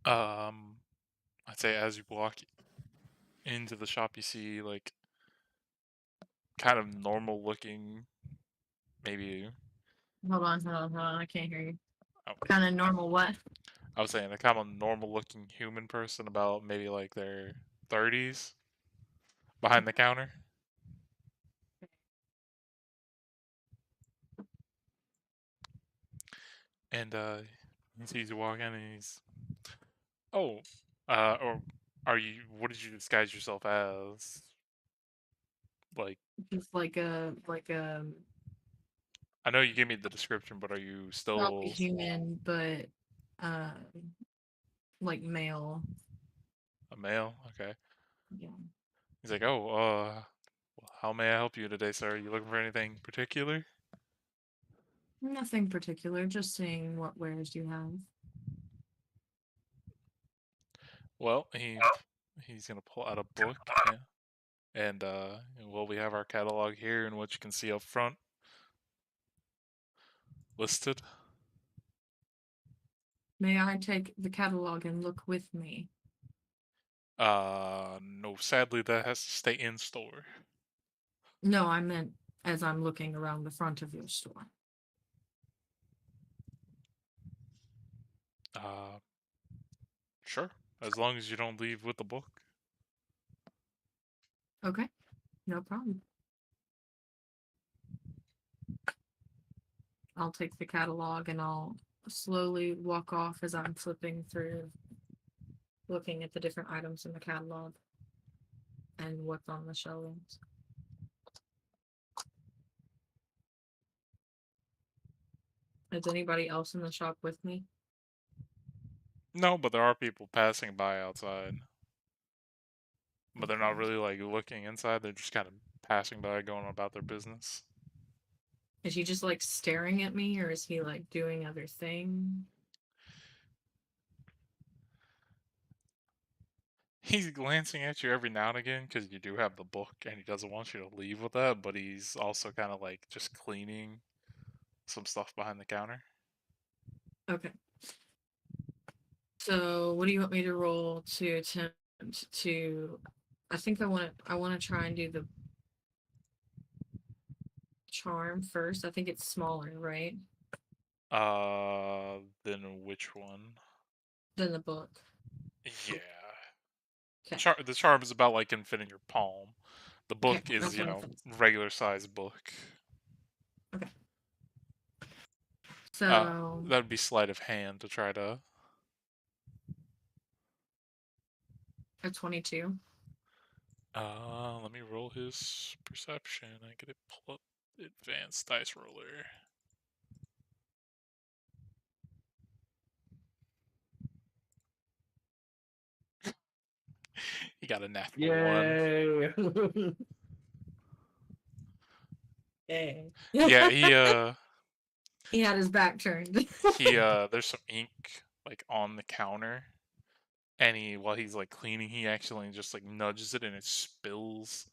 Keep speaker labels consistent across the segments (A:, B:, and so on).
A: Um, I'd say as you walk into the shop, you see like kind of normal looking, maybe.
B: Hold on. I can't hear you.
A: Oh,
B: Kind of normal what?
A: I was saying a kind of normal looking human person, about maybe like their 30s, behind the counter, and he sees you walk in, and he's, oh, or are you? What did you disguise yourself as? Like,
B: Just like a
A: I know you gave me the description, but are you
B: probably
A: still
B: human, but uh, like male.
A: a male? Okay.
B: Yeah.
A: He's like, oh, how may I help you today, sir? Are you looking for anything particular?
B: Nothing particular. Just seeing what wares you have.
A: Well, he's gonna pull out a book, and well, we have our catalog here, and what you can see up front listed.
B: May I take the catalog and look with me?
A: No, sadly, that has to stay in store.
B: No, I meant as I'm looking around the front of your store.
A: Uh, sure, as long as you don't leave with the book.
B: Okay, no problem. I'll take the catalog and I'll slowly walk off as I'm flipping through, looking at the different items in the catalog and what's on the shelves. Is anybody else in the shop with me?
A: No, but there are people passing by outside, but they're not
B: Okay.
A: really like looking inside. They're just kind of passing by, going about their business.
B: Is he just like staring at me or is he like doing other thing?
A: He's glancing at you every now and again because you do have the book, and he doesn't want you to leave with that. But he's also kind of like just cleaning some stuff behind the counter.
B: Okay. So what do you want me to roll to attempt to I think I want to try and do the charm first. I think it's smaller, right?
A: Then which one?
B: Than the book.
A: Yeah,
B: Okay.
A: the charm is about like can fit in your palm. The
B: Okay.
A: book is,
B: That's what I thought.
A: regular size book.
B: Okay. So
A: That'd be sleight of hand to try to.
B: a 22.
A: Let me roll his perception. I get to pull up advanced dice roller. He got a natural one.
C: Yay!
B: Yay.
A: Yeah,
B: He had his back turned.
A: there's some ink like on the counter, and while he's like cleaning, he actually just like nudges it and it spills.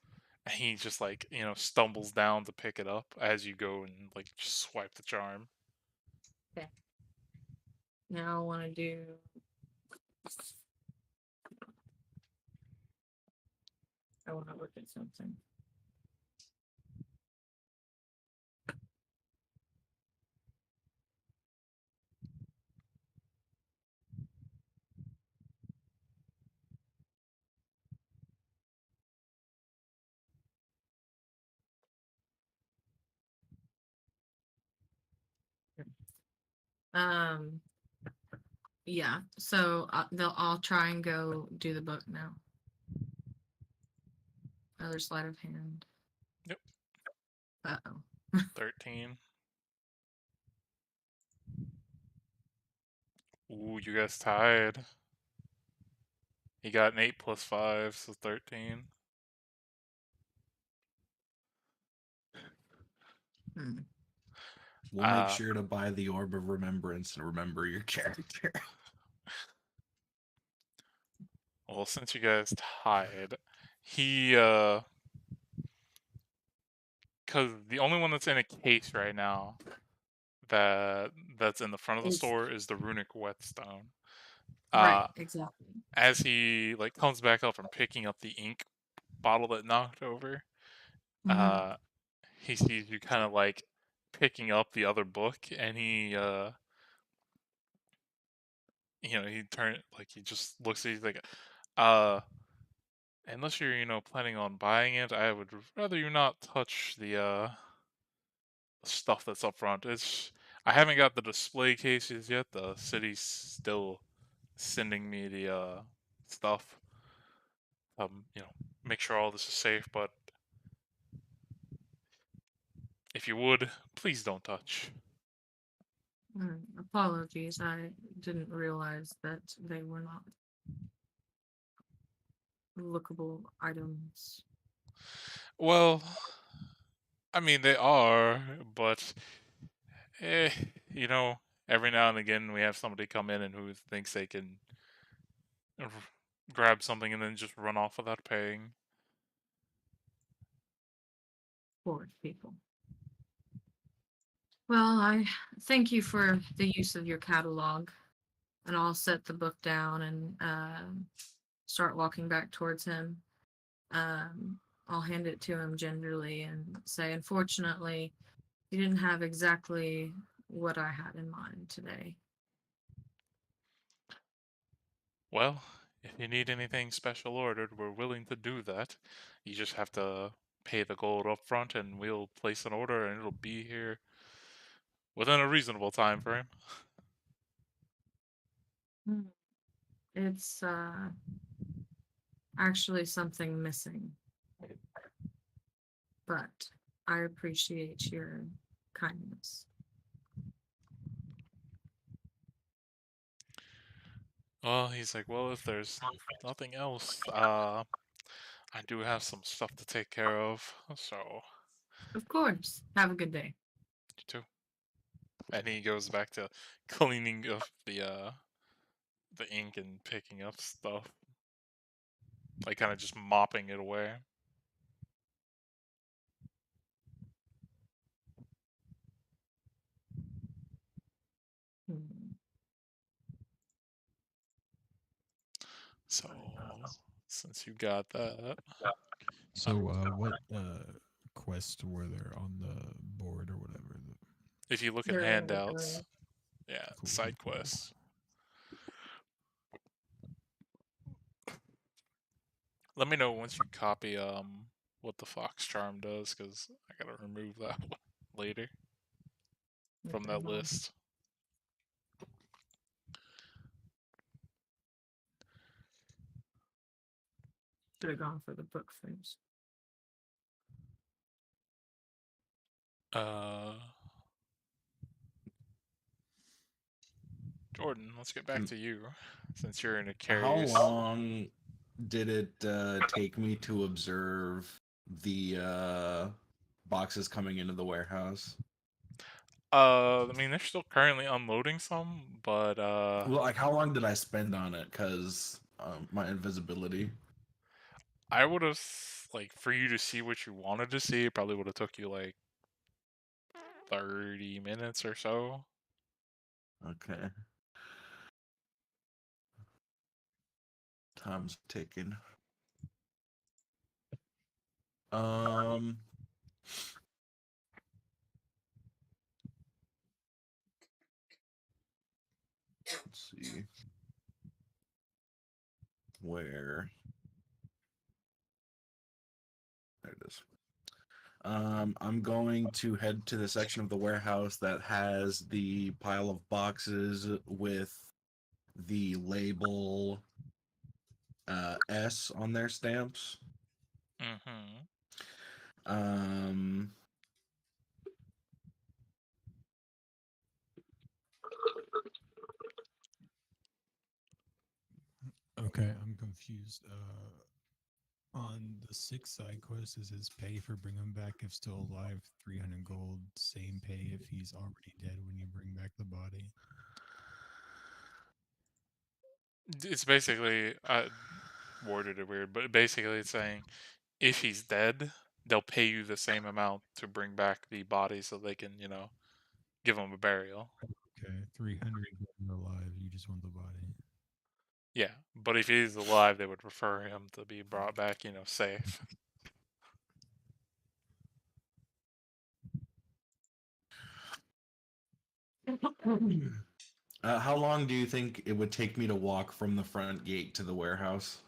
A: And he just like, stumbles down to pick it up as you go and like just swipe the charm.
B: Okay. Now I want to do. I want to look at something. Um. Yeah. So I'll try and go do the book now. Another sleight of hand.
A: Yep,
B: Uh oh.
A: 13. Ooh, you guys tied. He got an 8 plus 5, so 13.
B: Hmm.
C: We'll make
A: Uh,
C: sure to buy the Orb of Remembrance and remember your character.
A: well, since you guys tied, he, because the only one that's in a case right now that's in the front of the
B: Is
A: store is the runic whetstone.
B: Right,
A: Uh,
B: exactly.
A: as he like comes back up from picking up the ink bottle that knocked over,
B: Hmm.
A: uh, he sees you kind of like picking up the other book, and he turn like he just looks at you like, uh, unless you're planning on buying it, I would rather you not touch the stuff that's up front. I haven't got the display cases yet. The city's still sending me the stuff. Make sure all this is safe, but if you would, please don't touch.
B: Apologies, I didn't realize that they were not lookable items.
A: Well, I mean they are, but eh, you know, every now and again we have somebody come in and who thinks they can r- grab something and then just run off without paying.
B: Poor people. Well, I thank you for the use of your catalog, and I'll set the book down and start walking back towards him. I'll hand it to him gingerly and say, unfortunately, you didn't have exactly what I had in mind today.
A: Well, if you need anything special ordered, we're willing to do that. You just have to pay the gold up front and we'll place an order and it'll be here within a reasonable time frame.
B: Hmm. It's actually something missing, but I appreciate your kindness.
A: Well, he's like, well, if there's nothing else, I do have some stuff to take care of, so
B: Of course. Have a good day.
A: you too. And he goes back to cleaning up the ink and picking up stuff, like kind of just mopping it away.
B: Hmm.
A: So since you got that,
D: So, what quests were there on the board or whatever?
A: if you look in
B: They're in the
A: handouts,
B: journal.
A: yeah,
D: Cool,
A: side
D: cool.
A: quests. Let me know once you copy what the fox charm does, because I gotta remove that one later from
B: Okay,
A: that
B: hold on.
A: list.
B: Should have gone for the book first.
A: Uh, Jordan, let's get back
C: Mm.
A: to you, since you're in a
C: How
A: curious.
C: long did it take me to observe the boxes coming into the warehouse?
A: I mean, they're still currently unloading some, but
C: Well, like how long did I spend on it? Cause my invisibility.
A: I would have like for you to see what you wanted to see, it probably would have took you like 30 minutes or so.
C: Okay, time's ticking. Um, let's see where. There it is. I'm going to head to the section of the warehouse that has the pile of boxes with the label S on their stamps.
A: Mm-hmm.
C: Um,
D: Okay, I'm confused. On the sixth side quest, is his pay for bring him back if still alive 300 gold? Same pay if he's already dead when you bring back the body.
A: It's basically worded it weird, but basically it's saying if he's dead, they'll pay you the same amount to bring back the body so they can, give him a burial.
D: Okay, 300 gold alive. You just want the body.
A: Yeah, but if he's alive, they would prefer him to be brought back, safe.
C: How long do you think it would take me to walk from the front gate to the warehouse?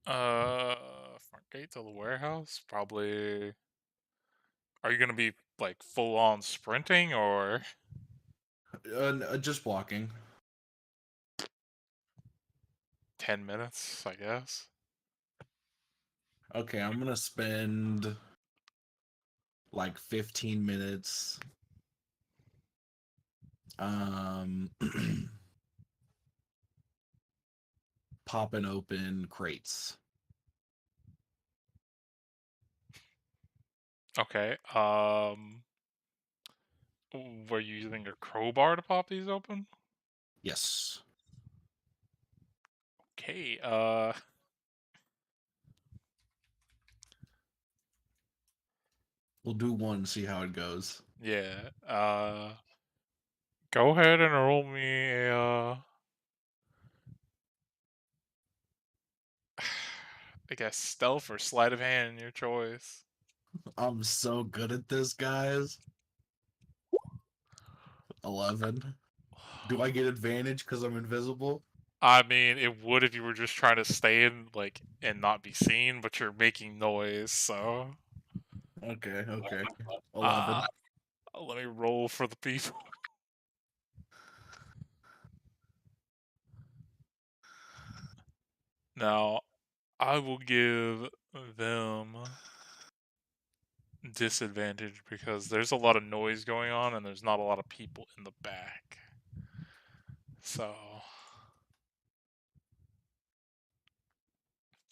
A: Front gate to the warehouse? Probably. Are you gonna be like full on sprinting or
C: Just walking.
A: 10 minutes, I guess?
C: Okay, I'm gonna spend like 15 minutes popping open crates.
A: Okay. Were you using a crowbar to pop these open?
C: Yes.
A: Okay.
C: We'll do one, see how it goes.
A: Yeah. Go ahead and roll me a I guess stealth or sleight of hand, your choice.
C: I'm so good at this, guys. 11. Do I get advantage because I'm invisible?
A: I mean, it would if you were just trying to stay in, like, and not be seen, but you're making noise, so.
C: Okay, okay. 11.
A: Let me roll for the people. Now, I will give them disadvantage because there's a lot of noise going on and there's not a lot of people in the back. So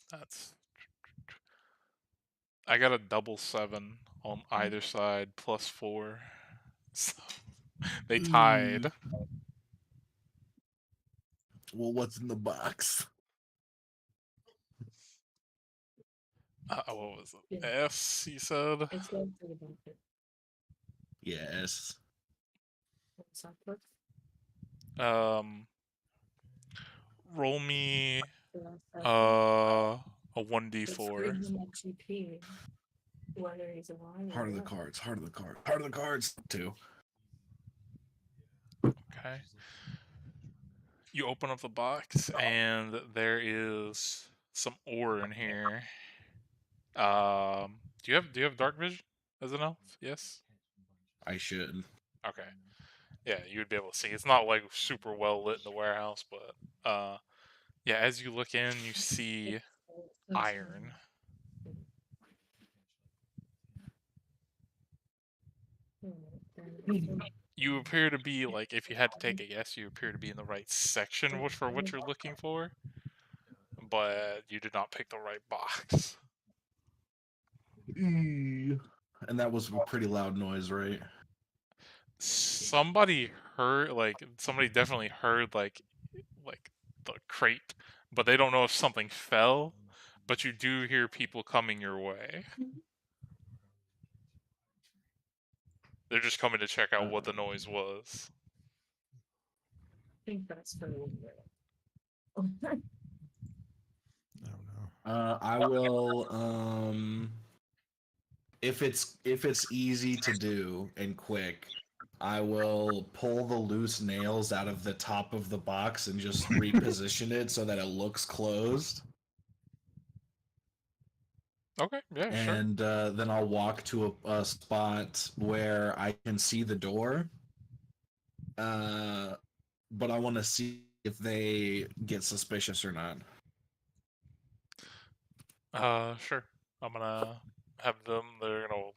A: that's I got a double 7 on either side plus 4. So they tied.
C: Well, what's in the box?
A: What was it? S, you said?
B: It's like the bucket.
C: Yes.
B: What's up with?
A: Roll me
B: It's
A: a 1d4.
B: giving him a GP, whether he's alive or
C: Heart of the
B: not.
C: cards, heart of the cards, heart of the cards. 2.
A: Okay. You open up the box and there is some ore in here. Do you have dark vision as an elf? Yes.
C: I should.
A: Okay. Yeah, you would be able to see. It's not like super well lit in the warehouse, but yeah, as you look in, you see iron. You appear to be like, if you had to take a guess, you appear to be in the right section for what you're looking for, but you did not pick the right box.
C: And that was a pretty loud noise, right?
A: Somebody definitely heard like the crate, but they don't know if something fell. But you do hear people coming your way. They're just coming to check out what the noise was.
B: I think that's for
D: I don't know.
C: I will if it's easy to do and quick, I will pull the loose nails out of the top of the box and just reposition it so that it looks closed.
A: Okay, yeah, sure.
C: And then I'll walk to a spot where I can see the door. But I want to see if they get suspicious or not.
A: Sure. I'm gonna have them. They're gonna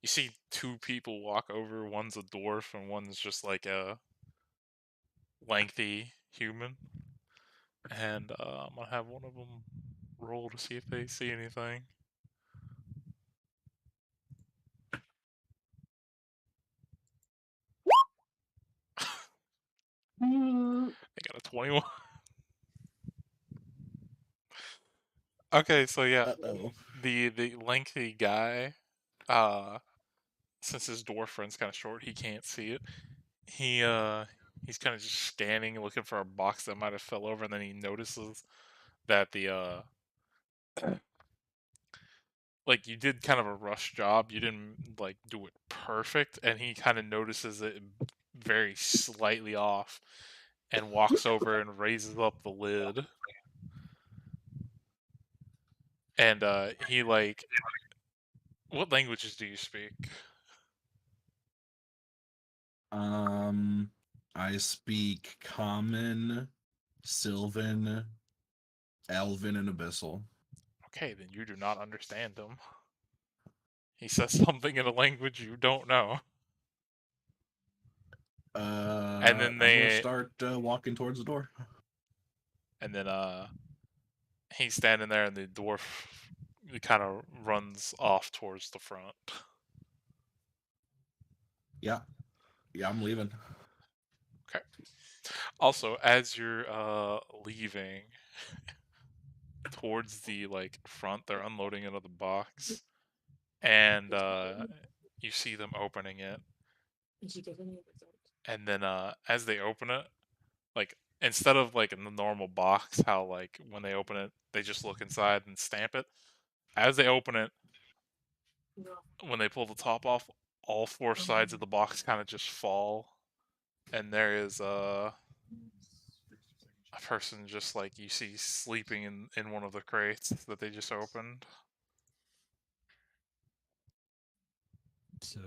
A: you see 2 people walk over. One's a dwarf and one's just like a lengthy human. And I'm gonna have one of them roll to see if they see anything. They got a 21. Okay, so yeah,
C: Uh-oh.
A: the lengthy guy, since his dwarf friend's kind of short, he can't see it. he's kind of just scanning, looking for a box that might have fell over, and then he notices that the like you did kind of a rush job. You didn't like do it perfect, and he kind of notices it very slightly off, and walks over and raises up the lid, and he like, what languages do you speak?
C: I speak Common, Sylvan, Elven, and Abyssal.
A: Okay, then you do not understand him. He says something in a language you don't know. And then
C: I'm gonna start walking towards the door.
A: And then he's standing there, and the dwarf kind of runs off towards the front.
C: Yeah, I'm leaving.
A: Okay. Also, as you're leaving towards the like front, they're unloading another box, and you see them opening it.
B: Did you get any results?
A: And then as they open it, like instead of like in the normal box, how like when they open it, they just look inside and stamp it. As they open it,
B: No.
A: when they pull the top off, all four sides of the box kind of just fall, and there is a person just like you see sleeping in one of the crates that they just opened.
D: So,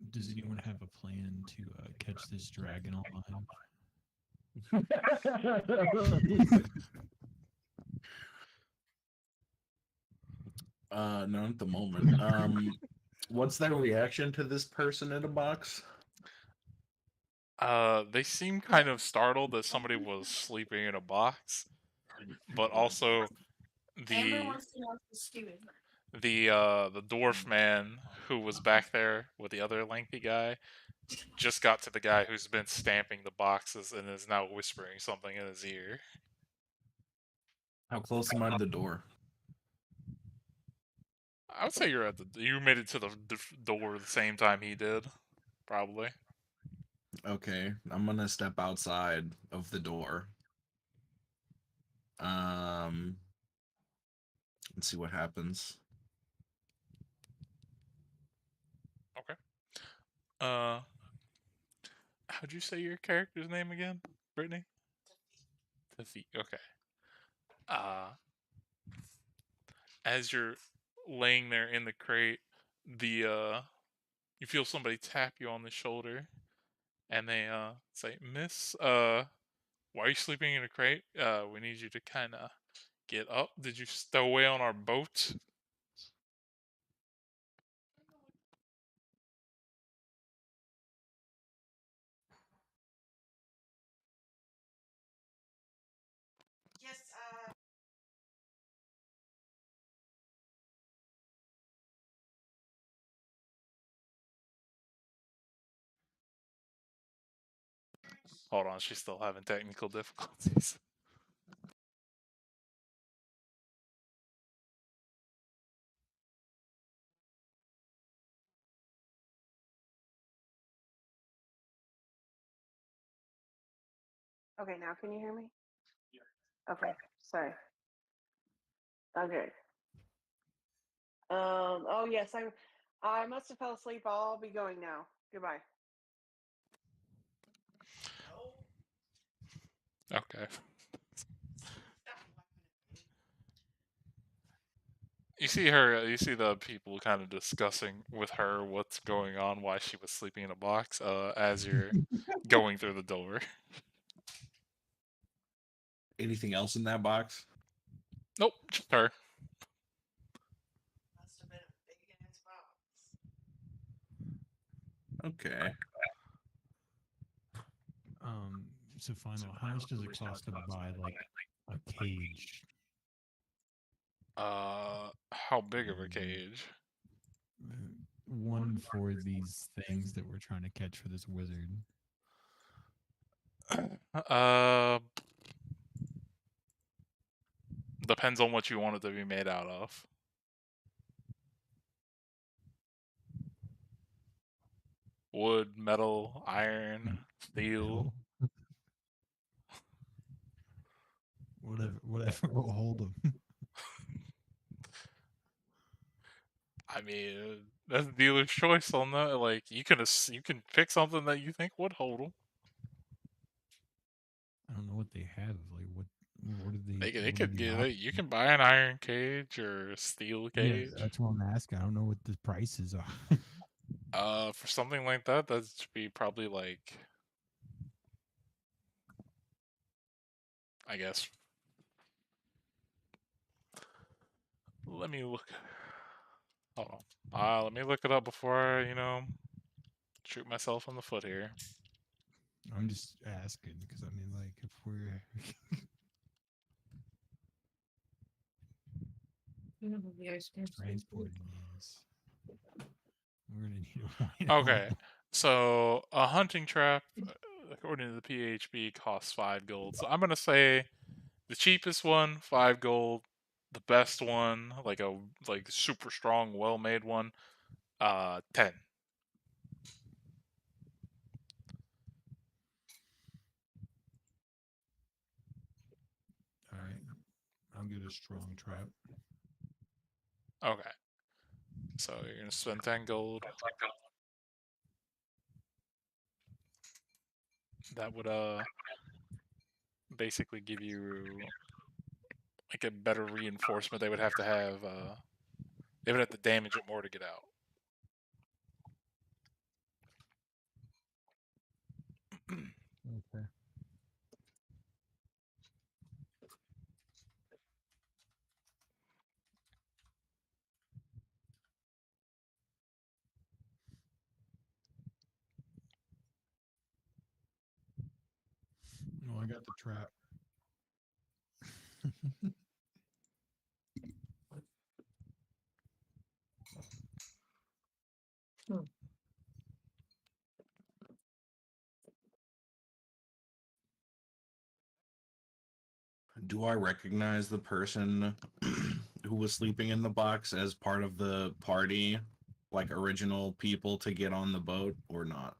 D: does anyone have a plan to catch this dragon alive?
C: None at the moment. What's their reaction to this person in a box?
A: They seem kind of startled that somebody was sleeping in a box, but also
B: Amber
A: the
B: wants to know if the stew is right.
A: the dwarf man who was back there with the other lengthy guy just got to the guy who's been stamping the boxes and is now whispering something in his ear.
C: How close am I to the door?
A: I would say you made it to the door the same time he did, probably.
C: Okay, I'm gonna step outside of the door. Let's see what happens.
A: Okay. How'd you say your character's name again, Brittany? Tafi. Okay. As you're laying there in the crate, you feel somebody tap you on the shoulder, and they say, "Miss, why are you sleeping in a crate? We need you to kind of get up. Did you stow away on our boat?"
B: Yes,
A: Hold on, she's still having technical difficulties.
E: Okay, now can you hear me? Okay, sorry. Okay. Oh yes, I must have fell asleep. I'll be going now. Goodbye.
A: Okay. You see her. You see the people kind of discussing with her what's going on, why she was sleeping in a box. As you're going through the door.
C: Anything else in that box?
A: Nope, just her.
E: Must have been a big ass box.
C: Okay.
D: So final, how much does it cost to buy like a cage?
A: How big of a cage?
D: One for these things that we're trying to catch for this wizard.
A: Depends on what you want it to be made out of. wood, metal, iron, steel.
D: Whatever will hold them.
A: I mean, that's dealer's choice on that. Like, you can pick something that you think would hold them.
D: I don't know what they have. Like what do
A: They
D: what are
A: could
D: the
A: get it. You
D: options?
A: can buy an iron cage or a steel
D: Yeah,
A: cage.
D: that's what I'm asking. I don't know what the prices are.
A: For something like that should be probably like, I guess. Let me look. Hold on. Let me look it up before I, shoot myself in the foot here.
D: I'm just asking because I mean, like, if we're
B: You know the ice cream.
D: transporting these, we're gonna need a way.
A: Okay, so a hunting trap, according to the PHB, costs 5 gold. So I'm gonna say the cheapest one, 5 gold. The best one, like super strong, well-made one, 10.
D: All right, I'll get a strong trap.
A: Okay. So you're gonna spend 10 gold. That would basically give you like a better reinforcement. They would have to damage it more to get out.
D: Okay. No, I got the trap.
C: Do I recognize the person who was sleeping in the box as part of the party, like original people to get on the boat, or not?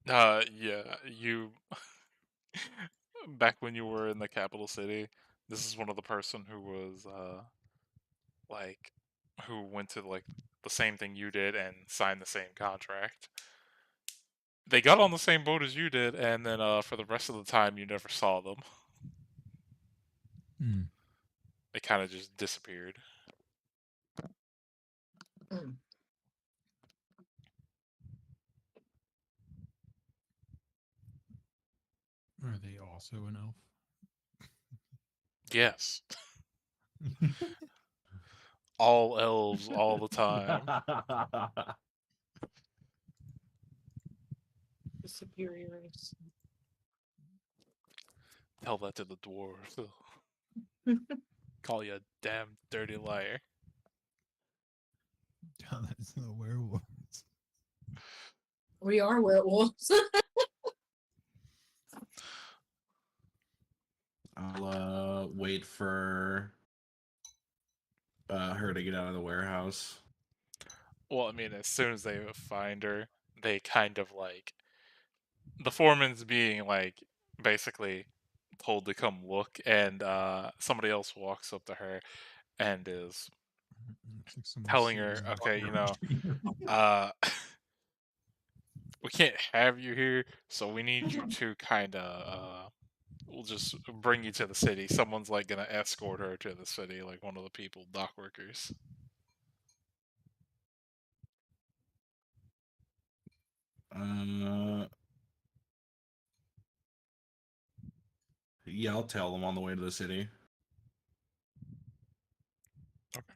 A: Yeah, you back when you were in the capital city, this is one of the person who was like who went to like the same thing you did and signed the same contract. They got on the same boat as you did, and then for the rest of the time you never saw them.
D: Hmm.
A: They kind of just disappeared.
D: Are they also an elf?
A: Yes, all elves all the time.
B: The superior race.
A: Tell that to the dwarves. Call you a damn dirty liar.
D: That's the werewolves.
B: We are werewolves.
C: I'll wait for her to get out of the warehouse.
A: Well, I mean, as soon as they find her, they kind of like the foreman's being like basically told to come look, and somebody else walks up to her and is
D: Looks like someone's
A: telling her,
D: sitting on
A: okay,
D: the
A: uh, we can't have you here, so we need you to kind of we'll just bring you to the city. Someone's like gonna escort her to the city, like one of the people, dock workers.
C: Yeah, I'll tell them on the way to the city.
A: Okay.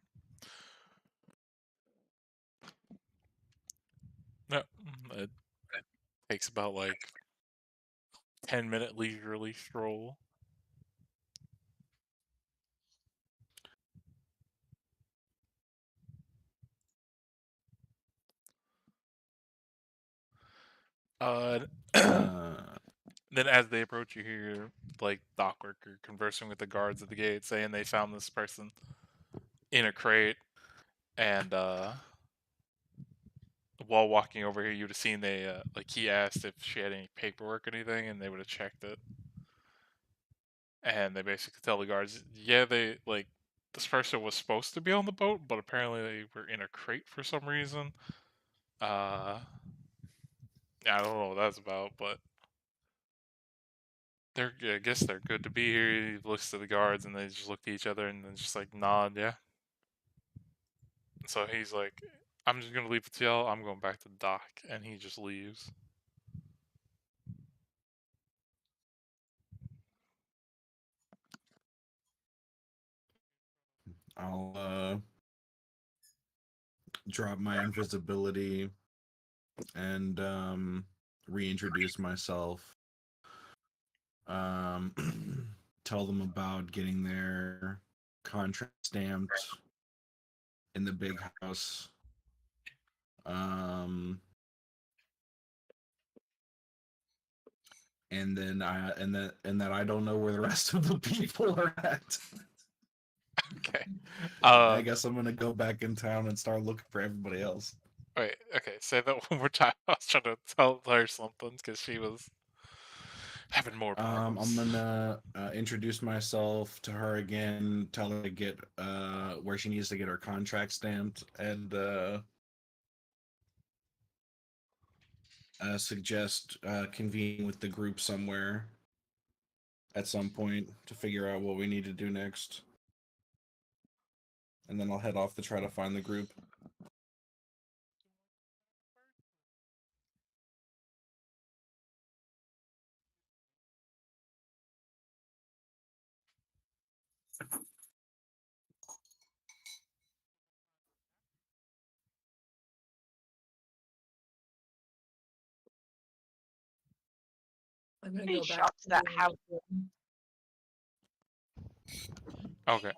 A: Yeah, it takes about like 10-minute leisurely stroll. Uh, then as they approach you here, like dock worker conversing with the guards at the gate, saying they found this person in a crate, and while walking over here, you would have seen they like he asked if she had any paperwork or anything, and they would have checked it. And they basically tell the guards, yeah, they like this person was supposed to be on the boat, but apparently they were in a crate for some reason. I don't know what that's about, but I guess they're good to be here. He looks to the guards, and they just look at each other, and then just like nod, yeah. So he's like, I'm just gonna leave it to y'all. I'm going back to the dock, and he just leaves.
C: I'll drop my invisibility and reintroduce myself. Tell them about getting their contract stamped in the big house. And then that I don't know where the rest of the people are at.
A: Okay.
C: I guess I'm gonna go back in town and start looking for everybody else.
A: Wait. Okay. Say that one more time. I was trying to tell her something because she was having more problems.
C: I'm gonna introduce myself to her again. Tell her to get where she needs to get her contract stamped, and suggest convening with the group somewhere at some point to figure out what we need to do next. And then I'll head off to try to find the group.
B: I'm gonna
F: Any
B: go back
F: shots
B: to
F: that
B: doing
F: have
A: Okay.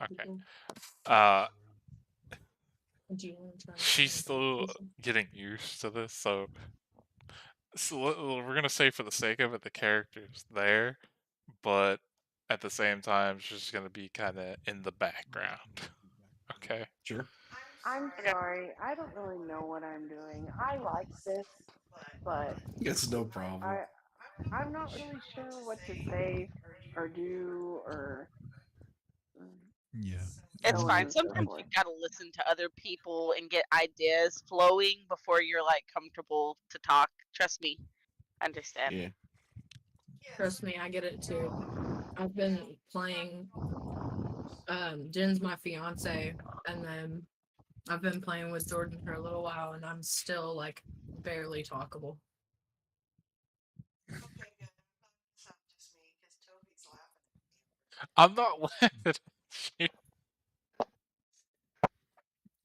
B: Okay.
A: She's still getting used to this, so we're gonna say for the sake of it, the character's there, but at the same time, she's gonna be kind of in the background. Okay.
C: Sure.
E: I'm
F: Okay.
E: sorry. I don't really know what I'm doing. I like this, but
C: It's no problem.
E: I'm not really sure what to say or do or
D: Yeah.
F: It's
E: so on
F: fine.
E: and so
F: Sometimes
E: forth.
F: you gotta listen to other people and get ideas flowing before you're like comfortable to talk. Trust me, I understand.
C: Yeah.
B: Trust me, I get it too. I've been playing. Jen's my fiance, and then I've been playing with Jordan for a little while, and I'm still like barely talkable.
A: I'm not laughing at you.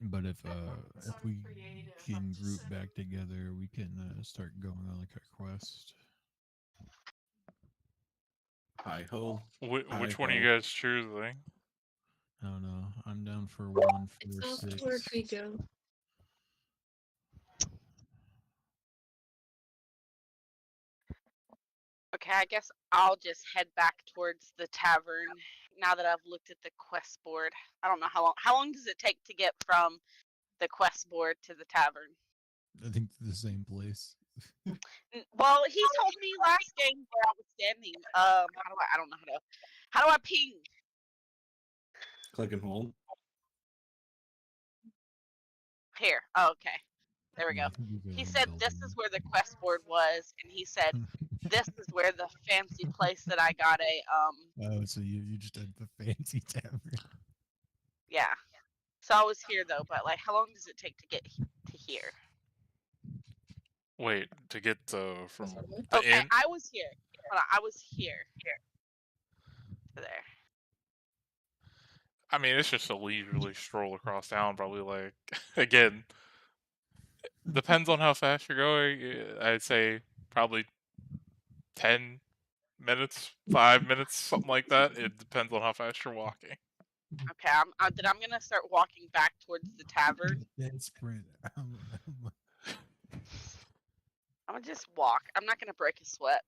D: But if we can group back together, we can start going on like a quest.
C: Hi ho.
A: Which one are you guys choosing?
D: I don't know. I'm down for 1 4 6.
B: Rico.
F: Okay, I guess I'll just head back towards the tavern now that I've looked at the quest board. I don't know how long does it take to get from the quest board to the tavern?
D: I think the same place.
F: Well, he told me last game where I was standing. I don't know how do I ping?
C: Click and hold.
F: Here. Oh, okay. There we
D: Yeah,
F: go.
D: I think you
F: He
D: go
F: said this
D: building.
F: is where the quest board was, and he said this is where the fancy place that I got a
D: Oh, so you just had the fancy tavern.
F: yeah. So I was here though, but like, how long does it take to get to here?
A: Wait, to get from the
F: Okay,
A: inn?
F: I was here. Hold on, I was here. To there.
A: I mean, it's just a leisurely stroll across town. Probably like again, depends on how fast you're going. I'd say probably 10 minutes, 5 minutes, something like that. It depends on how fast you're walking.
F: Okay, I'm gonna start walking back towards the tavern.
D: Dead sprint.
F: I'm gonna just walk. I'm not gonna break a sweat.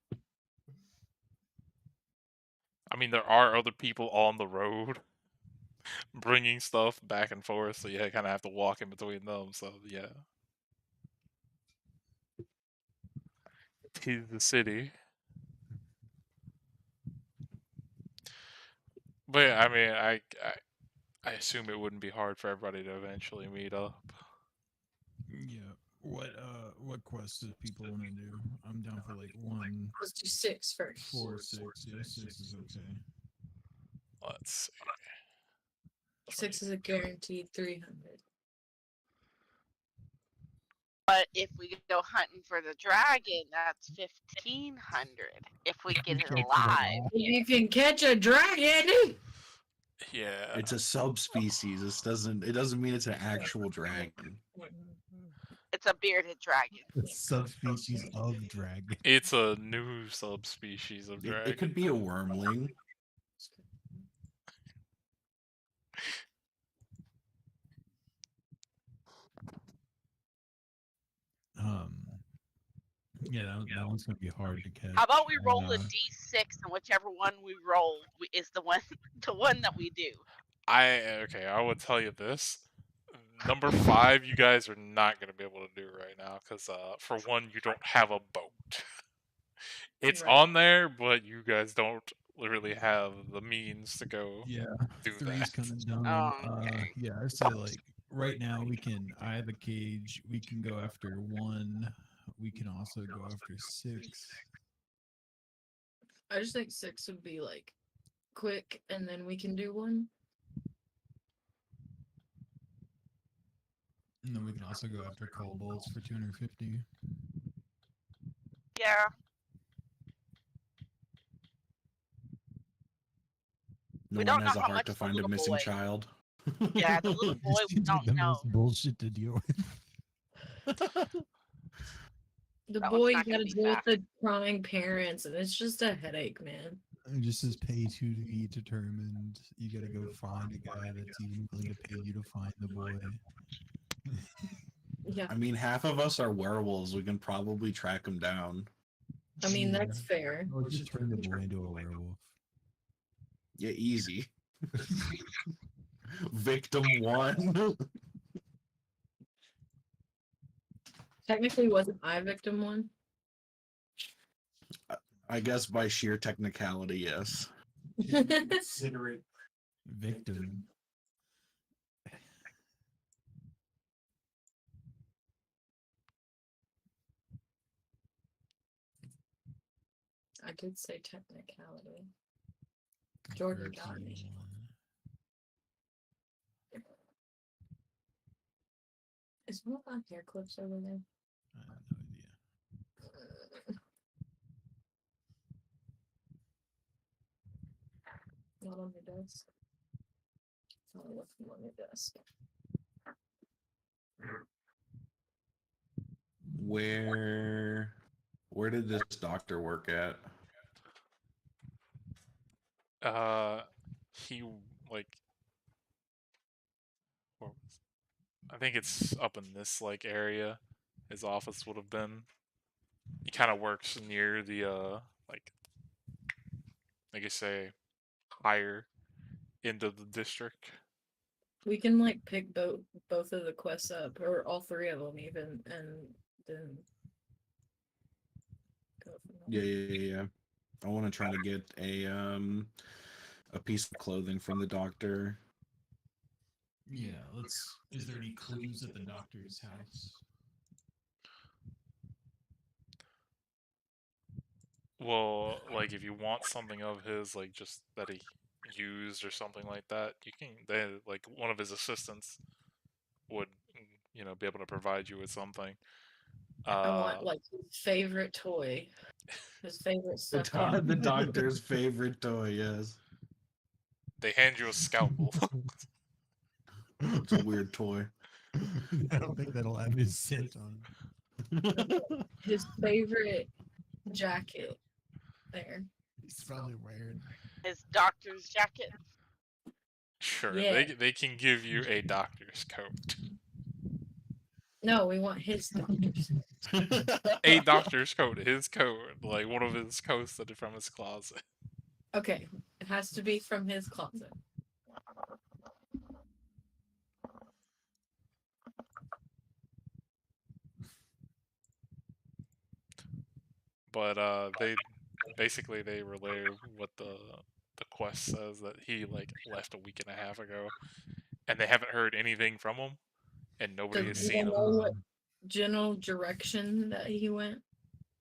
A: I mean, there are other people on the road. bringing stuff back and forth, so you kind of have to walk in between them. So yeah, to the city. But yeah, I mean, I assume it wouldn't be hard for everybody to eventually meet up.
D: Yeah. What quests do people want to do? I'm down for like 1,
B: Let's do 6 first.
D: 4, 6. Yeah, 6 is okay.
A: Let's see.
B: 6 is a guaranteed 300.
F: But if we go hunting for the dragon, that's 1,500. If we get it
D: Catch it
F: alive.
B: If you can catch a dragon!
A: Yeah,
C: It's a subspecies. It doesn't mean it's an actual dragon.
F: It's a bearded dragon.
D: The subspecies of dragon.
A: it's a new subspecies of
C: It
A: dragon.
C: could be a wormling.
D: Yeah, that one's gonna be hard to catch.
F: How about we roll a
D: Uh,
F: d6 and whichever one we roll is the one that we do.
A: Okay, I will tell you this. Number 5, you guys are not going to be able to do right now because, for one, you don't have a boat. It's
B: Right.
A: on there, but you guys don't really have the means to go
D: Yeah,
A: do
D: 3's
A: that.
D: kind of dumb.
F: Okay.
D: Yeah, I say like right now I have a cage. We can go after 1. We can also go after 6.
B: I just think 6 would be like quick, and then we can do 1.
D: And then we can also go after kobolds for 250.
F: Yeah.
C: No
F: We
C: one
F: don't
C: has
F: know
C: a
F: how
C: heart
F: much
C: to
F: the
C: find a
F: little
C: missing
F: boy-
C: child.
F: Yeah, the little boy
D: This
F: we
D: seems like
F: don't
D: the
F: know.
D: most bullshit to deal with.
B: The
F: That one's
B: boy you
F: not gonna
B: gotta
F: be
B: deal with
F: fast.
B: the crying parents, and it's just a headache, man.
D: It just says pay to be determined. You gotta go find a guy that's even willing to pay you to find the boy.
B: Yeah,
C: I mean, half of us are werewolves. We can probably track him down.
B: I mean, that's fair.
D: Or just turn the boy into a werewolf.
C: Yeah, easy. Victim 1.
B: Technically, wasn't I victim 1?
C: I guess by sheer technicality, yes.
D: Consider it victim.
B: I did say technicality. Jordan got me. Is one of my hair clips over there?
D: I have no idea.
B: Not on your desk. It's not looking on your desk.
C: Where did this doctor work at?
A: He like, where was- I think it's up in this like area. His office would have been. He kind of works near the like I say, higher into the district.
B: We can like pick both of the quests up, or all 3 of them even, and then go from there.
C: Yeah. I want to try to get a piece of clothing from the doctor.
D: Yeah, let's. Is there any clues at the doctor's house?
A: Well, like if you want something of his, like just that he used or something like that, you can. They like one of his assistants would, be able to provide you with something.
B: I want like his favorite toy, his favorite stuff.
C: The doctor's favorite toy, yes.
A: They hand you a scalpel.
C: It's a weird toy.
D: I don't think that'll have his scent on.
B: His favorite jacket. There.
D: He's probably wearing.
F: His doctor's jacket.
A: Sure,
B: Yeah.
A: they can give you a doctor's coat.
B: No, we want his doctor's.
A: A doctor's coat, his coat, like one of his coats that are from his closet.
B: Okay, it has to be from his closet.
A: but they relay what the quest says, that he like left a week and a half ago, and they haven't heard anything from him, and nobody
B: So
A: has
B: we
A: seen
B: don't
A: him
B: know what general direction that he went.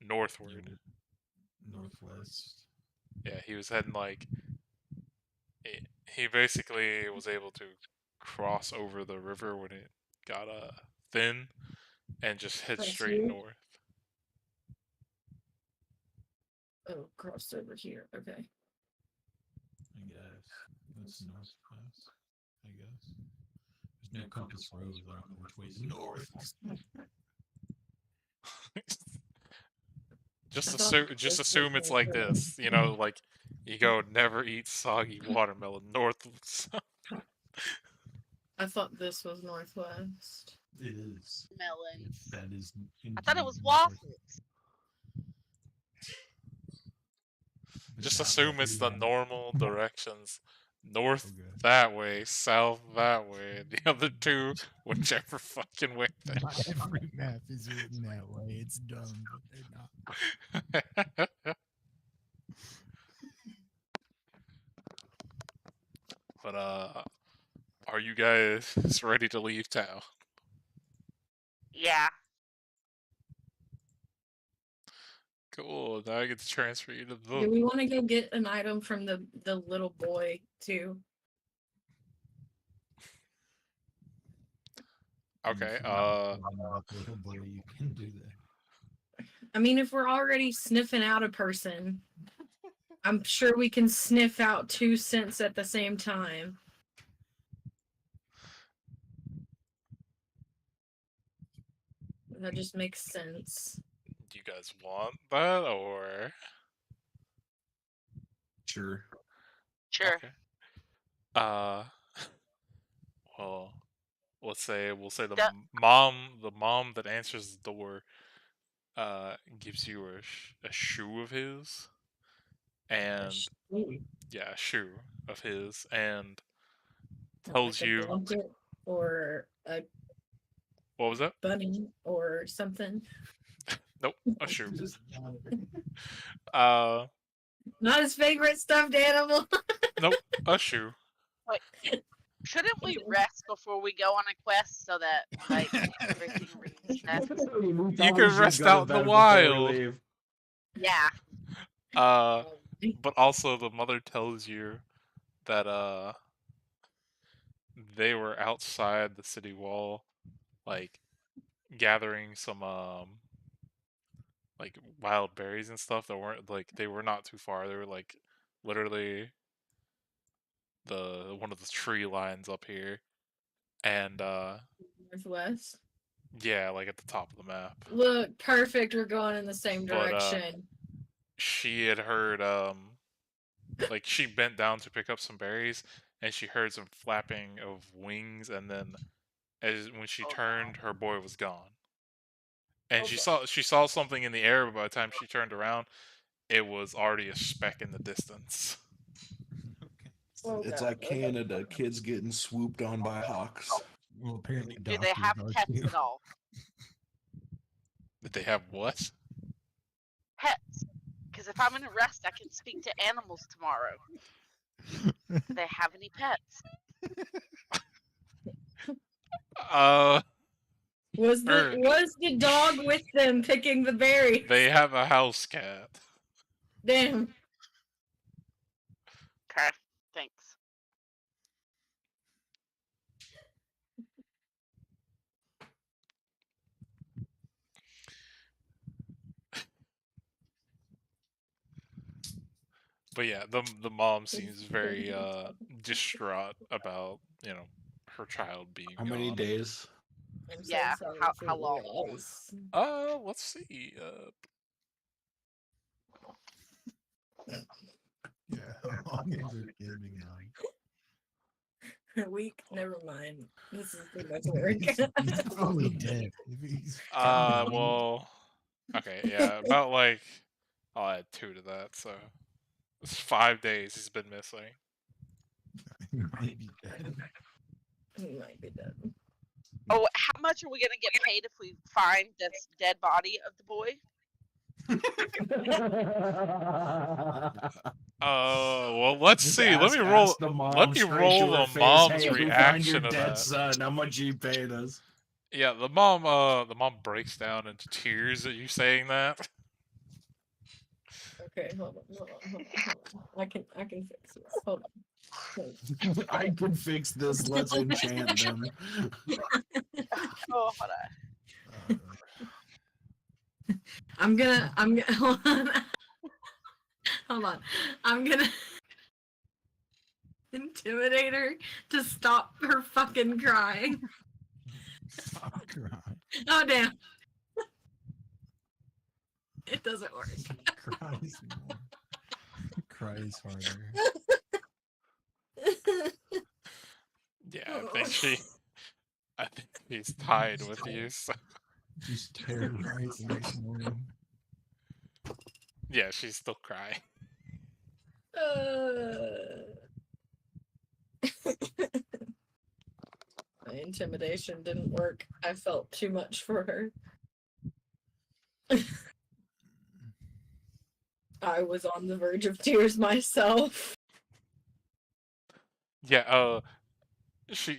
A: northward.
D: Northwest.
A: Yeah, he was heading like he basically was able to cross over the river when it got thin, and just head
B: Cross
A: straight
B: here?
A: north.
B: Oh, crossed over here. Okay.
D: I guess. That's northwest. I guess. There's no compass rose. I don't know which way is north.
A: Just
B: I thought
A: just
B: this
A: assume
B: was
A: it's like
B: northward.
A: this, you know, like you go never eat soggy watermelon north.
B: I thought this was northwest.
D: It is.
F: Melons.
D: That is.
F: I thought it
D: indeed
F: was
D: northwest.
F: waffles.
D: But
A: Just
D: not
A: assume it's the
D: waffles.
A: normal directions. North
D: Okay.
A: that way, south that way, and the other two whichever fucking way.
D: Not every map is written that way. It's dumb, but they're not.
A: But are you guys ready to leave town?
F: Yeah.
A: Cool. Now I get to transfer you to the
B: Do
A: book.
B: we want to go get an item from the little boy too?
A: Okay.
D: Little boy, you can do that.
B: I mean, if we're already sniffing out a person, I'm sure we can sniff out 2 scents at the same time. That just makes sense.
A: Do you guys want that or?
C: Sure.
F: Sure.
A: Okay. Well, we'll say the
F: Duh.
A: mom that answers the door, gives you a shoe of his, and yeah, a shoe of his, and tells
B: Like a
A: you
B: blanket or a
A: what was that?
B: bunny or something.
A: Nope, a shoe.
D: Just
A: Uh,
B: Not his favorite stuffed animal.
A: nope, a shoe.
F: Shouldn't we rest before we go on a quest so that like everything resets?
A: You can rest out in the wild.
F: Yeah.
A: But also the mother tells you that they were outside the city wall, like gathering some like wild berries and stuff that weren't like they were not too far. They were like literally one of the tree lines up here, and
B: Northwest.
A: yeah, like at the top of the map.
B: Look, perfect. We're going in the same
A: But,
B: direction.
A: She had heard like she bent down to pick up some berries, and she heard some flapping of wings, and then when she
F: Oh, no.
A: turned, her boy was gone. And
B: Okay.
A: she saw something in the air, but by the time she turned around, it was already a speck in the distance.
B: Oh,
C: It's
B: God.
C: like Canada, kids getting swooped on by hawks.
D: Well, apparently,
F: Do they have
D: doctors are
F: pets
D: too.
F: at all?
A: Did they have what?
F: Pets. Because if I'm in a rest, I can speak to animals tomorrow. Do they have any pets?
A: Sure.
B: Was the dog with them picking the berries?
A: They have a house cat.
B: Damn.
F: Okay. Thanks.
A: But yeah, the mom seems very distraught about, you know, her child being
C: How many
A: gone.
C: days?
B: I'm
F: Yeah,
B: sorry
F: how
B: for
F: long?
B: your loss.
A: Let's see.
D: Yeah, how long is it ending on?
B: A week? Never mind. This is too much work.
D: He's probably dead. If he's
A: Well, okay, yeah, about like I'll add 2 to that, so it's 5 days he's been missing.
D: he might be dead.
B: He might be dead.
F: Oh, how much are we gonna get paid if we find this dead body of the boy?
A: Well, let's
C: Just
A: see. Let
C: ask-
A: me roll.
C: ask the mom
A: Let me
C: straight
A: roll
C: to her
A: the
C: face,
A: mom's
C: "Hey, who found your
A: reaction to
C: dead
A: that.
C: son? How much you paid us?"
A: Yeah, the mom breaks down into tears at you saying that.
B: Okay, hold on. I can fix this. Hold on.
C: I can fix this. Let's enchant them.
F: Oh, hold on.
B: I'm gonna hold on. Hold on. I'm gonna intimidate her to stop her fucking crying.
D: Stop crying.
B: Oh damn. It doesn't work.
D: Cries more. Cries harder.
A: Yeah, I think she's tied with you. So.
D: Just terrorizing this morning.
A: Yeah, she's still crying.
B: My intimidation didn't work. I felt too much for her. I was on the verge of tears myself.
A: Yeah, she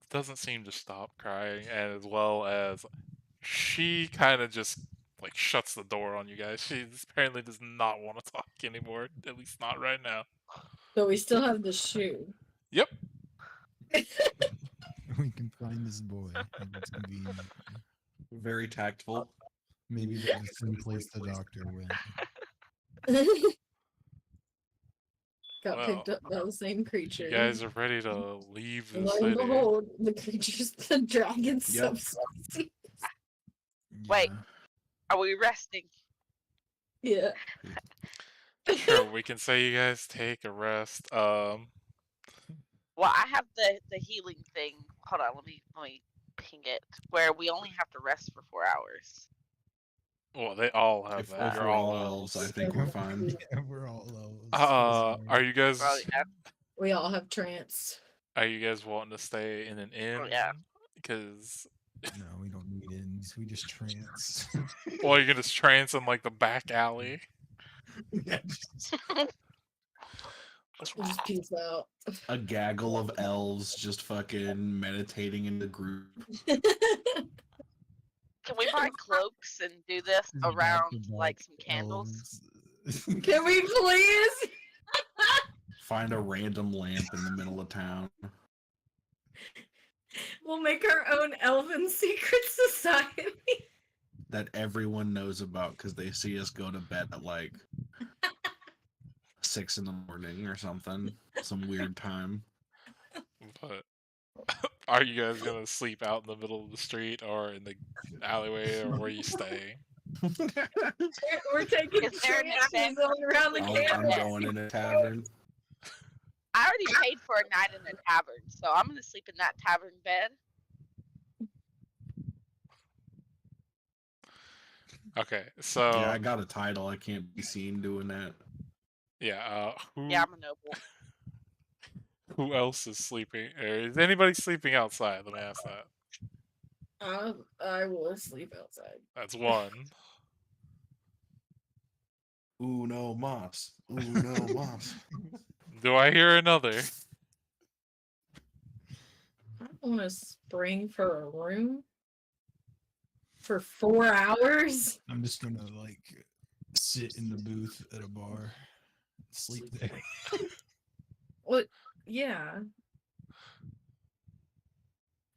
A: doesn't seem to stop crying, and as well as she kind of just like shuts the door on you guys. She apparently does not want to talk anymore, at least not right now.
B: But we still have the shoe.
A: Yep.
D: We can find this boy. If it's convenient.
C: Very tactful.
D: Maybe that's the same place the doctor went.
B: Got
A: Well,
B: picked up by the same creature.
A: You guys are ready to leave the
B: Lo
A: city.
B: and behold, the creature's the dragon
C: Yep.
B: subspecies.
F: Wait.
D: Yeah.
F: Are we resting?
B: Yeah.
A: Sure, we can say you guys take a rest.
F: Well, I have the healing thing. Hold on, let me ping it. Where we only have to rest for 4 hours.
A: Well, they all have
C: If
A: that.
C: we're
A: You're all
C: all elves, I think we're fine.
D: Yeah, we're all elves.
A: Are you guys
F: Well, yeah.
B: We all have trance.
A: are you guys wanting to stay in an inn?
F: yeah.
A: Because
D: No, we don't need inns. We just trance.
A: well, you're gonna trance in like the back alley.
B: We'll just peace out.
C: A gaggle of elves just fucking meditating in the group.
F: Can we buy cloaks and do this
D: Just
F: around
D: back-to-back
F: like some candles?
D: elves.
B: Can we please?
C: Find a random lamp in the middle of town.
B: We'll make our own elven secret society.
C: That everyone knows about because they see us go to bed at like 6 in the morning or something. Some weird time.
A: But are you guys gonna sleep out in the middle of the street or in the alleyway or where you stay?
B: We're taking
F: Is there an
B: trances
F: event?
B: all around the
C: I'm
B: campus.
C: going in a tavern.
F: I already paid for a night in a tavern, so I'm gonna sleep in that tavern bed.
A: Okay, so
C: Yeah, I got a title. I can't be seen doing that.
A: yeah,
F: Yeah, I'm a noble.
A: who else is sleeping? Or is anybody sleeping outside? Let me ask that.
B: I will sleep outside.
A: That's one.
C: Ooh, no moss. Ooh, no moss.
A: Do I hear another?
B: I don't want to spring for a room for 4 hours.
D: I'm just gonna like sit in the booth at a bar, sleep there.
B: What? Yeah.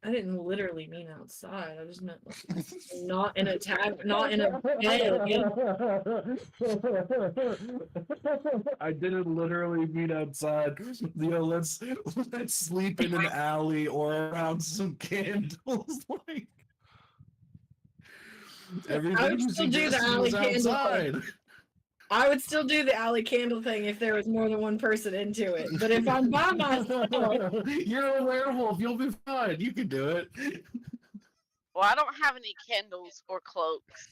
B: I didn't literally mean outside. I just meant like, not in a tavern, not in a bed.
C: I didn't literally mean outside. Let's sleep in an alley or around some candles. Like everything you
B: still do the
C: suggested
B: alley
C: was
B: candle thing.
C: outside.
B: I would still do the alley candle thing if there was more than one person into it. But if I'm by myself,
C: You're a werewolf. You'll be fine. You can do it.
F: Well, I don't have any candles or cloaks,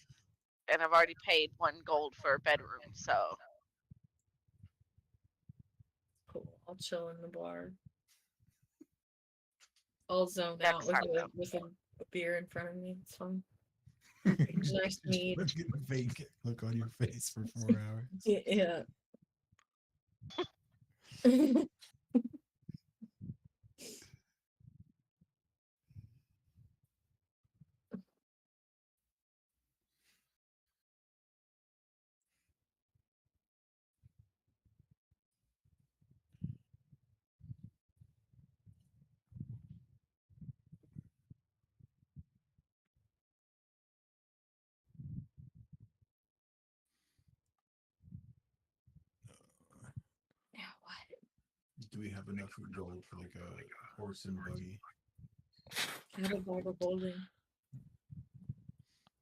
F: and I've already paid 1 gold for a bedroom, so
B: cool. I'll chill in the bar. I'll zone
F: Next
B: out
F: time, though.
B: with a beer in front of me. It's fun. Nice meat.
D: Fucking vacant look on your face for 4 hours.
B: Yeah. Yeah, what?
D: Do we have enough gold for like a horse and buggy?
B: I have a bag of holding.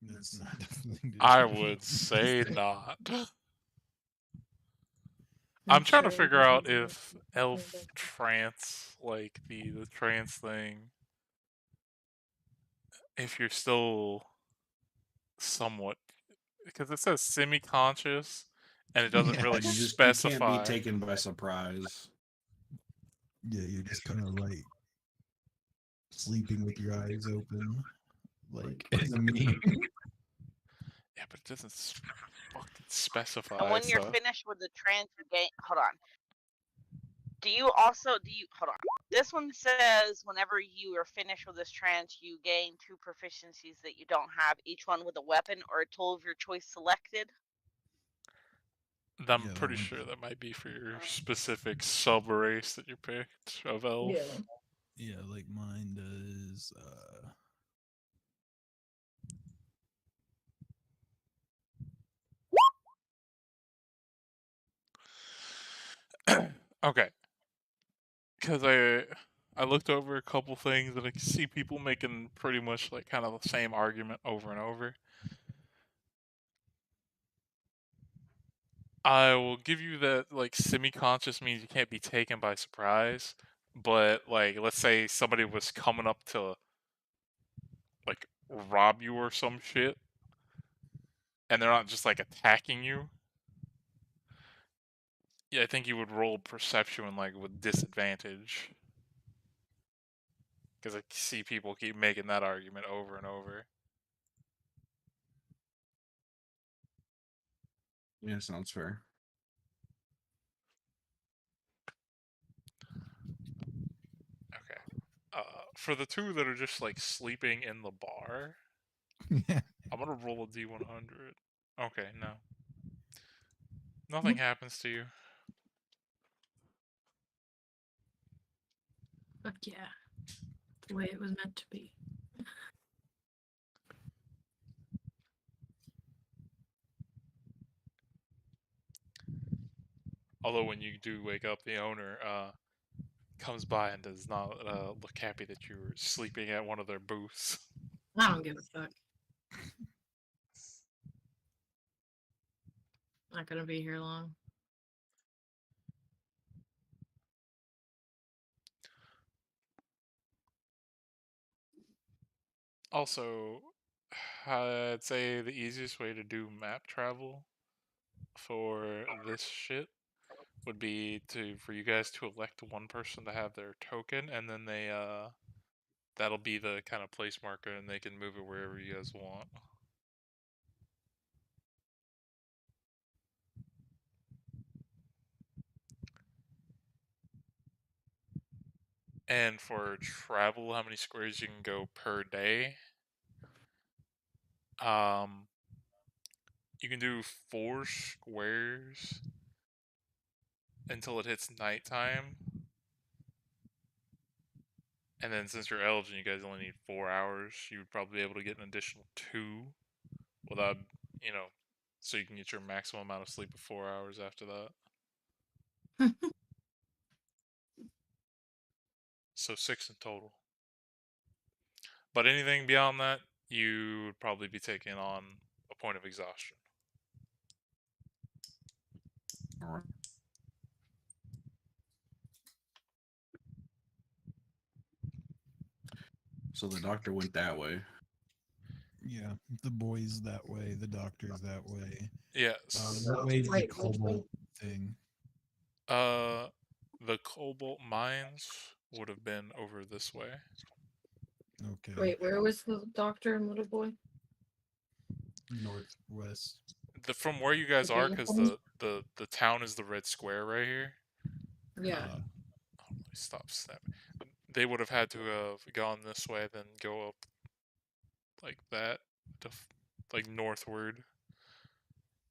D: That's not the thing to
A: I
D: do.
A: would say not.
B: I'm
A: I'm trying to
B: sure
A: figure
B: I
A: out
B: can do
A: if
B: it.
A: elf
B: Maybe.
A: trance, like the trance thing, if you're still somewhat, because it says semi-conscious, and it doesn't
C: Yeah,
A: really
C: you can't be
A: specify.
C: taken by surprise.
D: Yeah, you're just kind of like sleeping with your eyes open, like as a meme.
A: Yeah, but it doesn't fucking specify.
F: And when you're
A: So
F: finished with the trance, you gain. Hold on. Do you hold on? This one says whenever you are finished with this trance, you gain 2 proficiencies that you don't have, each one with a weapon or a tool of your choice selected.
A: I'm
D: Yeah, that
A: pretty
D: one
A: sure
D: does.
A: that might be for your specific sub race that you picked of elf.
B: Yeah.
D: Yeah, like mine does.
A: Okay, because I looked over a couple things and I can see people making pretty much like kind of the same argument over and over. I will give you that like semi-conscious means you can't be taken by surprise, but like let's say somebody was coming up to like rob you or some shit, and they're not just like attacking you. Yeah, I think you would roll perception like with disadvantage. Because I see people keep making that argument over and over.
C: Yeah, sounds fair.
A: Okay. For the two that are just like sleeping in the bar,
D: Yeah.
A: I'm gonna roll a d100. Okay, no. Nothing happens to you.
B: Fuck yeah. The way it was meant to be.
A: Although when you do wake up, the owner comes by and does not look happy that you were sleeping at one of their booths.
B: I don't give a fuck. Not gonna be here long.
A: Also, I'd say the easiest way to do map travel for this shit would be for you guys to elect one person to have their token, and then that'll be the kind of place marker, and they can move it wherever you guys want. And for travel, how many squares you can go per day? You can do 4 squares until it hits nighttime. And then since you're Elves and you guys only need 4 hours, you would probably be able to get an additional 2 without, so you can get your maximum amount of sleep of 4 hours after that. So 6 in total. But anything beyond that, you would probably be taking on a point of exhaustion.
C: All right. So the doctor went that way.
D: Yeah, the boys that way, the doctors that way.
A: Yes.
D: That way is the
B: Wait, which way?
D: cobalt thing.
A: The cobalt mines would have been over this way.
D: Okay.
B: Wait, where was the doctor and little boy?
D: Northwest.
A: From where you guys
B: Okay,
A: are,
B: you
A: because
B: told me-
A: the town is the red square right here.
B: Yeah.
A: Oh, let me stop snapping. They would have had to have gone this way, then go up like that, to like northward.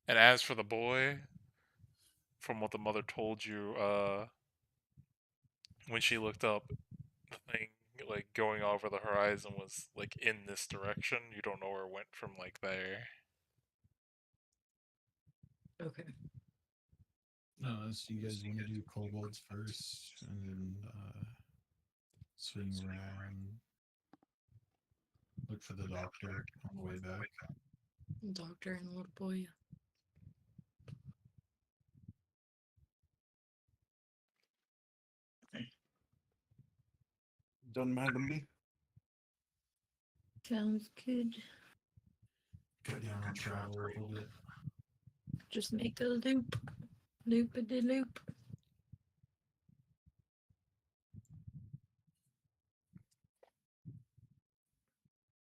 A: And as for the boy, from what the mother told you, when she looked up, the thing like going over the horizon was like in this direction. You don't know where it went from like there.
B: Okay.
D: No, so you guys want to do kobolds first, and then swing around, look for the doctor on the way back.
B: Doctor and little boy.
C: Doesn't matter to me.
B: Sounds good.
D: Cut down on travel a little bit.
B: Just make a loop. Loop-a-de-loop.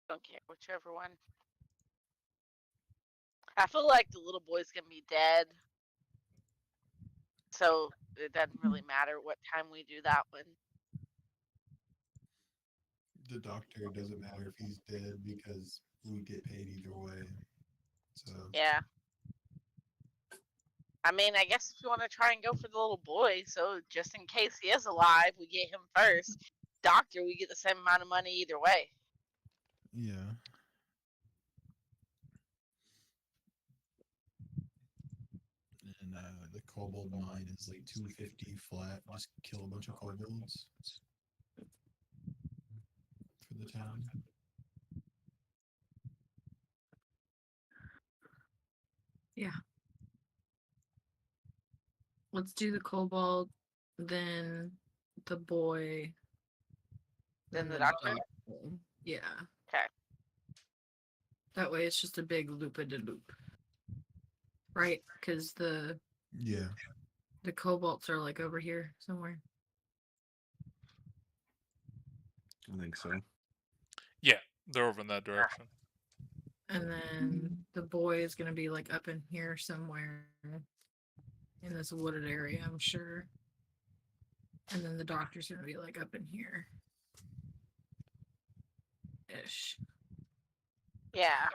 F: Don't care, whichever one. I feel like the little boy's gonna be dead, so it doesn't really matter what time we do that one.
D: The doctor doesn't matter if he's dead because we get paid either way. So
F: Yeah. I mean, I guess if you want to try and go for the little boy, so just in case he is alive, we get him first. Doctor, we get the same amount of money either way.
D: yeah. And the kobold mine is like 250 flat. Just kill a bunch of kobolds for the town.
B: Let's do the kobold, then the boy,
F: Then
B: and
F: the doctor?
B: Yeah.
F: Okay.
B: That way it's just a big loop-a-de-loop. Right? Because the
D: Yeah.
B: kobolds are like over here somewhere.
C: I think so.
A: Yeah, they're over in that direction.
B: And then the boy is gonna be like up in here somewhere in this wooded area, I'm sure. And then the doctor's gonna be like up in here. Ish.
F: Yeah.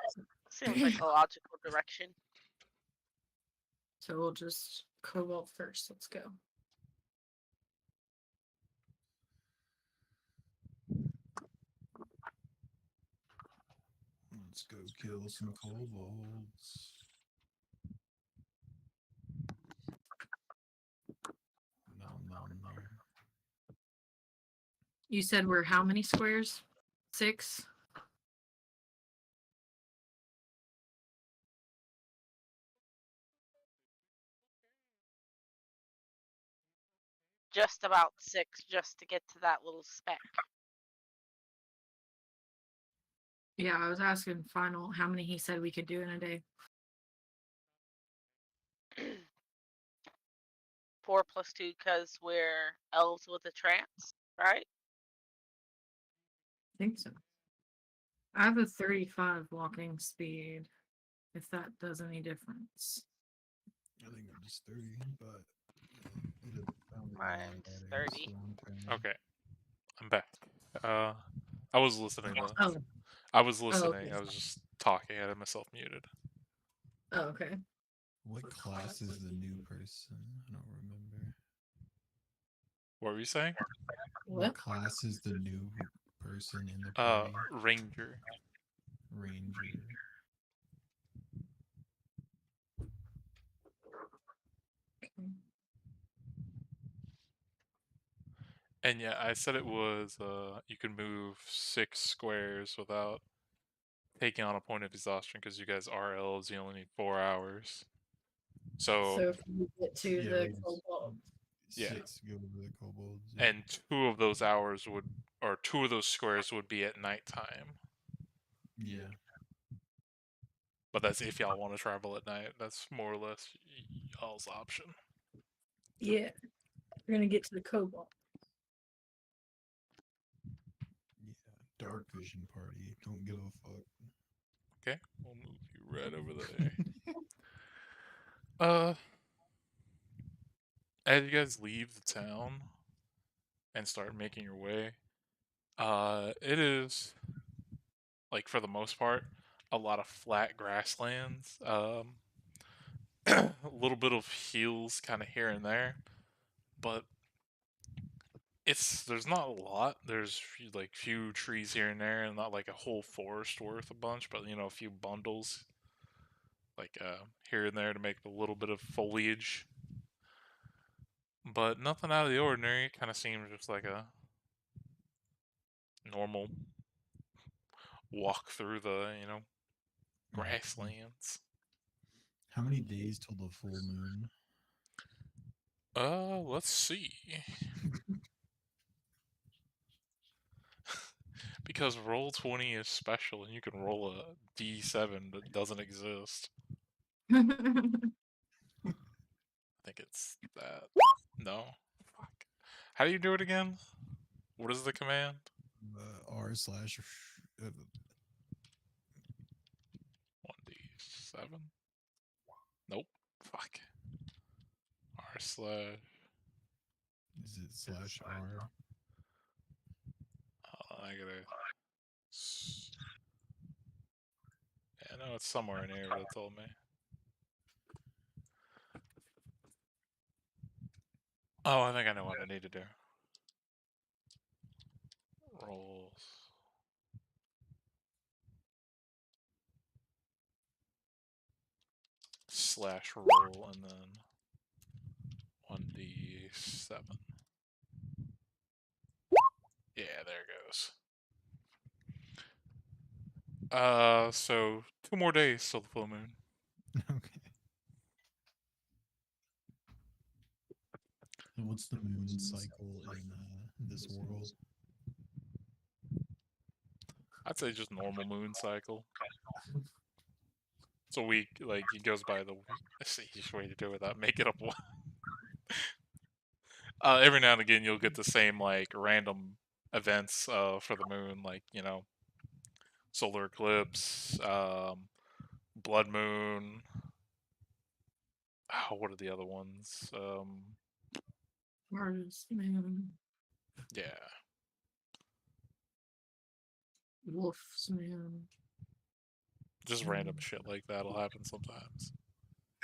F: Seems like a logical direction.
B: So we'll just cobalt first. Let's go.
D: Let's go kill some kobolds. No.
B: You said we're how many squares? 6?
F: Just about 6 just to get to that little speck.
B: Yeah, I was asking final how many he said we could do in a day.
F: 4 plus 2 because we're elves with a trance, right?
B: I think so. I have a 35 walking speed, if that does any difference.
D: I think I'm just 30, but it'll probably
F: Mine's
D: lie
F: 30.
A: Okay, I'm back. I was listening though.
B: Oh,
A: I was
B: okay.
A: listening. I was just talking. I had myself muted.
B: oh, okay.
D: What class is the new person? I don't remember.
A: What were you saying?
B: What?
D: Class is the new person in the party?
A: Ranger.
D: Ranger.
A: And yeah, I said it was you can move 6 squares without taking on a point of exhaustion because you guys are elves. You only need 4 hours. So
B: So if we get to
D: Yeah,
B: the
D: we-
B: cobalt,
A: Yeah.
D: 6 go over the kobolds.
A: and 2 of those hours would, or 2 of those squares would be at nighttime.
D: yeah.
A: But that's if y'all want to travel at night. That's more or less y'all's option.
B: yeah, we're gonna get to the cobalt.
D: Yeah. Dark vision party. Don't give a fuck.
A: Okay, we'll move you right over there. As you guys leave the town and start making your way, it is like for the most part a lot of flat grasslands. A little bit of hills kind of here and there, but there's not a lot. There's like few trees here and there, and not like a whole forest worth a bunch, but a few bundles like here and there to make a little bit of foliage. But nothing out of the ordinary. Kind of seems just like a normal walk through the grasslands.
D: How many days till the full moon?
A: Let's see. Because Roll20 is special and you can roll a D7 that doesn't exist. I think it's that. No? Fuck. How do you do it again? What is the command?
D: R slash.
A: 1D7? Nope. Fuck. R slash.
D: Is it slash R?
A: I gotta. Yeah, I know it's somewhere in here, but it told me. Oh, I think I know what I need to do. Rolls. Slash roll and then 1D7. Yeah, there it goes. So 2 more days till the full moon.
D: Okay. And what's the moon cycle in this world?
A: I'd say just normal moon cycle. It's a week, like it goes by the. That's the easiest way to do it. That make it up one. Every now and again, you'll get the same like random events for the moon, like solar eclipse, blood moon. Oh, what are the other ones?
B: Mars moon,
A: Yeah.
B: wolf's moon.
A: Just random shit like that'll happen sometimes.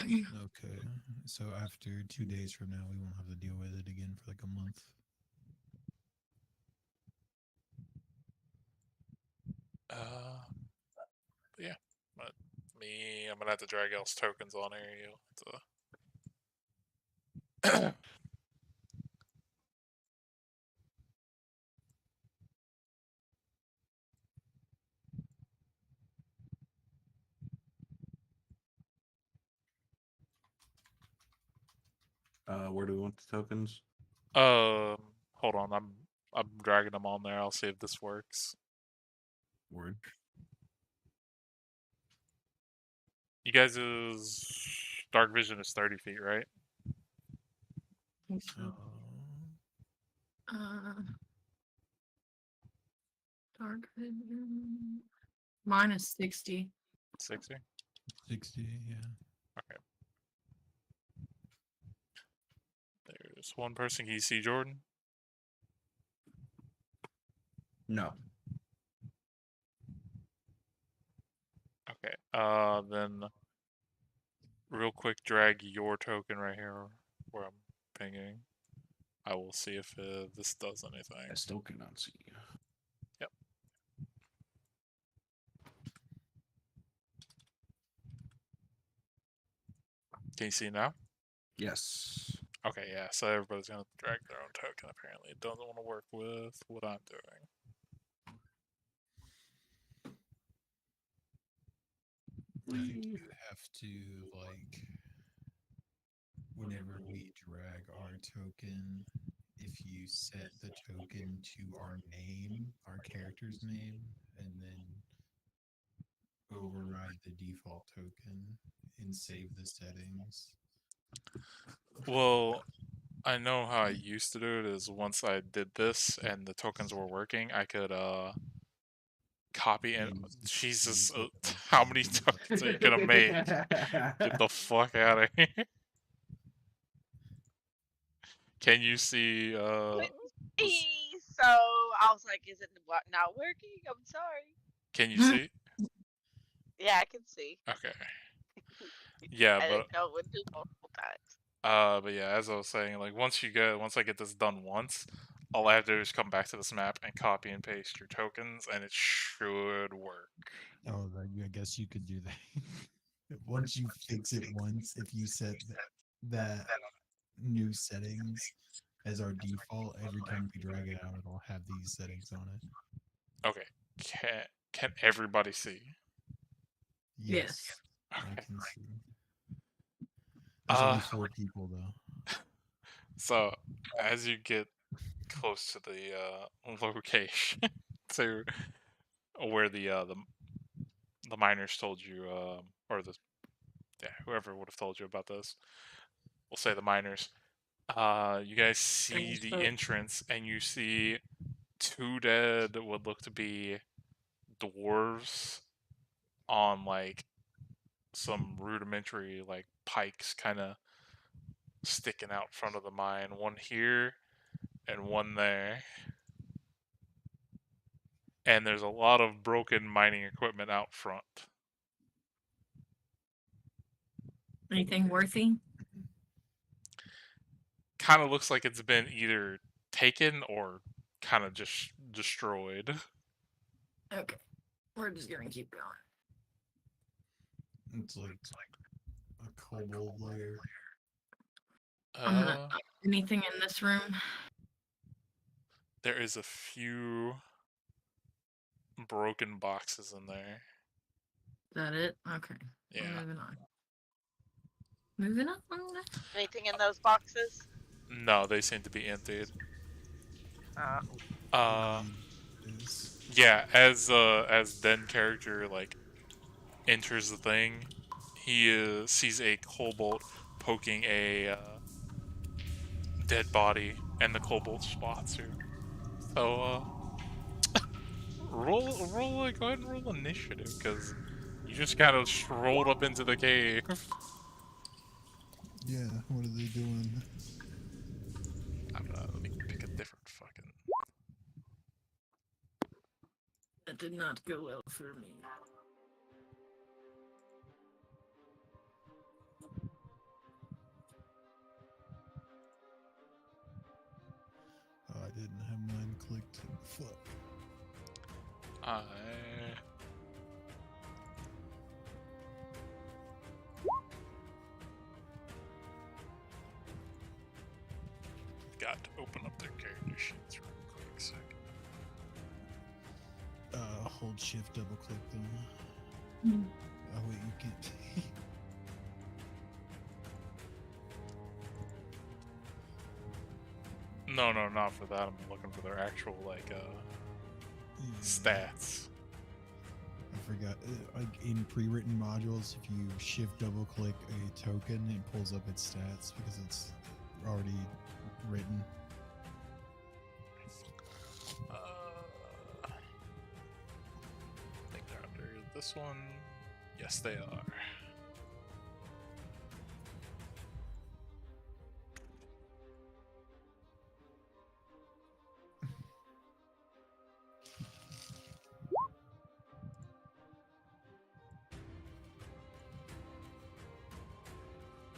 D: Okay. So after 2 days from now, we won't have to deal with it again for like a month.
A: Yeah. But I'm gonna have to drag else tokens on here. You'll have to.
C: Where do we want the tokens?
A: Hold on. I'm dragging them on there. I'll see if this works.
C: Word.
A: You guys' dark vision is 30 feet, right?
B: Think so. Dark vision. Mine is 60.
A: 60.
D: 60, yeah.
A: Okay. There's one person. Can you see Jordan?
C: No.
A: Okay. Then real quick, drag your token right here where I'm pinging. I will see if this does anything.
C: I still cannot see.
A: Yep. Can you see now?
C: Yes.
A: Okay, yeah. So everybody's gonna drag their own token. Apparently, it doesn't want to work with what I'm doing.
D: You have to, like, whenever we drag our token, if you set the token to our name, our character's name, and then override the default token and save the settings.
A: Well, I know how I used to do it is once I did this and the tokens were working, I could copy and
D: Use the
A: Jesus,
D: speed of
A: how many
D: the
A: tokens are you gonna make? Get the fuck out of here. Can you see?
F: So I was like, is it not working? I'm sorry.
A: Can you see?
F: Yeah, I can see.
A: Okay. Yeah,
F: I
A: but
F: didn't know it would do multiple times.
A: but yeah, as I was saying, like once I get this done once, all I have to do is come back to this map and copy and paste your tokens, and it should work.
D: Oh, I guess you could do that. Once you fix it once, if you set that new settings as our default, every time we drag it out, it'll have these settings on it.
A: Okay. Can everybody see?
B: Yes.
D: I
A: Okay.
D: can see. There's only
A: Uh,
D: 4 people though.
A: So as you get close to the location to where the miners told you, or whoever would have told you about this, we'll say the miners. You guys see the entrance, and you see 2 dead, would look to be dwarves on like some rudimentary like pikes, kind of sticking out front of the mine. One here and one there. And there's a lot of broken mining equipment out front.
B: Anything worthy?
A: Kind of looks like it's been either taken or kind of just destroyed.
B: Okay. We're just gonna keep going.
D: It's like a kobold layer.
B: Anything in this room?
A: There is a few broken boxes in there.
B: Is that it? Okay.
A: Yeah.
B: Moving on. Moving on.
F: Anything in those boxes?
A: No, they seem to be emptied.
D: Is
A: Yeah, as Den character like enters the thing, he sees a kobold poking a dead body, and the kobold spots her. So go ahead and roll initiative, because you just kind of strolled up into the cave.
D: yeah, what are they doing?
A: I don't know, let me pick a different fucking.
B: That did not go well for me.
D: Oh, I didn't have mine clicked. Fuck.
A: I got to open up their character sheets real quick. Second.
D: Hold shift, double click them.
B: Hmm.
D: Oh wait, you can't.
A: No, not for that. I'm looking for their actual like
D: Yeah.
A: stats.
D: I forgot. Like in pre-written modules, if you shift double click a token, it pulls up its stats because it's already written.
A: I think they're under this one. Yes, they are.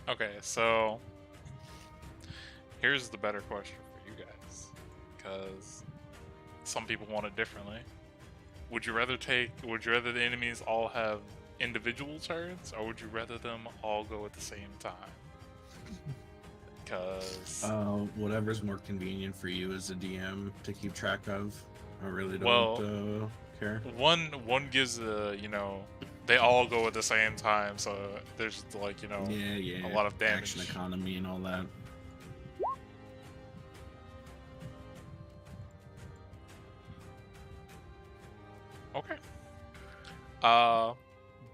A: Okay, so here's the better question for you guys, because some people want it differently. Would you rather the enemies all have individual turns, or would you rather them all go at the same time? Because
C: whatever's more convenient for you as a DM to keep track of. I really don't
A: Well,
C: care.
A: one gives they all go at the same time, so there's like
C: Yeah,
A: a lot of damage.
C: Action economy and all that.
A: Okay.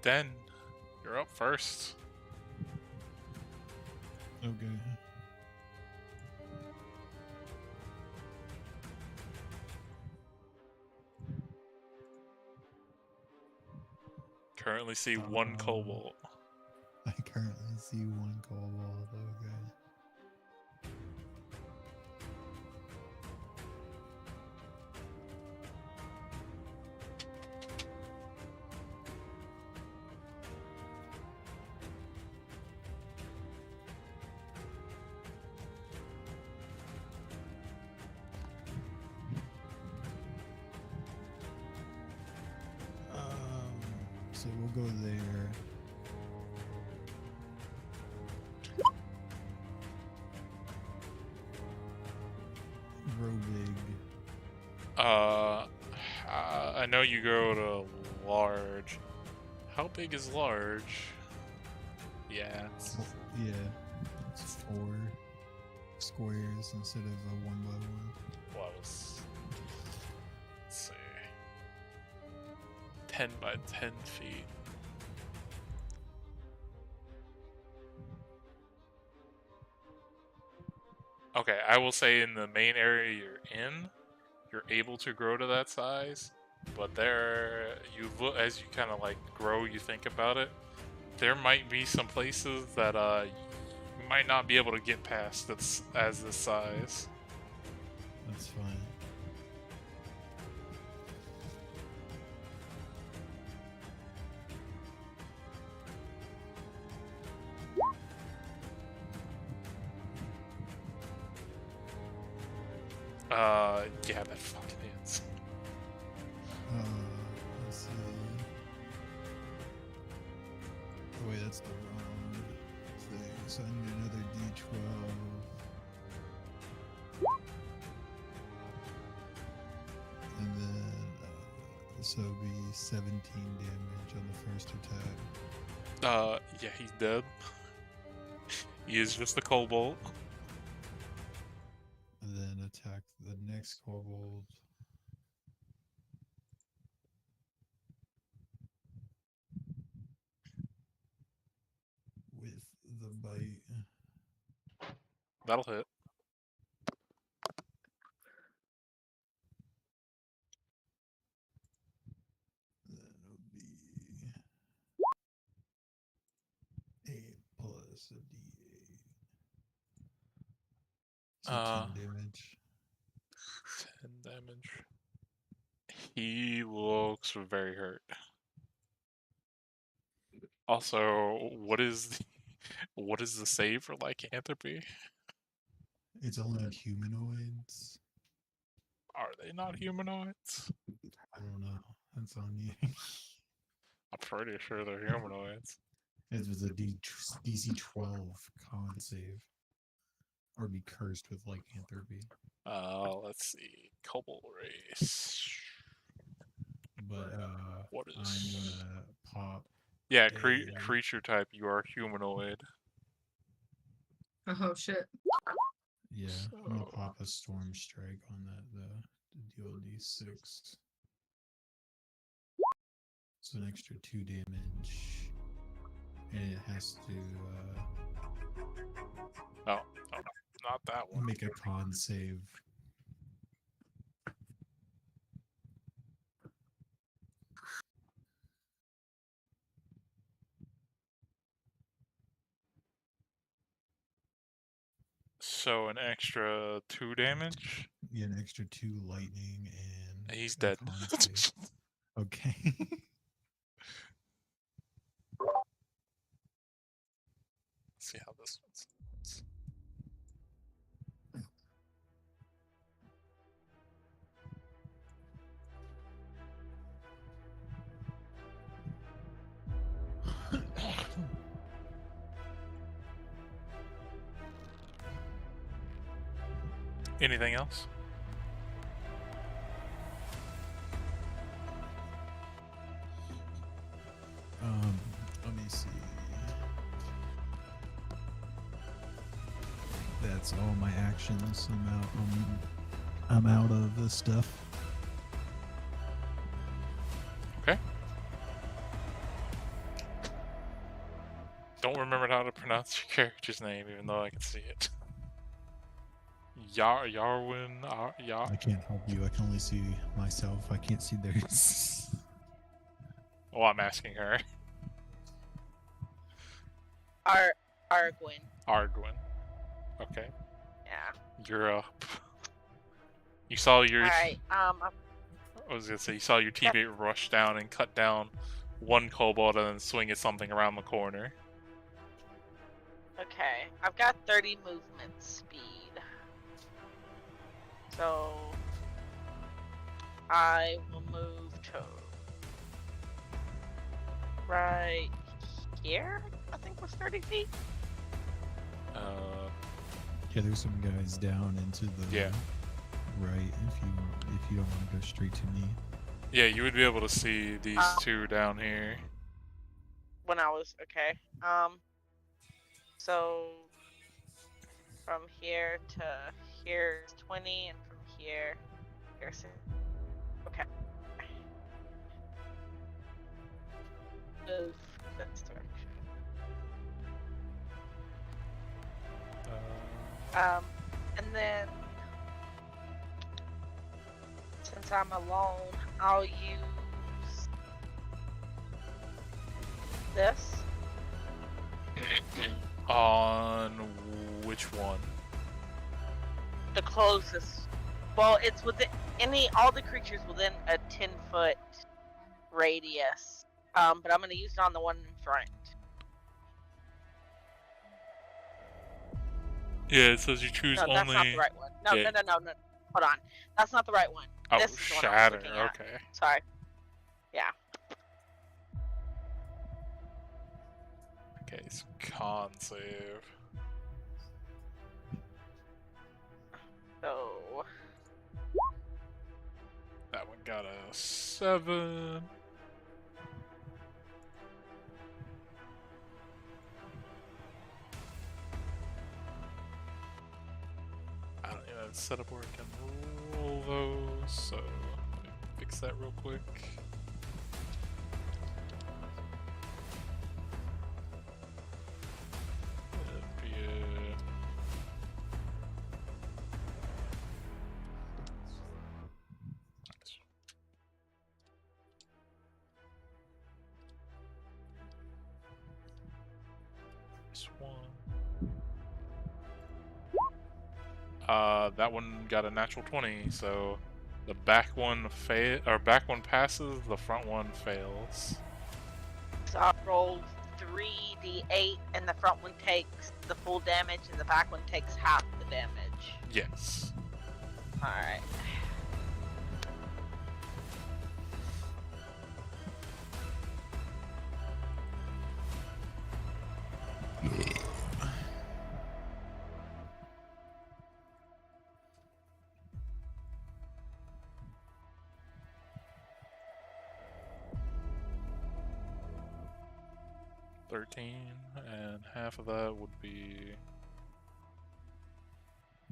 A: Den, you're up first.
D: Okay.
A: Currently see one kobold.
D: I currently see one kobold. Okay. So we'll go there. Grow big.
A: I know you go to large. How big is large? Yeah.
D: Yeah, it's 4 squares instead of a 1 by 1.
A: Well, let's see. 10 by 10 feet. Okay, I will say in the main area you're in, you're able to grow to that size, but there you look as you kind of like grow, you think about it. There might be some places that you might not be able to get past this as this size.
D: That's fine.
A: Yeah, that fucking is.
D: Let's see. Oh wait, that's the wrong thing. So I need another D12. And then, so it'll be 17 damage on the first attack.
A: Yeah, he's dead. He is just a kobold.
D: And then attack the next kobold. With the bite.
A: That'll hit.
D: Then it'll be 8 plus a D8. So 10 damage.
A: 10 damage. He looks very hurt. Also, what is the save for lycanthropy?
D: It's only on humanoids.
A: Are they not humanoids?
D: I don't know. That's on you.
A: I'm pretty sure they're humanoids.
D: It was a DC 12 con save. Or be cursed with lycanthropy.
A: Let's see. Kobold race.
D: But
A: What
D: I'm
A: is?
D: gonna pop.
A: Yeah,
D: a-
A: creature type. You are humanoid.
B: Oh shit.
D: Yeah, I'm gonna
A: So-
D: pop a storm strike on that to deal D6. So an extra 2 damage. And it has to
A: Oh, not that one.
D: make a con save.
A: So an extra 2 damage.
D: Yeah, an extra 2 lightning and
A: He's
D: a
A: dead.
D: con save. Okay.
A: See how this one's. Anything else?
D: Let me see. That's all my actions. I'm out of the stuff.
A: Okay. Don't remember how to pronounce your character's name, even though I can see it. Yarwin.
D: I can't help you. I can only see myself. I can't see theirs.
A: Well, I'm asking her.
F: Arguin.
A: Arguin. Okay.
F: Yeah.
A: You're up. You saw your.
F: Alright,
A: I was gonna say you saw your teammate rush down and cut down one kobold and then swing at something around the corner.
F: okay. I've got 30 movement speed. So I will move to right here. I think was 30 feet.
D: Yeah, there's some guys down into the
A: Yeah.
D: right. If you don't want to go straight to me.
A: Yeah, you would be able to see these two down here.
F: When I was okay. So from here to here is 20, and from here, here's okay. Move this direction. And then since I'm alone, I'll use this.
A: On which one?
F: The closest. Well, it's within all the creatures within a 10-foot radius. But I'm gonna use it on the one in front.
A: Yeah, it says you choose
F: No,
A: only.
F: that's not the right one. No,
A: Yeah.
F: no. Hold on. That's not the right one.
A: Oh,
F: This is the one I was
A: shatter.
F: looking at.
A: Okay.
F: Sorry. Yeah.
A: Okay, so con save.
F: So
A: That one got a 7. I don't even have a setup where I can roll those, so let me fix that real quick. That'd be a... This one. That one got a natural 20, so the back one back one passes, the front one fails.
F: I rolled 3d8, and the front one takes the full damage, and the back one takes half the damage.
A: Yes.
F: Alright.
A: $13, and half of that would be...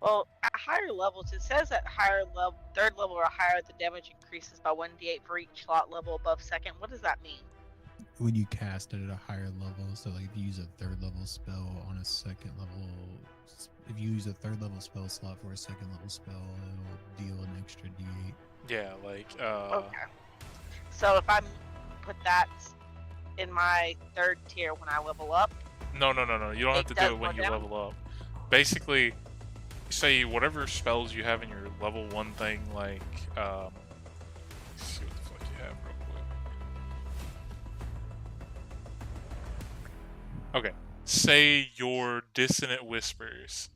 F: Well, at higher levels, it says at higher level, third level or higher, the damage increases by 1d8 for each slot level above second. What does that mean?
D: When you cast it at a higher level, so like if you use a third level spell on a second level, if you use a third level spell slot for a second level spell, it'll deal an extra d8.
A: Yeah, like,
F: Okay. So if I put that in my third tier when I level up,
A: No, you don't have to do
F: does
A: it when
F: go
A: you
F: down?
A: level up. Basically, say whatever spells you have in your level 1 thing, like, let's see what the fuck you have real quick. Okay, say your Dissonant Whispers.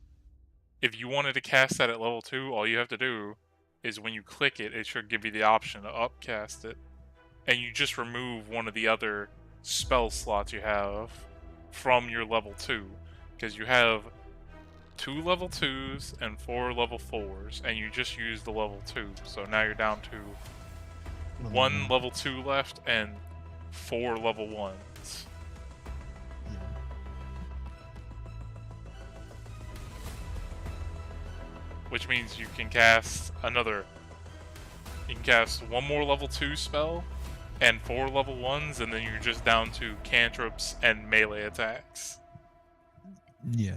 A: If you wanted to cast that at level 2, all you have to do is when you click it, it should give you the option to upcast it. And you just remove one of the other spell slots you have from your level 2. Because you have 2 level 2s and 4 level 4s, and you just used the level 2. So now you're down to 1 level 2 left and 4 level 1s.
D: Yeah.
A: Which means you can cast another... You can cast 1 more level 2 spell and 4 level 1s, and then you're just down to cantrips and melee attacks.
D: Yeah.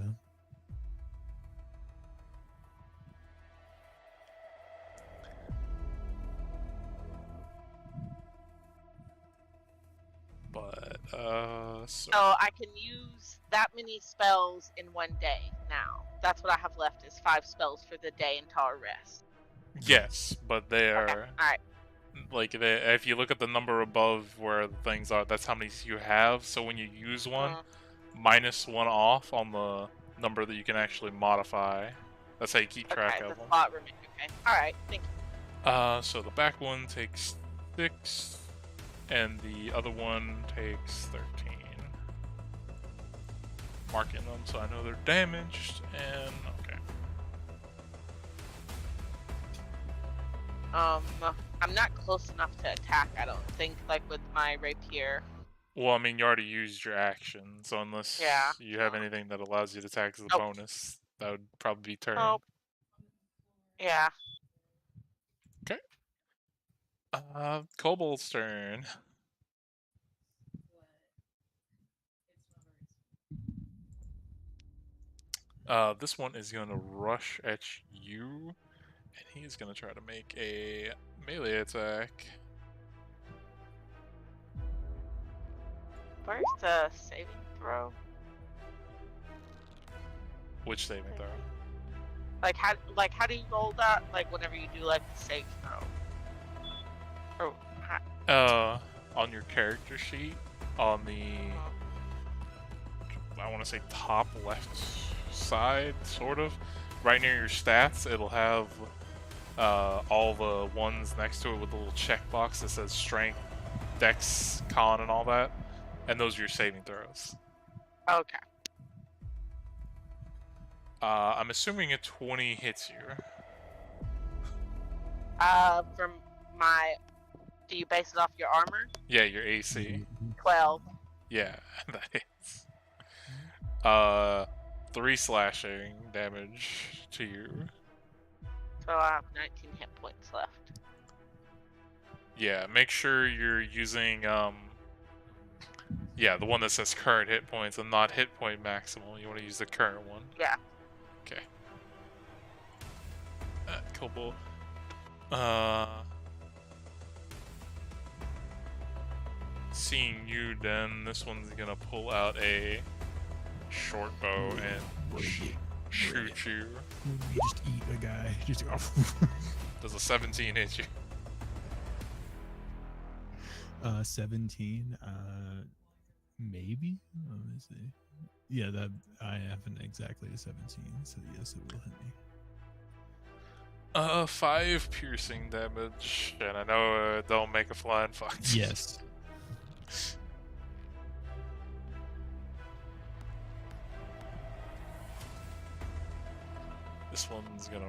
A: So
F: So I can use that many spells in one day now. That's what I have left is 5 spells for the day until I rest.
A: yes, but they
F: Okay.
A: are
F: Alright.
A: like if you look at the number above where the things are, that's how many you have. So when you use one, -1 off on the number that you can actually modify. That's how you keep track
F: Okay,
A: of
F: the
A: them.
F: slot remaining. Okay. Alright, thank you.
A: So the back one takes 6, and the other one takes 13. Marking them so I know they're damaged, and okay.
F: I'm not close enough to attack, I don't think, like with my rapier.
A: Well, I mean, you already used your action, so unless
F: Yeah.
A: you have anything that allows you to attack as a
F: Nope.
A: bonus, that would probably be turn.
F: Nope. Yeah.
A: Kobold's turn. This one is going to rush at you, and he's going to try to make a melee attack.
F: Where's the saving throw?
A: Which saving throw?
F: Like how do you roll that? Like whenever you do like the save throw. Oh,
A: On your character sheet, on the I want to say top left side, sort of, right near your stats, it'll have all the ones next to it with a little checkbox that says strength, dex, con, and all that, and those are your saving throws.
F: okay.
A: I'm assuming a 20 hits you.
F: From my, do you base it off your armor?
A: Yeah, your AC.
F: 12.
A: Yeah, that hits. 3 slashing damage to you.
F: So I have 19 hit points left.
A: Yeah, make sure you're using yeah, the one that says current hit points and not hit point maximal. You want to use the current one.
F: Yeah.
A: Okay. Kobold. Seeing you, then this one's gonna pull out a short bow and shoot you.
D: You just eat a guy. Just
A: Does a 17 hit you?
D: 17. Maybe. Let me see. Yeah, that I haven't exactly a 17, so yes, it will hit me.
A: 5 piercing damage, and I know don't make a flying fox.
D: Yes.
A: This one's gonna.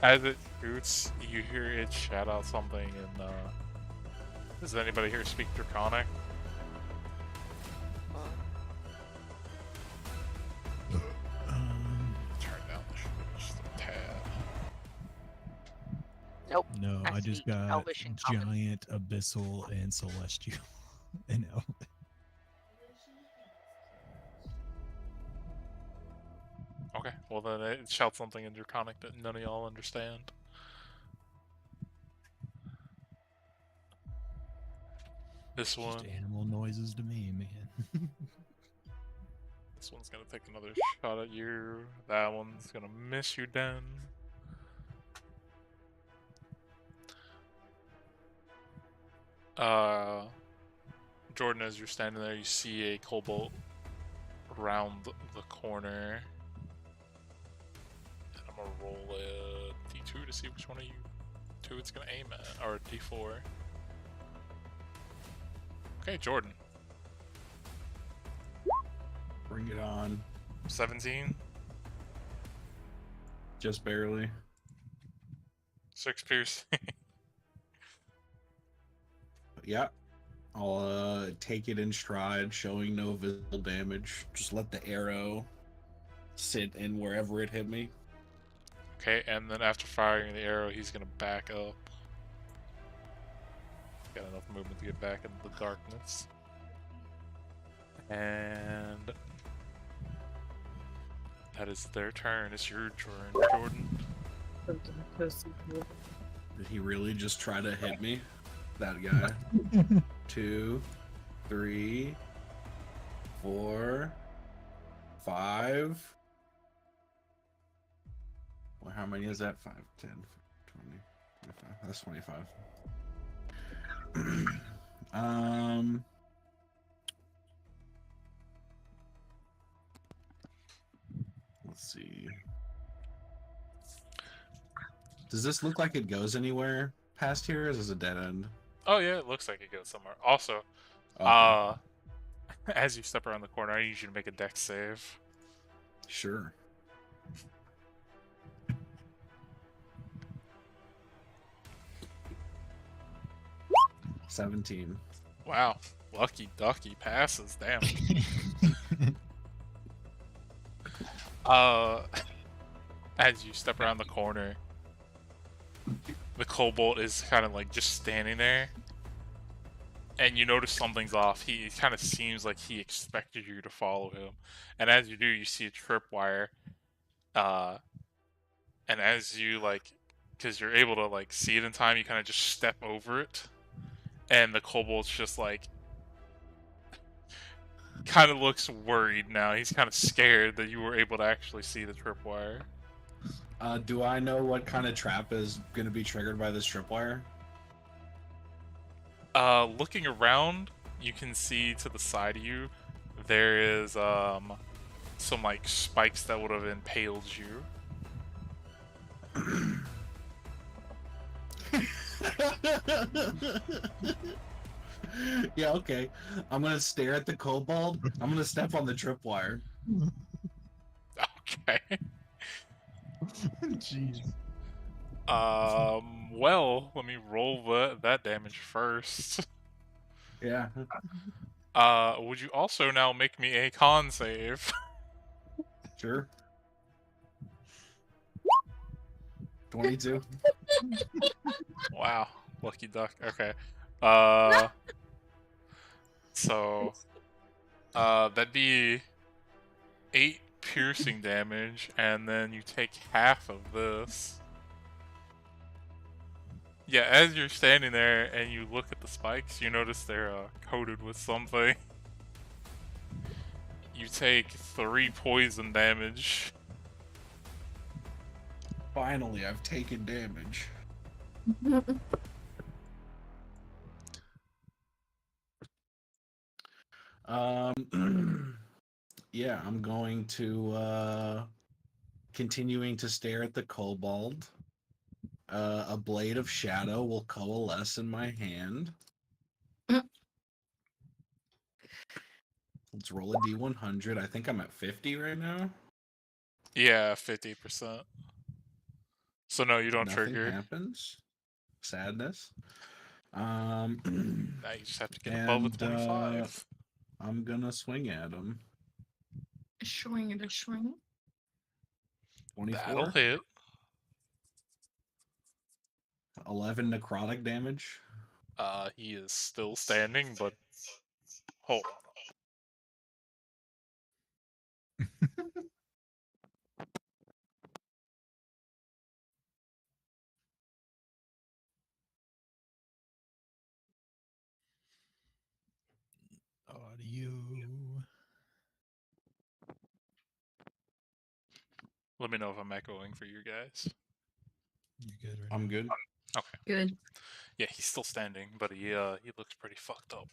A: As it shoots, you hear it shout out something, and does anybody here speak Draconic? Turn down the sugar just a tad.
F: Nope.
D: No, I just
F: speak
D: got
F: Elvish and Common.
D: giant, abyssal, and celestial. And
A: Okay, well then it shouts something in Draconic that none of y'all understand. This one.
D: just animal noises to me, man.
A: This one's gonna take another shot at you. That one's gonna miss you, Den. Jordan, as you're standing there, you see a kobold around the corner. And I'm gonna roll a D2 to see which one of you two it's gonna aim at, or a D4. Okay, Jordan.
C: Bring it on.
A: 17,
C: Just barely.
A: 6 piercing.
C: Yeah. I'll take it in stride, showing no visible damage. Just let the arrow sit in wherever it hit me.
A: Okay, and then after firing the arrow, he's gonna back up. Got enough movement to get back into the darkness. And that is their turn. It's your turn, Jordan.
C: Did he really just try to hit me? That guy. 2, 3, 4, 5. Well, how many is that? 5, 10, 20, 25. That's 25. Let's see. Does this look like it goes anywhere past here? Or is this a dead end?
A: Oh yeah, it looks like it goes somewhere. Also,
C: Okay.
A: as you step around the corner, I need you to make a dex save.
C: Sure. $17.
A: Wow, lucky ducky passes. Damn. As you step around the corner, the kobold is kind of like just standing there, and you notice something's off. It kind of seems like he expected you to follow him, and as you do, you see a tripwire. And as you because you're able to see it in time, you kind of just step over it, and the kobold's just kind of looks worried now. He's kind of scared that you were able to actually see the tripwire.
C: Do I know what kind of trap is going to be triggered by this tripwire?
A: Looking around, you can see to the side of you, there is some spikes that would have impaled you.
C: Yeah, okay. I'm gonna stare at the kobold. I'm gonna step on the tripwire.
A: Okay.
D: Jeez.
A: Well, let me roll that damage first.
C: Yeah.
A: Would you also now make me a con save?
C: Sure. 22.
A: Wow, lucky duck. Okay. So, that'd be 8 piercing damage, and then you take half of this. Yeah, as you're standing there and you look at the spikes, you notice they're coated with something. You take 3 poison damage.
C: Finally, I've taken damage. Yeah, I'm going to continuing to stare at the kobold. A blade of shadow will coalesce in my hand. Let's roll a d100. I think I'm at 50 right now.
A: Yeah, 50%. So no, you don't
C: Nothing
A: trigger.
C: happens. Sadness.
A: Now you just have to get above a 25.
C: I'm gonna swing at him.
B: Swing it a swing.
C: 24.
A: That'll hit.
C: 11 necrotic damage.
A: He is still standing, but hold on.
D: Audio.
A: Let me know if I'm echoing for you guys.
D: You good right
C: I'm
D: now?
C: good.
A: Okay.
B: Good.
A: Yeah, he's still standing, but he looks pretty fucked up.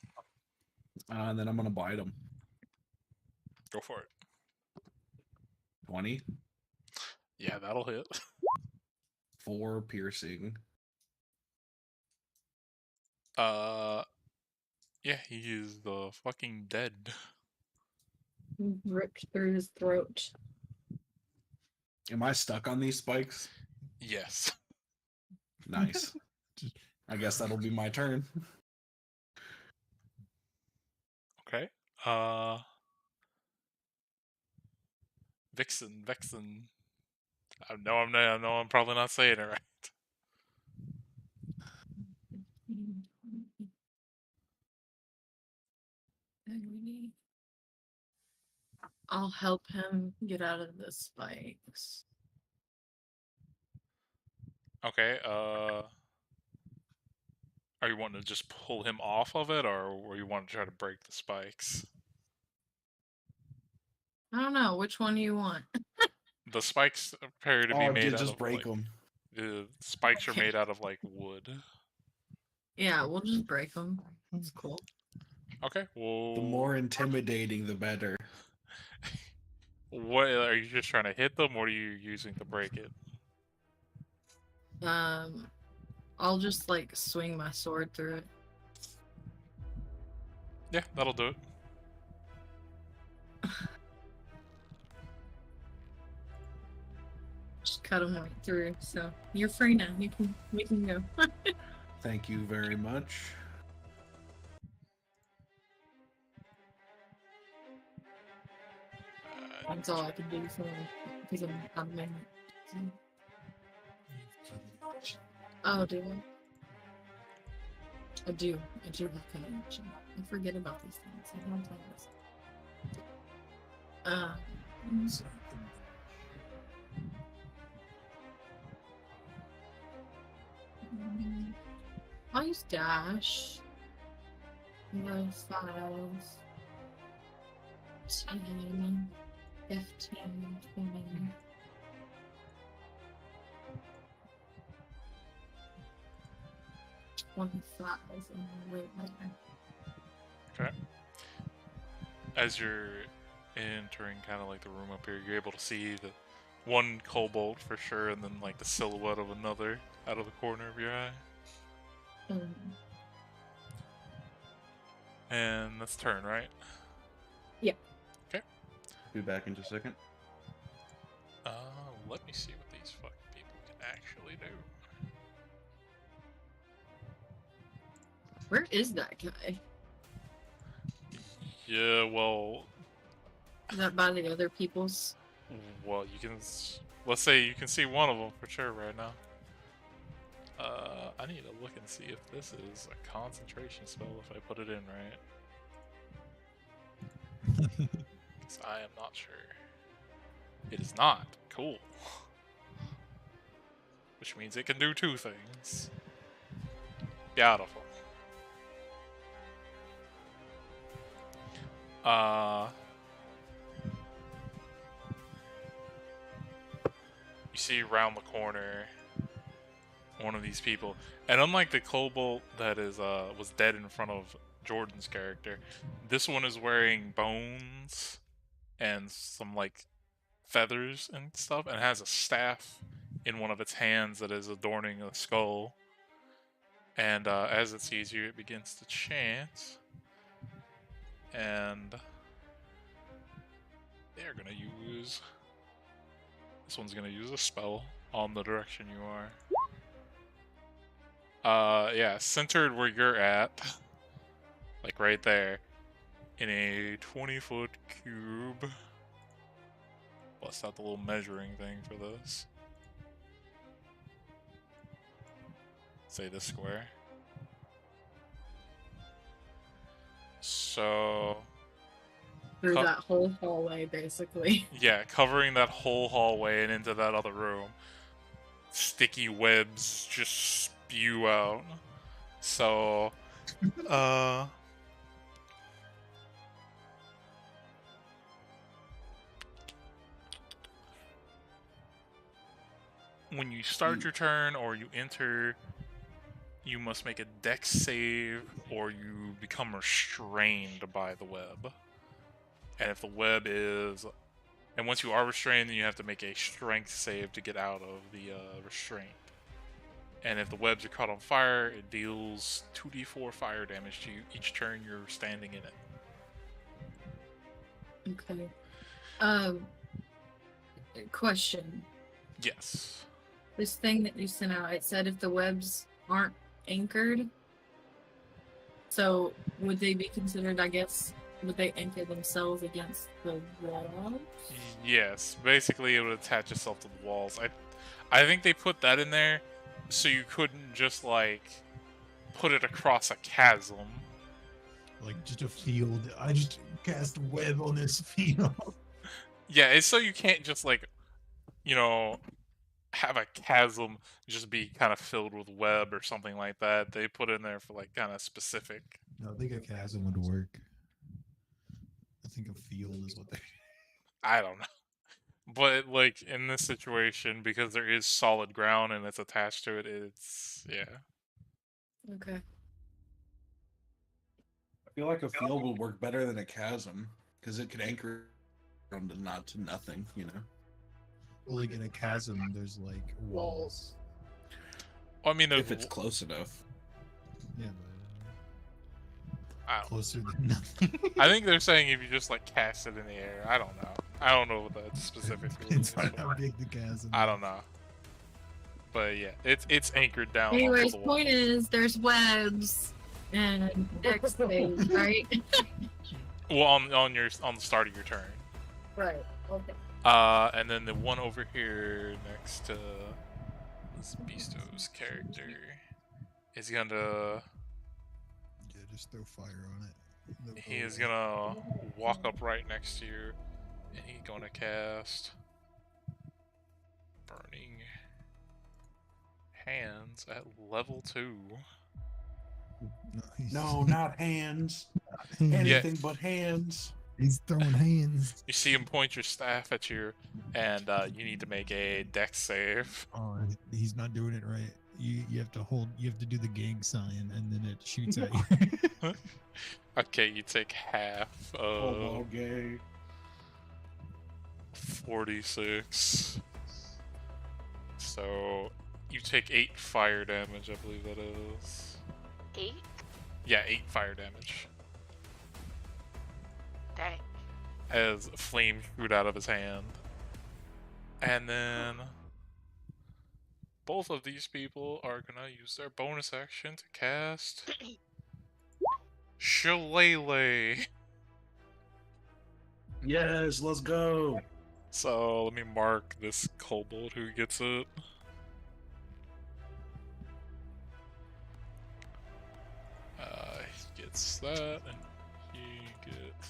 C: And then I'm gonna bite him.
A: Go for it.
C: 20.
A: Yeah, that'll hit.
C: 4 piercing.
A: Yeah, he is fucking dead.
B: Ripped through his throat.
C: Am I stuck on these spikes?
A: Yes.
C: Nice. I guess that'll be my turn.
A: Okay. Vixen. I know I'm probably not saying it right.
B: I'll help him get out of the spikes.
A: Okay, Are you wanting to just pull him off of it, or you want to try to break the spikes?
B: I don't know. Which one do you want?
A: The spikes appear to be
C: Oh,
A: made out
C: just
A: of
C: break
A: like,
C: them.
A: the spikes are
B: Okay.
A: made out of like wood.
B: Yeah, we'll just break them. That's cool.
A: Okay, well,
C: The more intimidating, the better.
A: what are you just trying to hit them, or are you using to break it?
B: I'll just like swing my sword through it.
A: Yeah, that'll do it.
B: Just cut them right through. So you're free now. We can go.
C: Thank you very much.
B: That's all I can do for him because I'm out of my mind. Oh, do I? I do. I do have connection. I forget about these things. I don't play this. I'll use dash. 5, 10, 15, 20.
A: Okay. As you're entering kind of like the room up here, you're able to see the one kobold for sure, and then like the silhouette of another out of the corner of your eye. And that's turn, right?
B: Yeah.
A: Okay.
C: Be back in just a second.
A: Let me see what these fucking people can actually do.
B: Where is that guy?
A: Yeah, well,
B: Is that by the other people's?
A: you can. Let's say you can see one of them for sure right now. I need to look and see if this is a concentration spell if I put it in right. Because I am not sure. It is not. Cool. Which means it can do two things. Beautiful. You see around the corner one of these people, and unlike the kobold that is was dead in front of Jordan's character, this one is wearing bones and some like feathers and stuff, and has a staff in one of its hands that is adorning a skull. And as it sees you, it begins to chant, and they're gonna use. This one's gonna use a spell on the direction you are. Yeah, centered where you're at, like right there, in a 20-foot cube. Bust out the little measuring thing for this. Say this square. So
B: Through that whole hallway, basically.
A: yeah, covering that whole hallway and into that other room. Sticky webs just spew out. So, when you start your turn or you enter, you must make a dex save or you become restrained by the web. And if the web is... And once you are restrained, then you have to make a strength save to get out of the restraint. And if the webs are caught on fire, it deals 2d4 fire damage to you each turn you're standing in it.
B: Okay. Question.
A: Yes.
B: This thing that you sent out, it said if the webs aren't anchored. So would they be considered, I guess, would they anchor themselves against the walls?
A: Yes. Basically, it would attach itself to the walls. I think they put that in there so you couldn't just, like, put it across a chasm.
D: Like, just a field. I just cast web on this field.
A: Yeah, it's so you can't just, like, you know, have a chasm just be kind of filled with web or something like that. They put in there for like kind of specific.
D: No, I think a chasm would work. I think a field is what they.
A: I don't know. But like in this situation, because there is solid ground and it's attached to it, it's yeah.
B: Okay.
C: I feel like a field would work better than a chasm because it could anchor from not to nothing, you know.
D: Well, like in a chasm, there's like walls.
A: Well, I mean,
C: If it's close enough.
D: Yeah,
A: I
D: but
A: don't-
D: closer than nothing.
A: I think they're saying if you just like cast it in the air. I don't know. I don't know what that specifically
D: Depends
A: is.
D: on how big the chasm.
A: I don't know. But yeah, it's anchored down. onto
B: Anyways,
A: the wall.
B: point is, there's webs and X phase, right?
A: Well, on the start of your turn.
B: Right. Okay.
A: And then the one over here next to this Beasto's character is gonna.
D: Yeah, just throw fire on it. They'll
A: He
D: go
A: is
D: away.
A: gonna walk up right next to you, and he's gonna cast Burning Hands at level 2.
D: No, he's,
C: No, not hands.
D: Yeah.
C: Anything but hands.
D: He's throwing hands.
A: You see him point your staff at you, and you need to make a dex save.
D: Oh, he's not doing it right. You have to hold. You have to do the gang sign, and then it shoots at you.
A: Okay, you take half
C: Oh,
A: of
C: gay.
A: 46. So you take 8 fire damage, I believe that is.
F: 8?
A: Yeah, 8 fire damage.
F: Dang.
A: As flames shoot out of his hand. And then both of these people are gonna use their bonus action to cast Shillelagh.
C: Yes, let's go.
A: So let me mark this kobold who gets it. He gets that, and he gets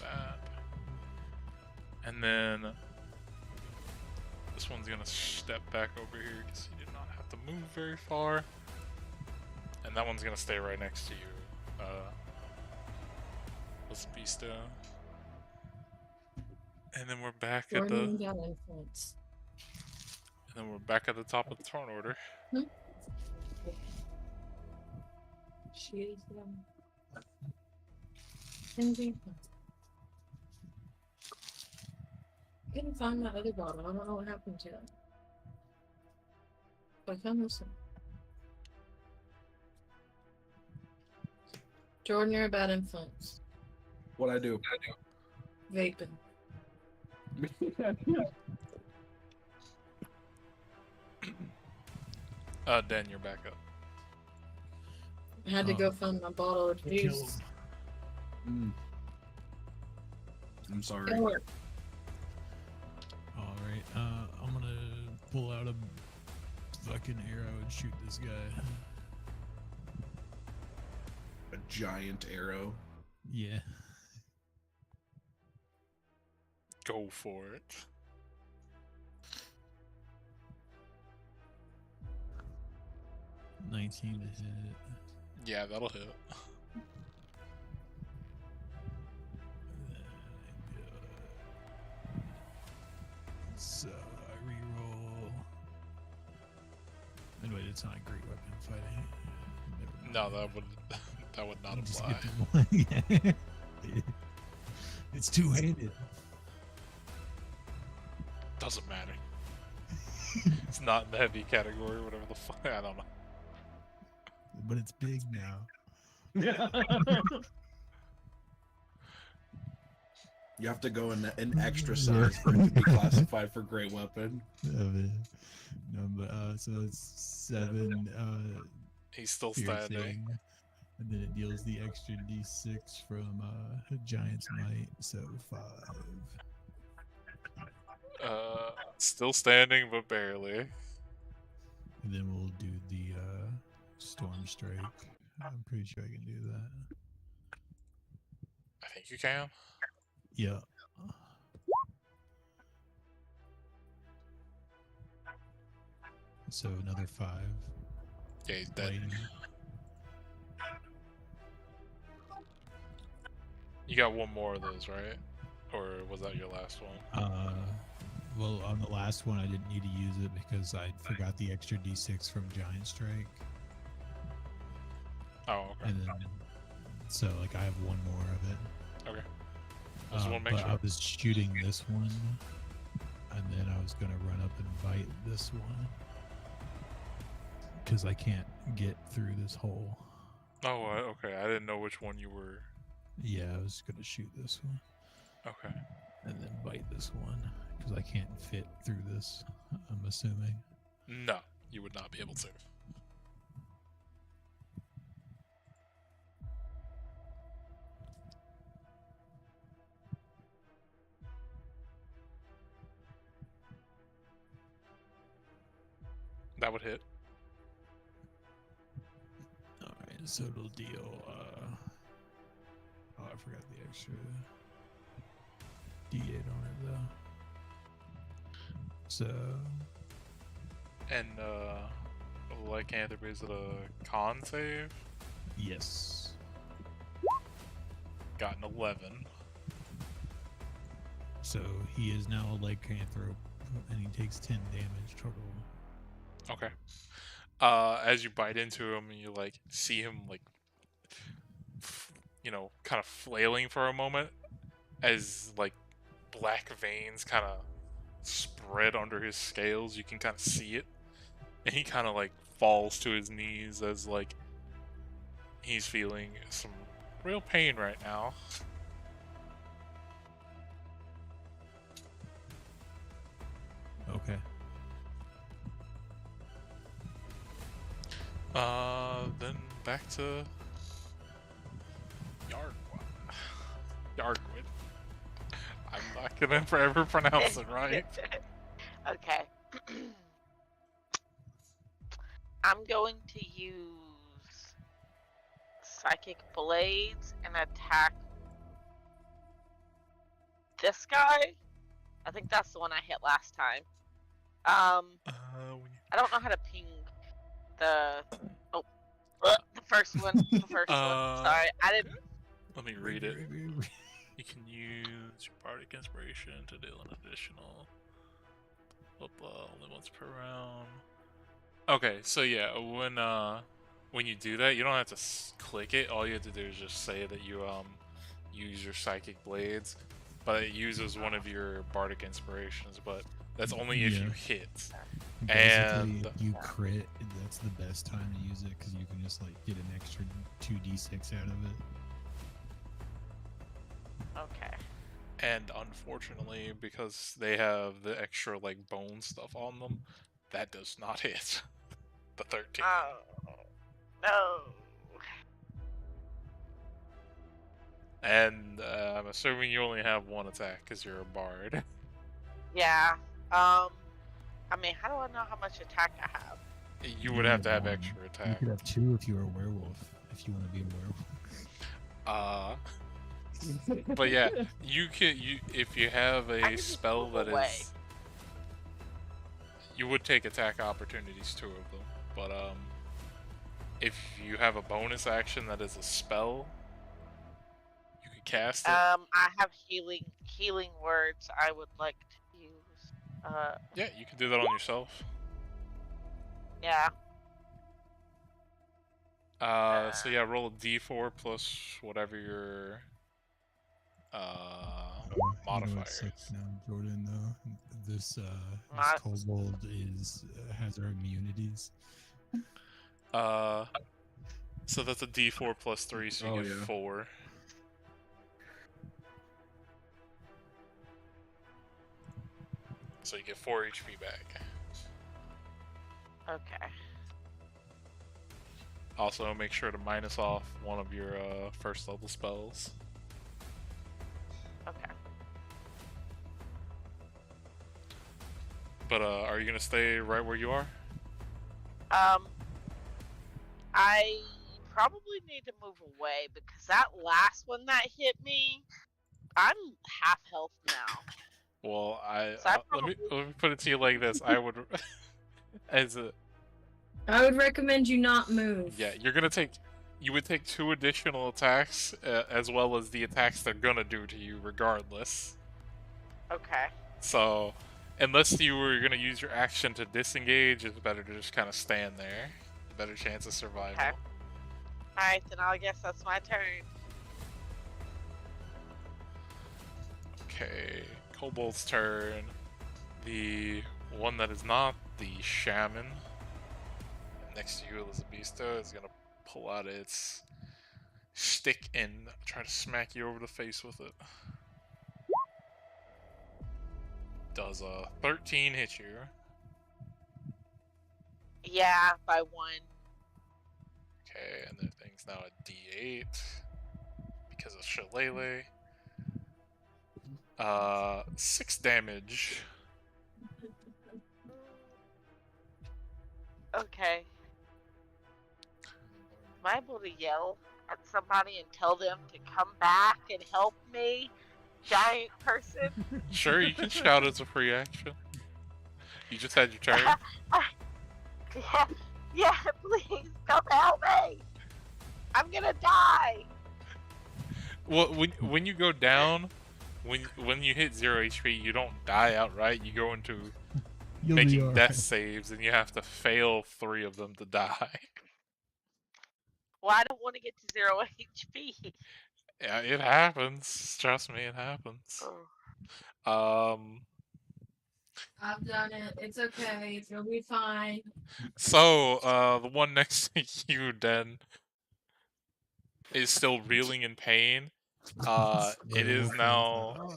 A: that. And then this one's gonna step back over here because he did not have to move very far. And that one's gonna stay right next to you. Let's be still. And then we're back at the.
B: Jordan got influence.
A: And then we're back at the top of the turn order.
B: She is Kenzie. Couldn't find my other bottle. I don't know what happened to it. I found this one. Jordan, you're a bad influence.
C: What I do?
B: Vaping.
A: Dan, you're back up.
B: I had to go find my bottle of
D: I killed
B: juice.
D: him.
C: I'm sorry.
B: Good work.
D: All right, I'm gonna pull out a fucking arrow and shoot this guy.
C: A giant arrow.
D: Yeah.
A: Go for it.
D: $19 to hit.
A: Yeah, that'll hit.
D: So I reroll. Anyway, it's not a great weapon fighting. Never
A: No,
D: mind.
A: that would not
D: You just
A: apply.
D: get the one. Yeah. It's two-handed.
A: Doesn't matter. It's not in the heavy category, whatever the fuck. I don't know.
D: But it's big now.
C: You have to go in an extra size for it to be classified for great weapon.
D: No, but so it's 7
A: He's still
D: piercing,
A: standing.
D: and then it deals the extra d6 from Giant's Might, so 5.
A: Still standing, but barely.
D: And then we'll do the Storm Strike. I'm pretty sure I can do that.
A: I think you can.
D: Yeah. So another 5.
A: Yeah, he's dead.
D: Lightning.
A: You got one more of those, right? Or was that your last one?
D: Well, on the last one, I didn't need to use it because I forgot the extra D6 from Giant Strike,
A: Oh, okay.
D: and then so like I have one more of it.
A: Okay. Just wanna make
D: but I
A: sure.
D: was shooting this one, and then I was gonna run up and bite this one because I can't get through this hole.
A: Oh, okay. I didn't know which one you were.
D: Yeah, I was gonna shoot this one
A: Okay.
D: and then bite this one because I can't fit through this. I'm assuming.
A: No, you would not be able to. That would hit.
D: All right, so it'll deal. Oh, I forgot the extra D8 on it though. So
A: And lycanthropy, is it a con save?
D: yes,
A: Got an 11.
D: so he is now a lycanthrope, and he takes 10 damage total.
A: Okay. As you bite into him, you like see him like, kind of flailing for a moment, as like black veins kind of spread under his scales. You can kind of see it, and he kind of like falls to his knees as like he's feeling some real pain right now.
D: Okay.
A: Then back to Yargwin. Yargwin. I'm not gonna forever pronounce it right.
F: Okay. I'm going to use Psychic Blades and attack this guy. I think that's the one I hit last time. I don't know how to ping the the first one. The first one. Sorry, I didn't.
A: Let me read it. You can use your bardic inspiration to deal an additional only once per round. Okay, so yeah, when you do that, you don't have to click it. All you have to do is just say that you use your psychic blades, but it uses one of your bardic inspirations. But that's only if you hit.
D: Basically,
A: And
D: if you crit, that's the best time to use it because you can just like get an extra 2d6 out of it.
F: Okay.
A: And unfortunately, because they have the extra like bone stuff on them, that does not hit the 13.
F: Oh no.
A: And I'm assuming you only have one attack because you're a bard.
F: Yeah. I mean, how do I know how much attack I have?
A: You would have to have
D: one.
A: extra
D: You
A: attack.
D: could have 2 if you were a werewolf. If you want to be a werewolf.
A: But yeah, if you have
F: I
A: a
F: can just
A: spell
F: move
A: that
F: away.
A: is, you would take attack opportunities, 2 of them. But if you have a bonus action that is a spell, you could cast it.
F: I have healing words I would like to use.
A: Yeah, you can do that on yourself.
F: Yeah.
A: So yeah, roll a d4 plus whatever your
D: You know
A: modifier
D: what's sick
A: is.
D: now, Jordan, though? This
F: Not-
D: kobold has our immunities.
A: So that's a d4 plus 3, so you
C: Oh,
A: get
C: yeah.
A: 4. So you get 4 HP back.
F: Okay.
A: Also, make sure to minus off one of your first level spells.
F: Okay.
A: But are you gonna stay right where you are?
F: I probably need to move away because that last one that hit me, I'm half health now.
A: Well,
F: So I
A: let me
F: probably-
A: put it to you like this: I would As a
B: I would recommend you not move.
A: yeah, you would take 2 additional attacks as well as the attacks they're gonna do to you regardless.
F: Okay.
A: So, unless you were gonna use your action to disengage, it's better to just kind of stand there. Better chance of survival.
F: Okay. Alright, then I guess that's my turn.
A: Okay, Kobold's turn. The one that is not the Shaman next to you, Elizabista, is gonna pull out its stick and try to smack you over the face with it. Does a 13 hit you?
F: Yeah, by 1.
A: Okay, and the thing's now a D8 because of Shillelagh. 6 damage.
F: Okay. Am I able to yell at somebody and tell them to come back and help me? Giant person?
A: Sure, you can shout as a free action. You just had your turn.
F: Yeah, please come help me! I'm gonna die!
A: Well, when you go down, when you hit 0 HP, you don't die outright. You go into
D: You'll be
A: making
D: alright.
A: death saves, and you have to fail 3 of them to die.
F: Well, I don't want to get to 0 HP.
A: Yeah, it happens. Trust me, it happens.
B: I've done it. It's okay. You'll be fine.
A: So, the one next to you, Den, is still reeling in pain. It is now,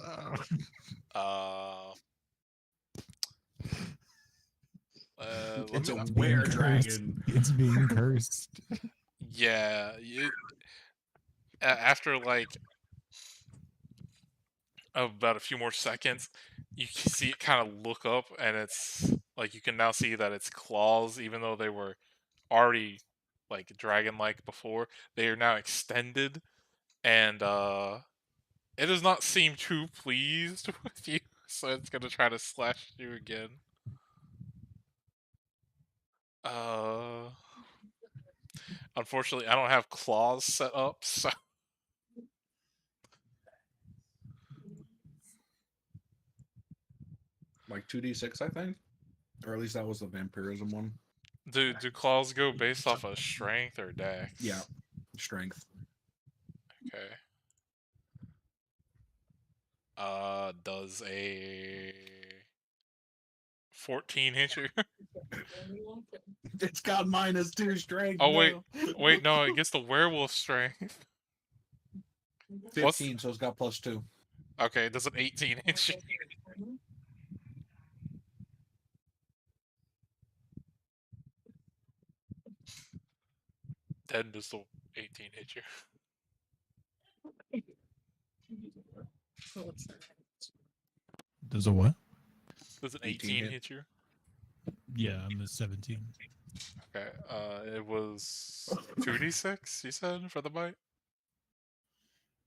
C: It's a
A: let me-
C: were
D: being cursed.
C: dragon.
D: It's being cursed.
A: yeah, after like about a few more seconds, you can see it kind of look up, and it's like you can now see that its claws, even though they were already like dragon-like before, they are now extended, and it does not seem too pleased with you, so it's gonna try to slash you again. Unfortunately, I don't have claws set up, so
C: Like 2d6, I think. Or at least that was the vampirism one.
A: do claws go based off of strength or dex?
C: Yeah. Strength.
A: Okay. Does a 14 hit you?
C: It's got -2 strength.
A: Oh, wait.
C: no.
A: Wait, no, it gets the werewolf strength.
C: 15, so it's got +2.
A: Okay, does an 18 hit you? Then does the 18 hit you?
D: Does a what?
A: Does an
C: 18
A: 18
C: hit.
A: hit you?
D: Yeah, I'm a 17.
A: Okay, it was 2d6, you said, for the bite?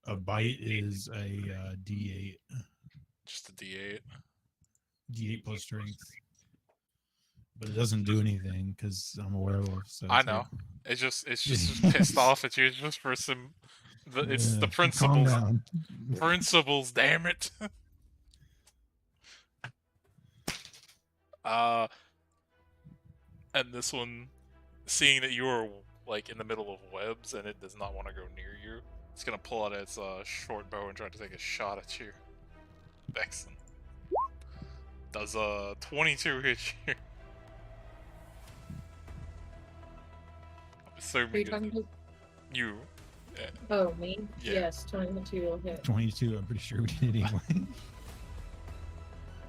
D: A bite is a D8.
A: Just a d8.
D: D8 plus strength. But it doesn't do anything because I'm a werewolf. So
A: I
D: it's
A: know.
D: like,
A: It's just pissed off at you just for some. It's the
D: calm
A: principles.
D: down.
A: Principles, damn it. And this one, seeing that you are like in the middle of webs and it does not want to go near you, it's gonna pull out its short bow and try to take a shot at you. Vexen. Does 22 hit you? I'm assuming
B: Are you talking to?
A: you.
B: Oh, me?
A: Yeah.
B: Yes, 22 will hit.
D: 22, I'm pretty sure we did anyway.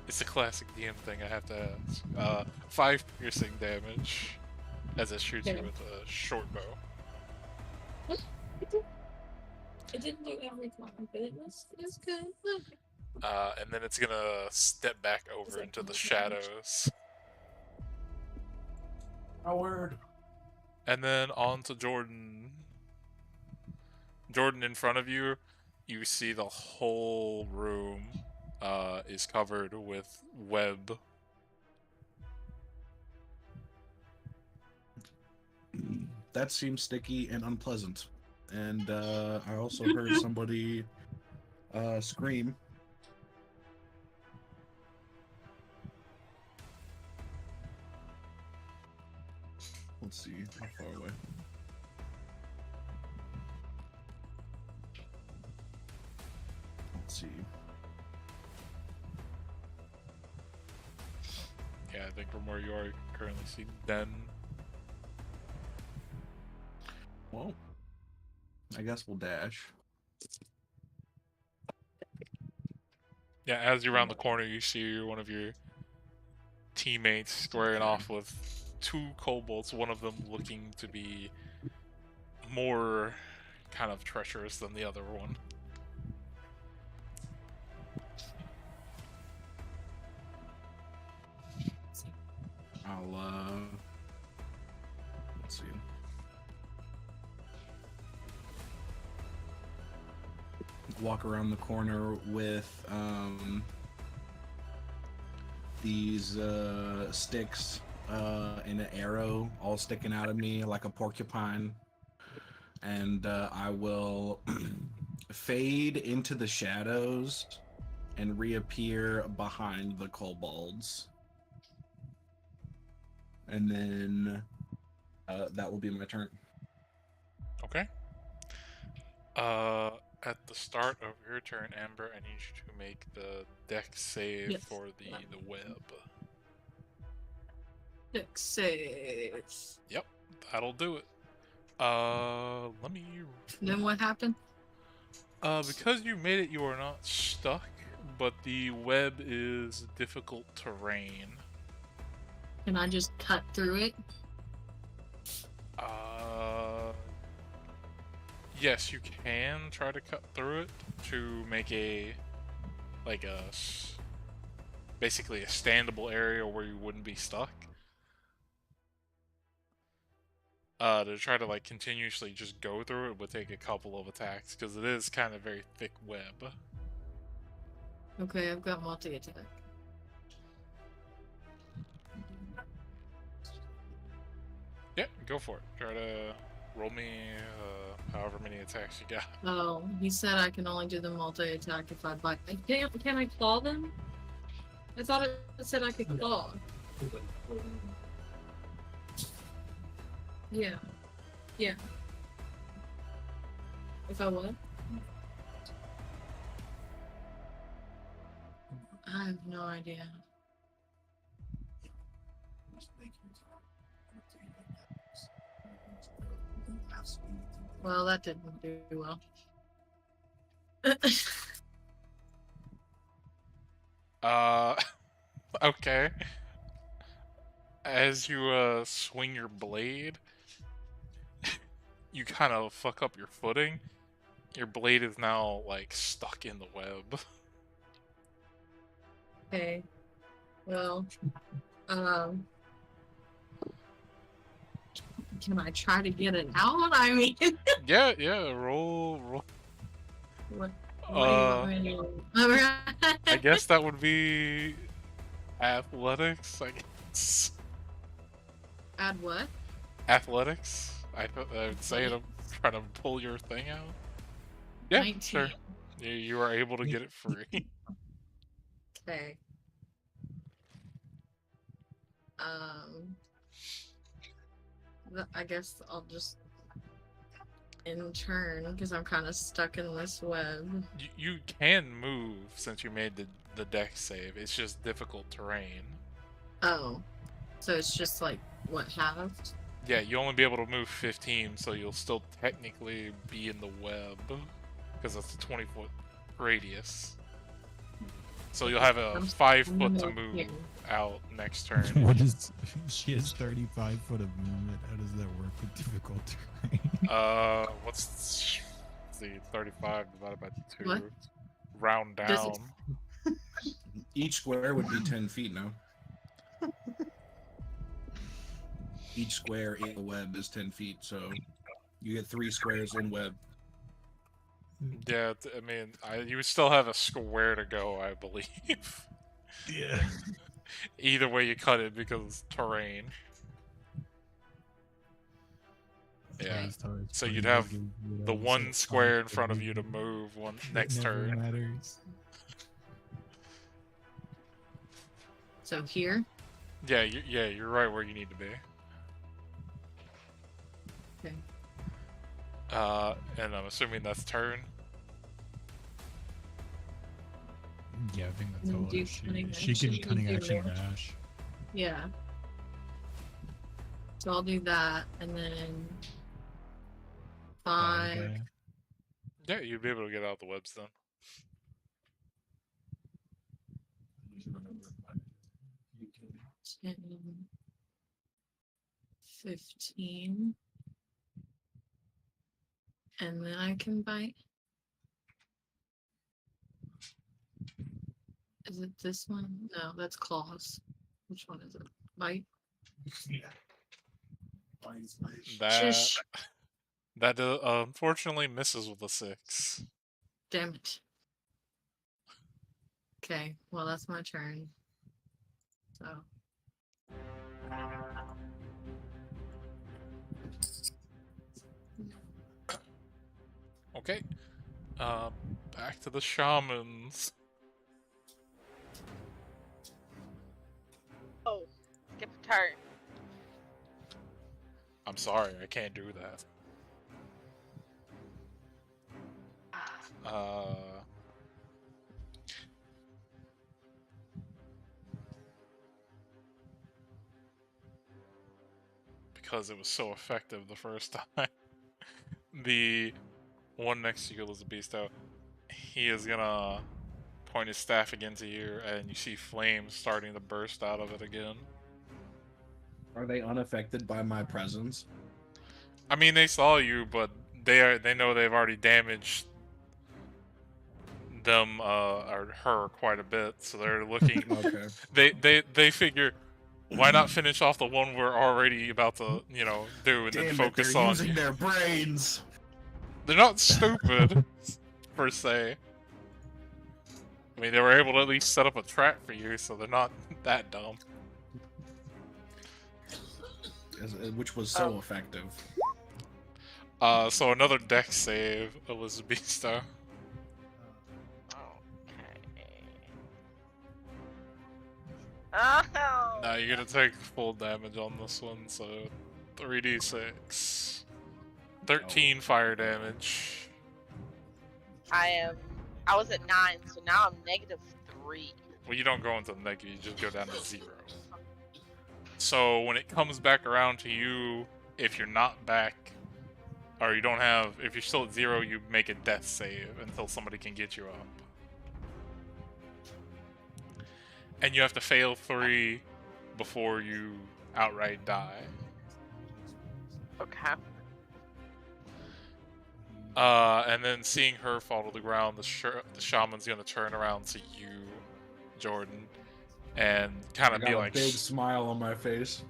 A: It's a classic DM thing I have to ask. 5 piercing damage as it shoots you
B: Okay.
A: with a short bow.
B: It didn't do everything, but it was good.
A: And then it's gonna step back over into the shadows.
C: A word.
A: And then on to Jordan. Jordan, in front of you, you see the whole room is covered with web.
C: That seems sticky and unpleasant. And I also heard somebody scream. Let's see, how far away? Let's see.
A: Yeah, I think from where you are, you can currently see Den.
C: Well, I guess we'll dash.
A: Yeah, as you round the corner, you see one of your teammates squaring off with two kobolds, one of them looking to be more kind of treacherous than the other one.
C: I'll let's see. Walk around the corner with these sticks and an arrow all sticking out of me like a porcupine, and I will fade into the shadows and reappear behind the kobolds, and then that will be my turn.
A: Okay. At the start of your turn, Amber, I need you to make the dex save
B: Yes.
A: for the web.
B: Dex saves.
A: Yep, that'll do it. Let me.
B: Then what happened?
A: Because you made it, you are not stuck, but the web is difficult terrain.
B: Can I just cut through it?
A: Yes, you can try to cut through it to make basically a standable area where you wouldn't be stuck. To try to like continuously just go through it would take a couple of attacks because it is kind of very thick web.
B: Okay, I've got multi-attack.
A: Yeah, go for it. Try to roll me however many attacks you got.
B: Oh, he said I can only do the multi-attack if I bite. Can I claw them? I thought it said I could claw. Yeah. Yeah. If I what? I have no idea. Well, that didn't do well.
A: Okay. As you swing your blade, you kind of fuck up your footing. Your blade is now like stuck in the web.
B: Okay. Well, can I try to get it out? I mean,
A: Yeah, roll.
B: what do you want me to do?
A: I guess that would be athletics, I guess.
B: Add what?
A: Athletics? I would say it, I'm trying to pull your thing out. Yeah,
B: 19.
A: sure. You are able to get it free.
B: Okay. I guess I'll just in turn because I'm kind of stuck in this web.
A: You can move since you made the dex save. It's just difficult terrain.
B: Oh, so it's just like what halved?
A: Yeah, you only be able to move 15, so you'll still technically be in the web because it's a 20-foot radius. So you'll have a
B: I'm
A: 5 foot to
B: stuck
A: move
B: here.
A: out next turn.
D: What is? She has 35 foot of movement. How does that work with difficult terrain?
A: What's the 35 divided by 2?
B: What?
A: Round
B: Does
A: down.
B: it-
C: Each square would be 10 feet now. Each square in the web is 10 feet, so you get 3 squares in web.
A: Yeah, I mean, you would still have a square to go, I believe.
D: Yeah.
A: Either way you cut it because it's terrain. Yeah.
D: As far as
A: So you'd
D: funny
A: have
D: goes, you
A: the
D: know,
A: one
D: so
A: square in
D: fun,
A: front of you to
D: it
A: move next
D: never
A: turn.
D: matters.
B: So here.
A: Yeah, you're right where you need to be.
B: Okay.
A: And I'm assuming that's turn.
D: Yeah, I think that's
B: And
D: all.
B: do
D: She
B: cunning
D: can
B: action,
D: cunning
B: do
D: action
B: reaction.
D: dash.
B: Yeah. So I'll do that, and then
D: Bye
B: 5.
D: bye.
A: Yeah, you'd be able to get out the webs then.
B: 10, 15, and then I can bite. Is it this one? No, that's claws. Which one is it? Bite. Shush.
A: That unfortunately misses with a 6.
B: Damn it. Okay, well that's my turn. So.
A: Okay. Back to the shamans.
F: Oh, skip a turn.
A: I'm sorry, I can't do that. Because it was so effective the first time. The one next to you, Elizabeth, he is gonna point his staff again to you, and you see flames starting to burst out of it again.
C: Are they unaffected by my presence?
A: I mean, they saw you, but they know they've already damaged them or her quite a bit, so they're looking.
C: Okay.
A: They figure, why not finish off the one we're already about to do, and then
C: Damn it,
A: focus
C: they're
A: on.
C: using their brains.
A: They're not stupid per se. I mean, they were able to at least set up a trap for you, so they're not that dumb.
C: Which was so effective.
A: So another dex save, Elizabeth.
F: Okay. Oh.
A: Now you're gonna take full damage on this one, so 3d6. 13 fire damage.
F: I was at 9, so now I'm -3.
A: Well, you don't go into the negative, you just go down to 0. So when it comes back around to you, if you're not back, or you don't have, if you're still at 0, you make a death save until somebody can get you up. And you have to fail 3 before you outright die.
F: Okay.
A: And then seeing her fall to the ground, the shaman's gonna turn around to you, Jordan, and kind of be like,
C: big smile on my face.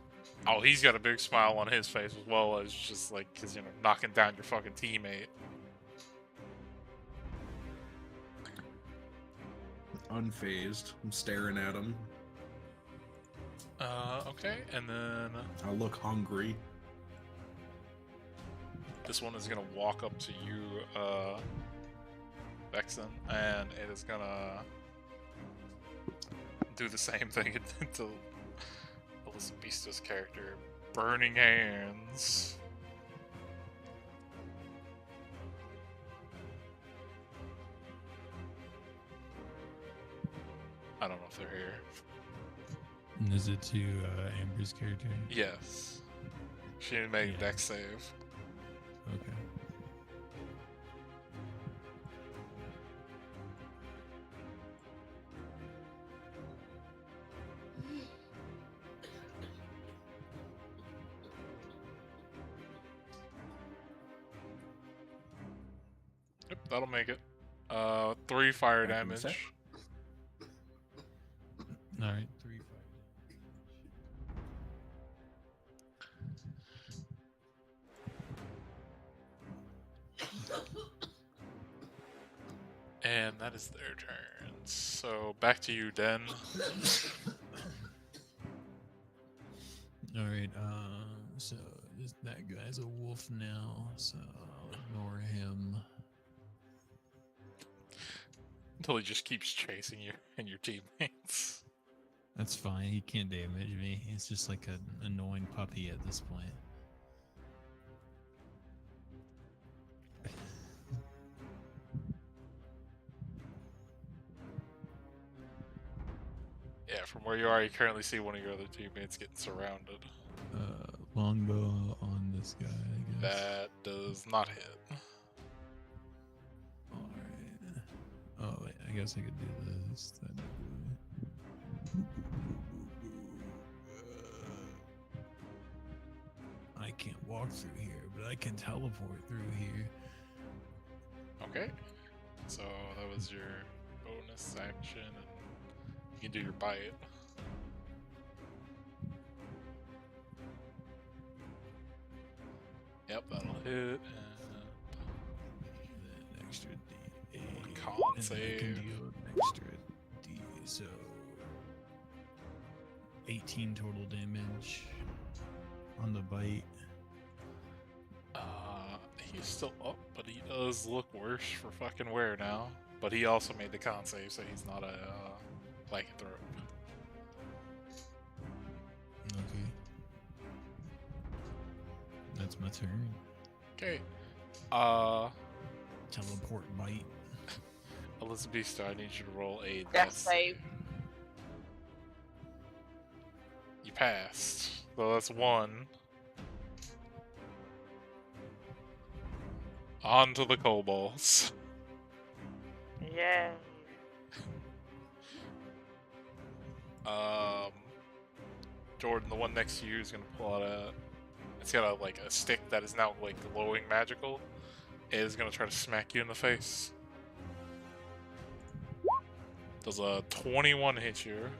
A: oh, he's got a big smile on his face as well as just like, cause knocking down your fucking teammate.
C: Unfazed. I'm staring at him.
A: Okay, and then
C: I look hungry.
A: this one is gonna walk up to you, Vexen, and it is gonna do the same thing it did to Elizabeth's character. Burning Hands. I don't know if they're here.
D: And is it to Amber's character?
A: Yes. She didn't make a dex save.
D: Okay.
A: Yep, that'll make it. 3 fire
C: Back in a sec.
A: damage.
D: All right, 3 fire.
A: And that is their turn. So back to you, Den.
D: All right. So That guy's a wolf now, so I'll ignore him.
A: Until he just keeps chasing you and your teammates.
D: That's fine. He can't damage me. He's just like an annoying puppy at this point.
A: Yeah, from where you are, you currently see one of your other teammates getting surrounded.
D: Longbow on this guy, I guess.
A: That does not hit.
D: Alright. Oh, wait, I guess I could do this. I can't walk through here, but I can teleport through here.
A: Okay. So that was your bonus action, and you can do your bite. Yep, that'll hit.
D: Then extra D8.
A: Con
D: and then I
A: save.
D: can deal an extra D, so 18 total damage on the bite.
A: He's still up, but he does look worse for fucking wear now. But he also made the con save, so he's not a lycanthrope.
D: Okay. That's my turn.
A: Okay.
D: Teleport bite.
A: Elizabeth, I need you to roll a
F: Death
A: death
F: save.
A: You passed. So that's one. On to the kobolds.
F: Yeah.
A: Jordan, the one next to you is gonna pull out a. It's got a stick that is now like glowing magical. It is gonna try to smack you in the face. Does a 21 hit you?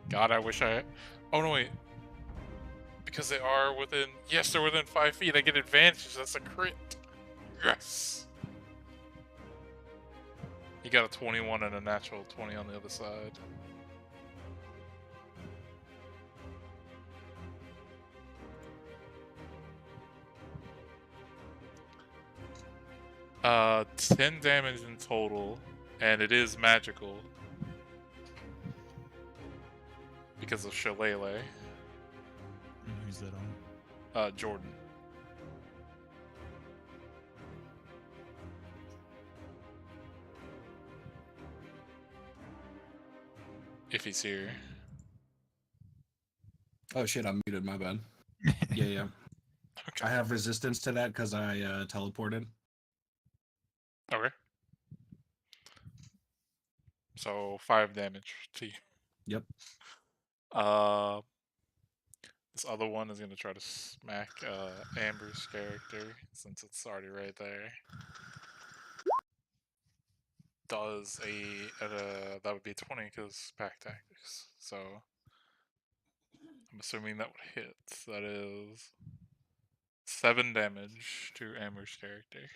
A: God, I wish I. Oh no, wait. Because they are within. Yes, they're within 5 feet. I get advantage. That's a crit. Yes. You got a 21 and a natural 20 on the other side. Uh, 10 damage in total, and it is magical because of Shillelagh.
D: And who's that on?
A: Jordan. If he's here.
C: Oh shit, I'm muted. My bad. Yeah.
A: Okay.
C: I have resistance to that because I teleported.
A: Okay. So 5 damage to you.
C: Yep.
A: This other one is gonna try to smack Amber's character since it's already right there. Does that would be a 20 because pack tactics. So I'm assuming that would hit. That is 7 damage to Amber's character.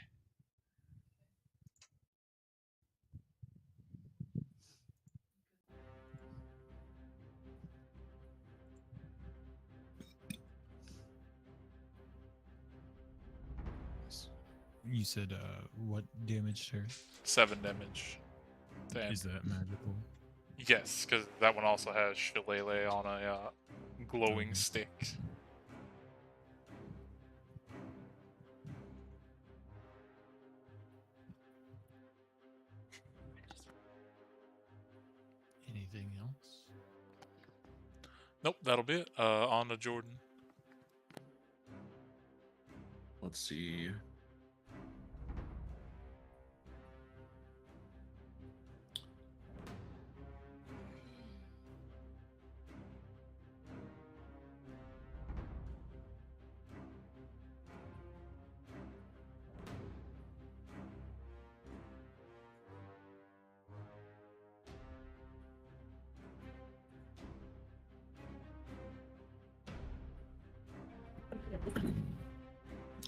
D: You said what damaged her?
A: 7 damage. To Amber.
D: Is that magical?
A: Yes, because that one also has Shillelagh on a glowing
D: Okay.
A: stick.
D: Anything else?
A: Nope, that'll be it. On to Jordan.
C: Let's see.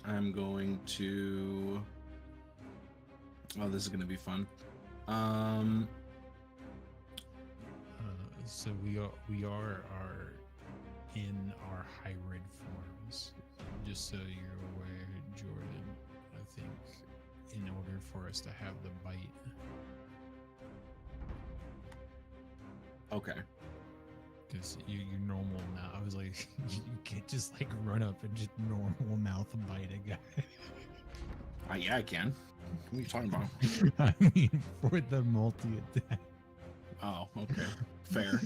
C: I'm going to. Oh, this is going to be fun.
D: So we are in our hybrid forms. just so you're aware, Jordan, I think in order for us to have the bite,
C: Okay.
D: because you're normal now. I was like, you can't just like run up and just normal mouth bite a guy.
C: Yeah, I can. What are you talking about?
D: I mean, for the multi attack.
C: Oh, okay. Fair.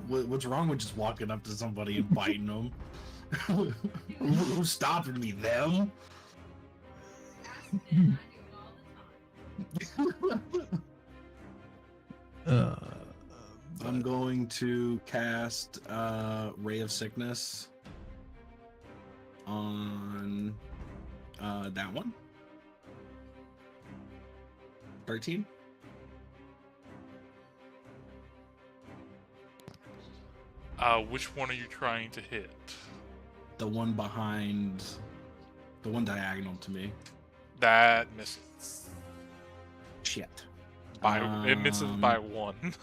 C: What's wrong with just walking up to somebody and biting them? Who's stopping me? Them? I'm going to cast Ray of Sickness on that one. 13.
A: Which one are you trying to hit?
C: The one behind, the one diagonal to me.
A: That misses.
C: Shit.
A: It misses by 1.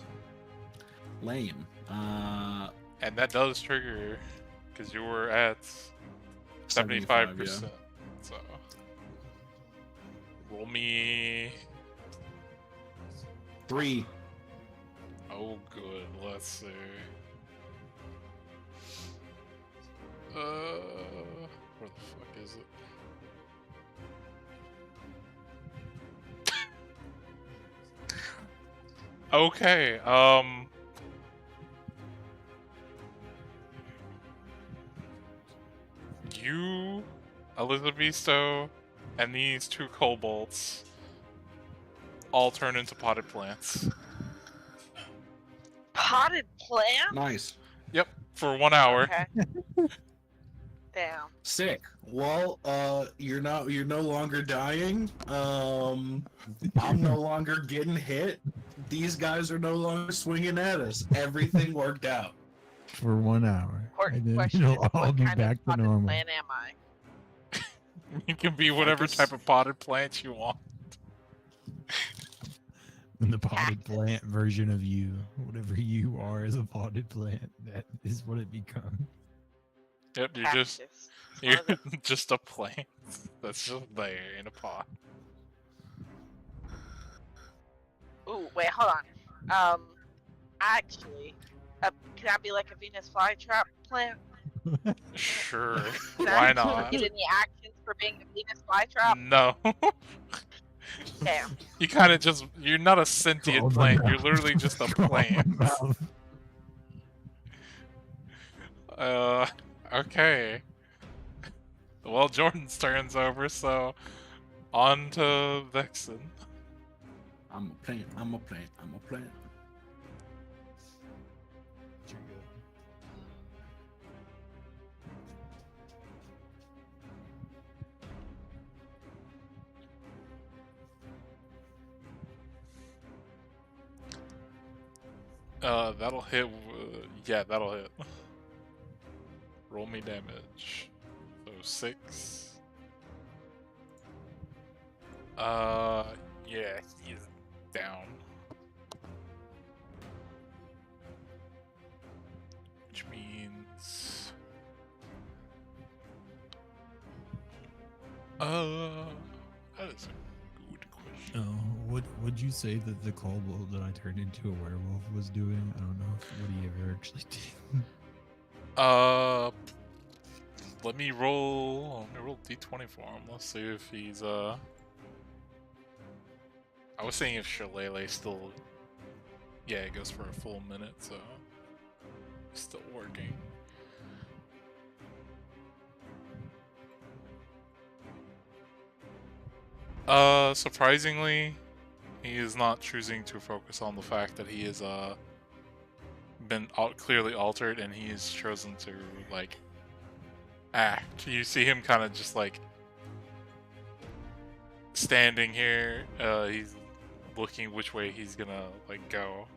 C: Lame.
A: And that does trigger because you were at 75%.
C: 75, yeah.
A: So roll me.
C: 3.
A: Oh, good. Let's see. Where the fuck is it? Okay. You, Elizabetho, and these 2 kobolds all turn into potted plants.
F: Potted plant?
C: Nice.
A: Yep, for 1 hour.
F: Okay. Damn.
C: Sick. Well, you're no longer dying. I'm no longer getting hit. These guys are no longer swinging at us. Everything worked out.
D: For 1 hour.
F: Important
D: And then
F: question
D: it'll
F: is,
D: all
F: what
D: be
F: kind
D: back
F: of
D: to
F: potted
D: normal.
F: plant am I?
A: You can be whatever
C: Ficus.
A: type of potted plant you want.
D: And the potted
F: Cactus.
D: plant version of you, whatever you are as a potted plant, that is what it becomes.
A: Yep, you're
F: Cactus.
A: you're
F: One of the-
A: just a plant that's just there in a pot.
F: Ooh, wait, hold on. Actually, can I be like a Venus flytrap plant?
A: Sure,
F: Can
A: why
F: I
A: not?
F: get any actions for being a Venus flytrap?
A: No.
F: Damn.
A: You kind of just—you're not a sentient
D: Crawl
A: plant.
D: my
A: You're
D: mouth.
A: literally just a
D: Crawl my
A: plant.
D: mouth.
A: Okay. Well, Jordan's turn's over, so on to Vexen.
C: I'm a plant. I'm a plant. I'm a plant.
A: That'll hit. Yeah, that'll hit. Roll me damage. So 6. Yeah, he's down. Which means, that is a good question.
D: Oh, would you say that the kobold that I turned into a werewolf was doing? I don't know what he ever actually did.
A: Let me roll d20 for him. Let's see if he's I was saying if Shillelagh still, yeah, it goes for a full minute, so it's still working. Surprisingly, he is not choosing to focus on the fact that he is been clearly altered, and he has chosen to like act. You see him kind of just like standing here. He's looking which way he's gonna like go.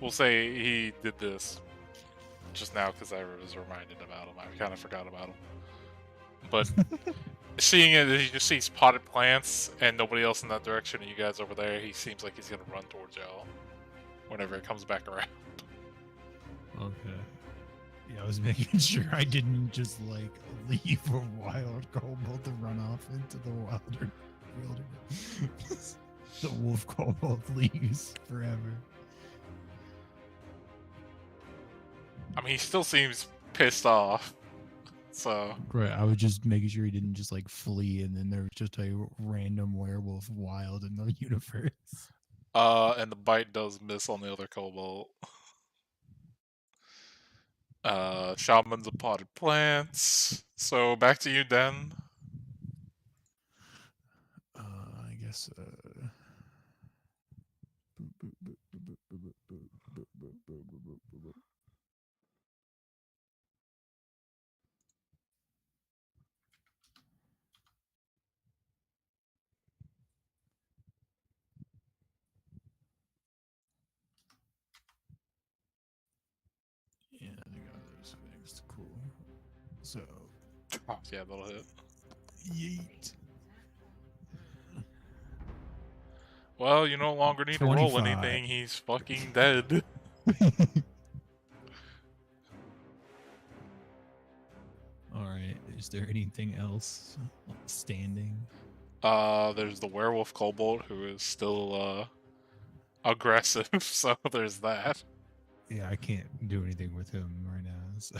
A: We'll say he did this just now because I was reminded about him. I kind of forgot about him. But seeing it, he just sees potted plants and nobody else in that direction, and you guys over there, he seems like he's gonna run towards y'all. whenever it comes back around.
D: Okay. Yeah, I was making sure I didn't just like leave a wild kobold to run off into the wilderness. The wolf kobold leaves forever.
A: I mean, he still seems pissed off. So,
D: Right, I was just making sure he didn't just like flee and then there was just a random werewolf wild in the universe.
A: and the bite does miss on the other kobold. Shaman's a potted plants. So back to you, Den.
D: I guess. Yeah, I got those things. Cool. So,
A: Oh, yeah, that'll hit.
D: yeet.
A: Well, you no longer need to roll
D: 25.
A: anything. He's fucking dead.
D: All right. Is there anything else standing?
A: There's the werewolf kobold who is still aggressive. So there's that.
D: Yeah, I can't do anything with him right now. So.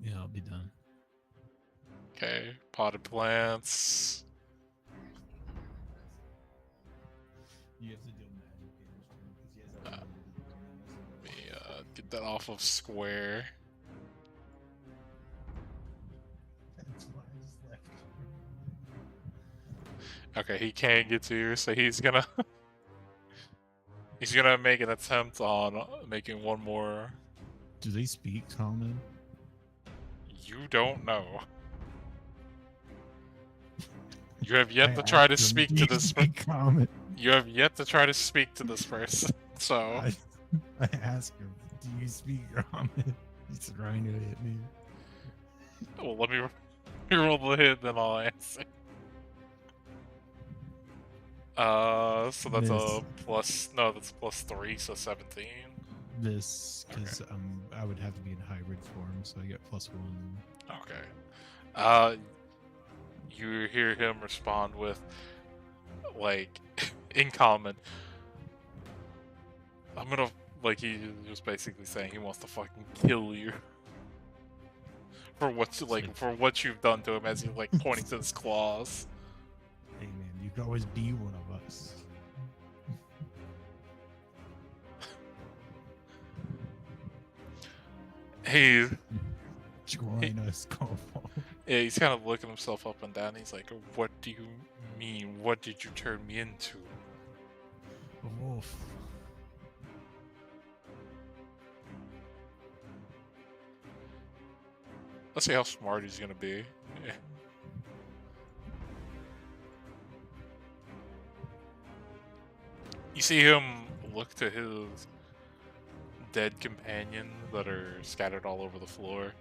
D: Yeah, I'll be done.
A: Okay, potted plants.
D: You have to do magic damage
A: Let me get that off of square.
D: That's why I just left.
A: Okay, he can't get to you, so he's gonna he's gonna make an attempt on making one more.
D: Do they speak common?
A: You don't know. You have yet
D: I
A: to try to
D: asked him,
A: speak
D: "Do
A: to
D: you
A: this.
D: speak common?"
A: You have yet to try to speak to this person. So
D: I asked him, "Do you speak common?" He's trying to hit me.
A: well, let me roll the hit, then I'll answer. So that's a
D: Miss.
A: plus. No, that's plus 3, so 17.
D: This, because I would have to be in hybrid form, so I get +1.
A: Okay. You hear him respond with, like, in common. I'm gonna, like, he was basically saying he wants to fucking kill you. For what you've done to him, as he's like pointing to his claws.
D: Hey man, you could always be one of us.
A: Hey,
D: Join us, Kobold.
A: yeah, he's kind of looking himself up and down. He's like, "What do you mean? What did you turn me into?"
D: A wolf.
A: Let's see how smart he's gonna be. Yeah. You see him look to his dead companion that are scattered all over the floor,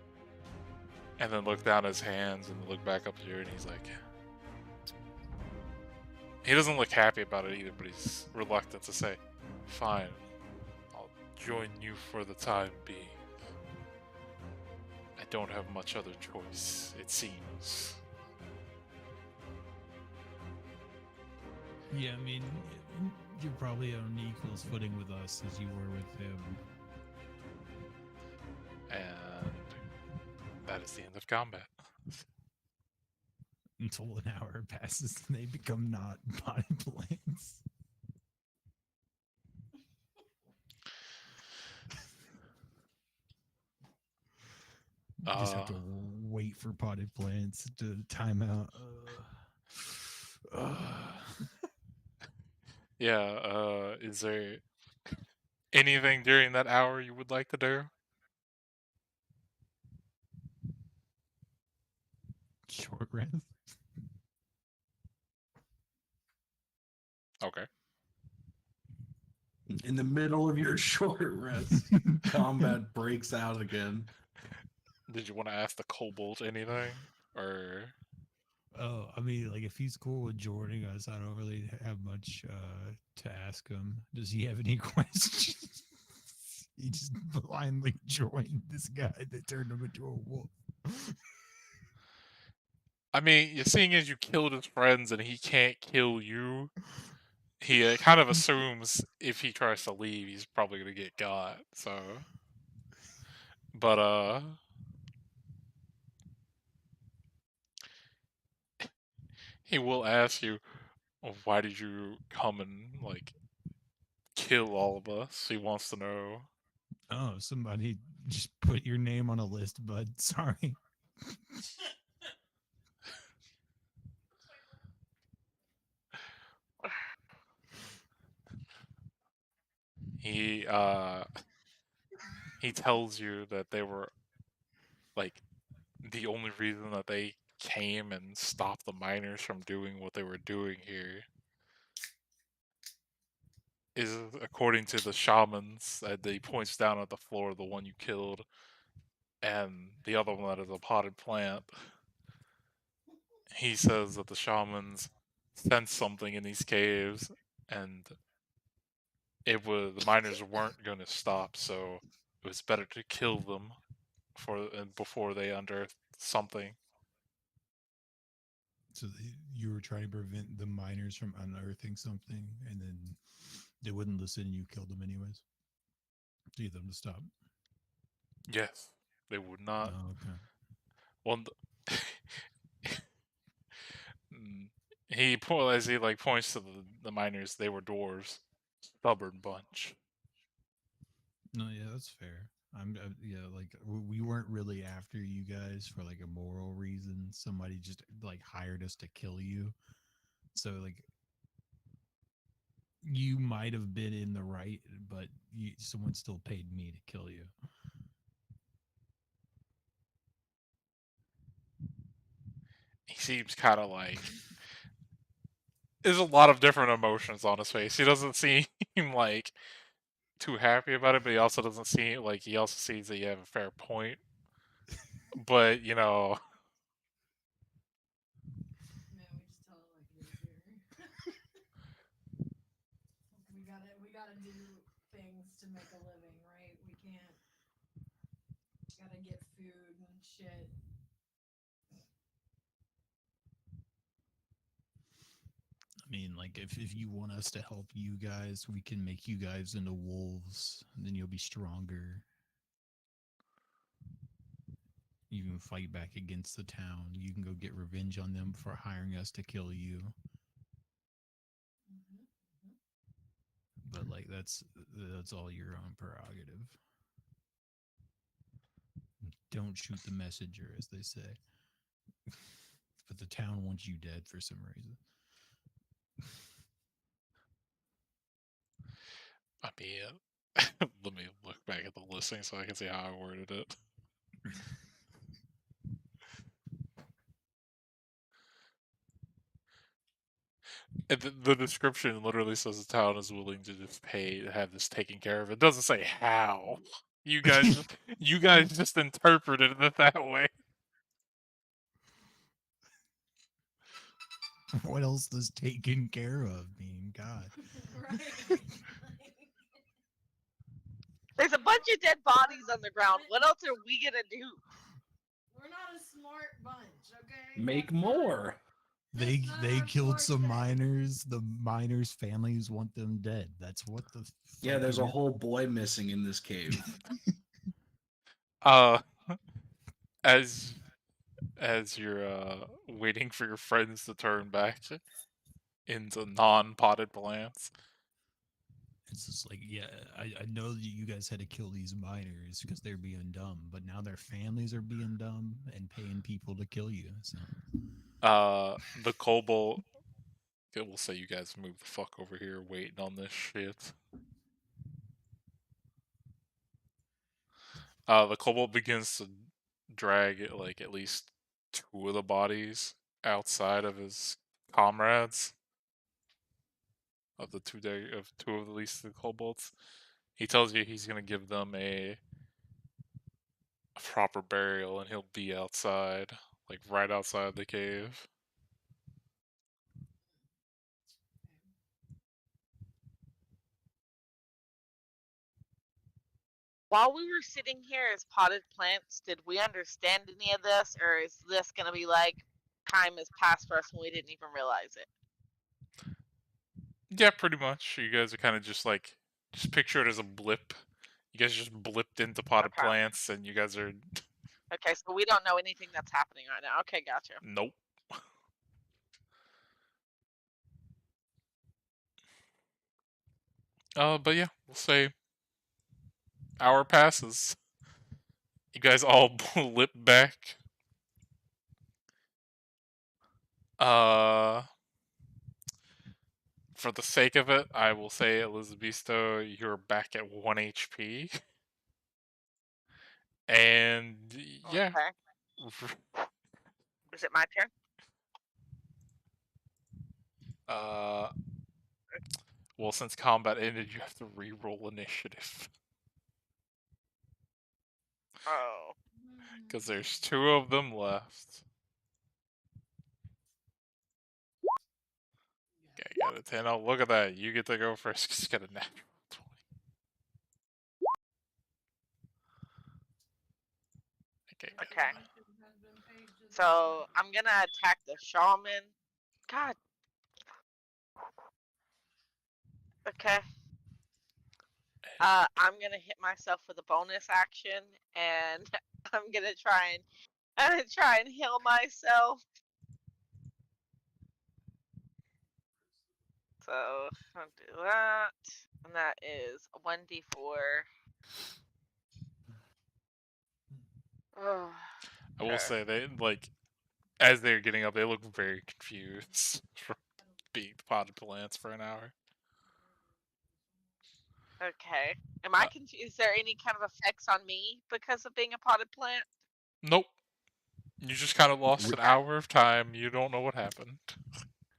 A: and then look down his hands and look back up here, and he's like, he doesn't look happy about it either, but he's reluctant to say, "Fine, I'll join you for the time being. I don't have much other choice, it seems."
D: Yeah, I mean, you're probably on equals footing with us as you were with him.
A: And that is the end of combat.
D: Until an hour passes and they become not potted plants. You just have to wait for potted plants to time out.
A: Yeah, is there anything during that hour you would like to do?
D: Short rest.
A: Okay.
C: In the middle of your short rest, combat breaks out again.
A: Did you want to ask the kobold anything? Or
D: Oh, I mean, like if he's cool with joining us, I don't really have much to ask him. Does he have any questions? He just blindly joined this guy that turned him into a wolf.
A: I mean, you're seeing as you killed his friends and he can't kill you, he kind of assumes if he tries to leave, he's probably gonna get got. So, but he will ask you, "Oh, why did you come and like kill all of us?" He wants to know.
D: Oh, somebody just put your name on a list, bud. Sorry.
A: He he tells you that they were like the only reason that they came and stopped the miners from doing what they were doing here is according to the shamans. He points down at the floor, the one you killed, and the other one that is a potted plant. He says that the shamans sensed something in these caves, and the miners weren't going to stop, so it was better to kill them before they unearthed something.
D: So you were trying to prevent the miners from unearthing something, and then they wouldn't listen, and you killed them anyways to get them to stop.
A: Yes, they would not.
D: Oh, okay.
A: Well, as he like points to the miners, they were dwarves, stubborn bunch.
D: No, yeah, that's fair. Yeah, like we weren't really after you guys for like a moral reason. Somebody just like hired us to kill you. So like you might have been in the right, but someone still paid me to kill you.
A: He seems kind of like there's a lot of different emotions on his face. He doesn't seem like too happy about it, but he also doesn't seem like he also sees that you have a fair point. But
B: Man, we just tell it like it is here. we gotta do things to make a living, right? We can't. Gotta get food and shit.
D: I mean, like if you want us to help you guys, we can make you guys into wolves, and then you'll be stronger. You can fight back against the town. You can go get revenge on them for hiring us to kill you. But like that's all your own prerogative. Don't shoot the messenger, as they say. But the town wants you dead for some reason.
A: I mean, let me look back at the listing so I can see how I worded it. And the description literally says the town is willing to just pay to have this taken care of. It doesn't say how. You guys just interpreted it that way.
D: What else does taken care of mean? God.
B: Right.
F: There's a bunch of dead bodies on the ground. What else are we gonna do?
B: We're not a smart bunch, okay?
C: Make
B: That's not-
C: more.
D: They
B: that's not
D: they
B: our
D: killed some
B: forte.
D: miners. The miners' families want them dead. That's what the
C: Yeah, there's a
D: fucking-
C: whole boy missing in this cave.
A: As you're waiting for your friends to turn back into non-potted plants.
D: It's just like, yeah, I know that you guys had to kill these miners because they're being dumb, but now their families are being dumb and paying people to kill you. So
A: The kobold. We'll say you guys move the fuck over here, waiting on this shit. The kobold begins to drag like at least two of the bodies outside of his comrades. Of two of at least the kobolds, he tells you he's gonna give them a proper burial, and he'll be outside, like right outside the cave.
F: while we were sitting here as potted plants, did we understand any of this, or is this gonna be like time has passed for us and we didn't even realize it?
A: Yeah, pretty much. You guys are kind of just like, just picture it as a blip. You guys just blipped into potted
F: Okay.
A: plants, and you guys are
F: Okay, so we don't know anything that's happening right now. Okay, gotcha.
A: nope. But yeah, we'll say hour passes. You guys all blip back. For the sake of it, I will say, Elizabesto, you're back at 1 HP. And yeah.
F: Okay. Is it my turn?
A: Well, since combat ended, you have to re-roll initiative.
F: Oh.
A: Because there's 2 of them left. Okay, got a 10. Oh, look at that. You get to go first because you got a natural 20.
F: Okay. So I'm gonna attack the shaman. God. Okay. I'm gonna hit myself with a bonus action, and I'm gonna try and heal myself. So I'll do that, and that is a 1d4. Oh,
A: I will
F: okay.
A: say, they, like, as they're getting up, they look very confused from being potted plants for an hour.
F: Okay. Am I confused? Is there any kind of effects on me because of being a potted plant?
A: Nope. You just kind of lost an
F: Okay.
A: hour of time. You don't know what happened.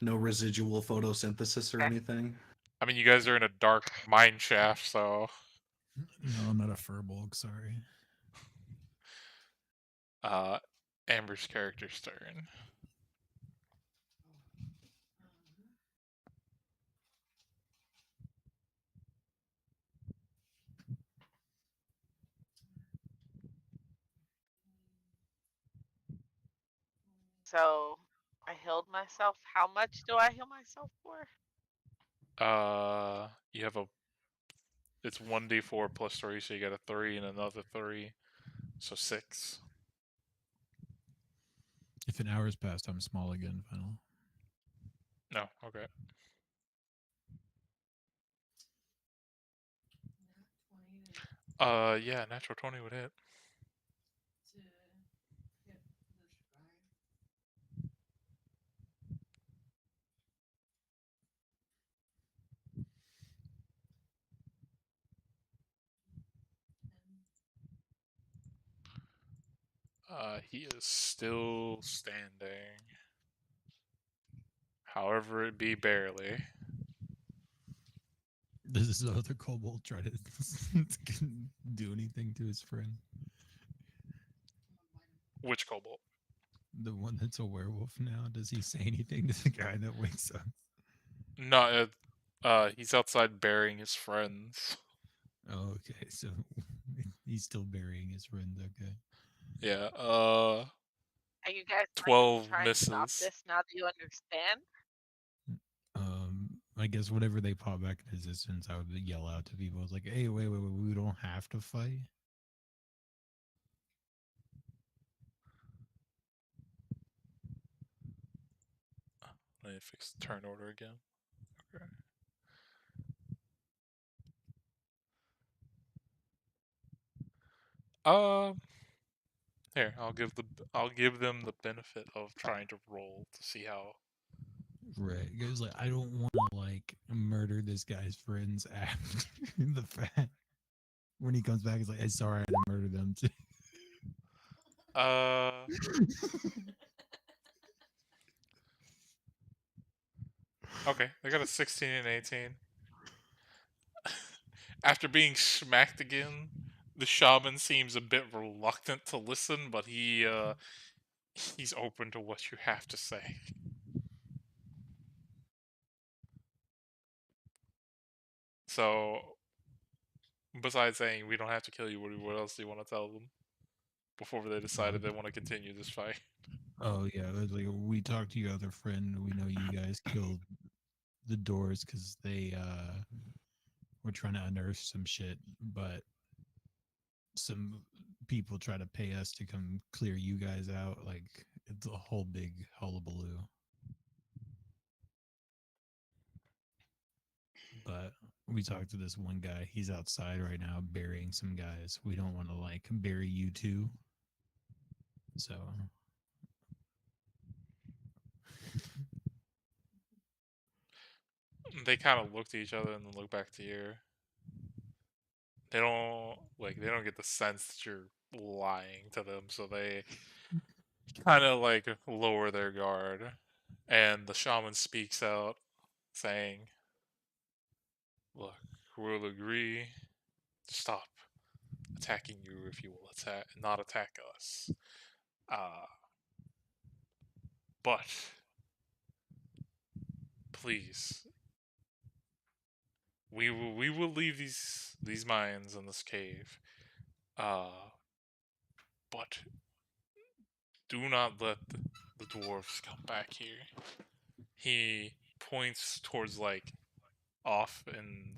C: No residual photosynthesis or
F: Okay.
C: anything.
A: I mean, you guys are in a dark mine shaft, so
D: No, I'm not a furbolg, sorry.
A: Amber's character's turn.
F: So I healed myself. How much do I heal myself for?
A: You have a. It's 1d4 plus 3, so you got a 3 and another 3, so 6.
D: If an hour's passed, I'm small again, final.
A: No, okay. Yeah, natural 20 would hit. He is still standing. However, it be barely.
D: Does this other kobold try to do anything to his friend?
A: Which kobold?
D: The one that's a werewolf now, does he say anything to the guy that wakes up?
A: No, he's outside burying his friends.
D: Oh, okay, so he's still burying his friend, okay.
A: Yeah,
F: Are you guys
A: 12
F: trying to stop
A: misses.
F: this now that you understand?
D: I guess whenever they pop back in existence, I would yell out to people, it's like, hey, wait, we don't have to fight.
A: Let me fix the turn order again. Okay. Here, I'll give them the benefit of trying to roll to see how.
D: Right. It goes like, I don't want to like murder this guy's friends after the fact. When he comes back, he's like, hey, sorry, I had to murder them too.
A: Okay, they got a 16 and 18. After being smacked again, the shaman seems a bit reluctant to listen, but he's open to what you have to say. So Besides saying we don't have to kill you, what else do you want to tell them before they decided they want to continue this fight?
D: Oh yeah, it was like we talked to your other friend. We know you guys killed the doors because they were trying to unearth some shit, but some people try to pay us to come clear you guys out. Like it's a whole big hullabaloo. But we talked to this one guy. He's outside right now burying some guys. We don't want to like bury you too. So
A: They kind of look to each other and then look back to you. They don't get the sense that you're lying to them, so they kind of like lower their guard. And the shaman speaks out, saying, "Look, we'll agree to stop attacking you if you will not attack us. Uh, but please, we will leave these mines in this cave. But do not let the dwarves come back here." He points towards like off in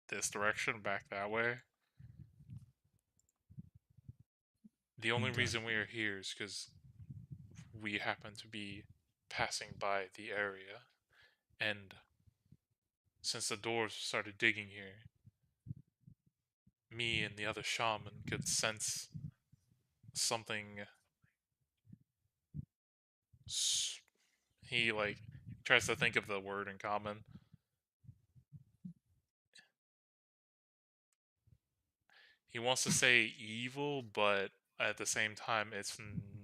A: this direction, back that way. The only
D: Okay.
A: reason we are here is because we happen to be passing by the area, and since the dwarves started digging here, me and the other shaman could sense something. He like tries to think of the word in common. He wants to say evil, but at the same time, it's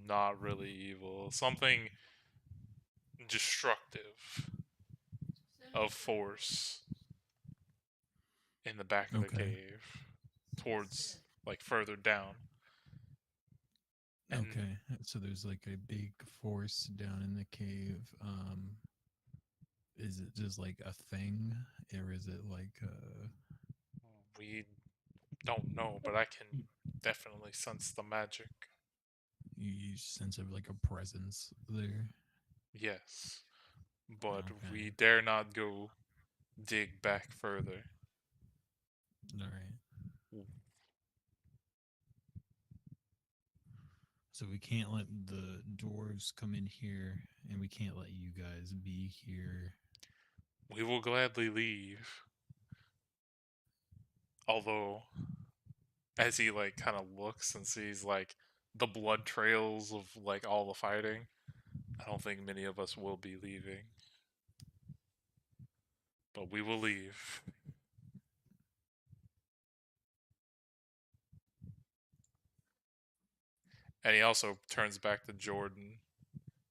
A: not really evil. Something destructive of force in the back of the
D: Okay.
A: cave, towards like further down. And
D: Okay. So there's like a big force down in the cave. Is it just like a thing, or is it like
A: we don't know, but I can definitely sense the magic.
D: you sense of like a presence there?
A: Yes, but
D: Okay.
A: we dare not go dig back further.
D: All right. So we can't let the dwarves come in here, and we can't let you guys be here.
A: We will gladly leave. Although, as he like kind of looks and sees like the blood trails of like all the fighting, I don't think many of us will be leaving. But we will leave. And he also turns back to Jordan.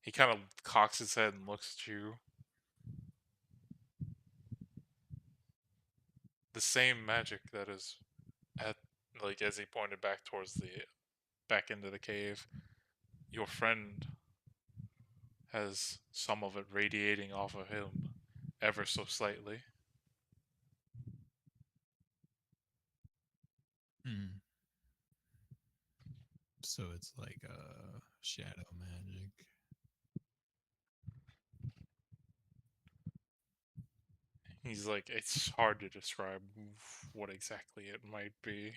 A: He kind of cocks his head and looks at you. The same magic that is at, like, as he pointed back towards the back into the cave, your friend has some of it radiating off of him ever so slightly.
D: Hmm. So it's like shadow magic.
A: He's like, it's hard to describe what exactly it might be.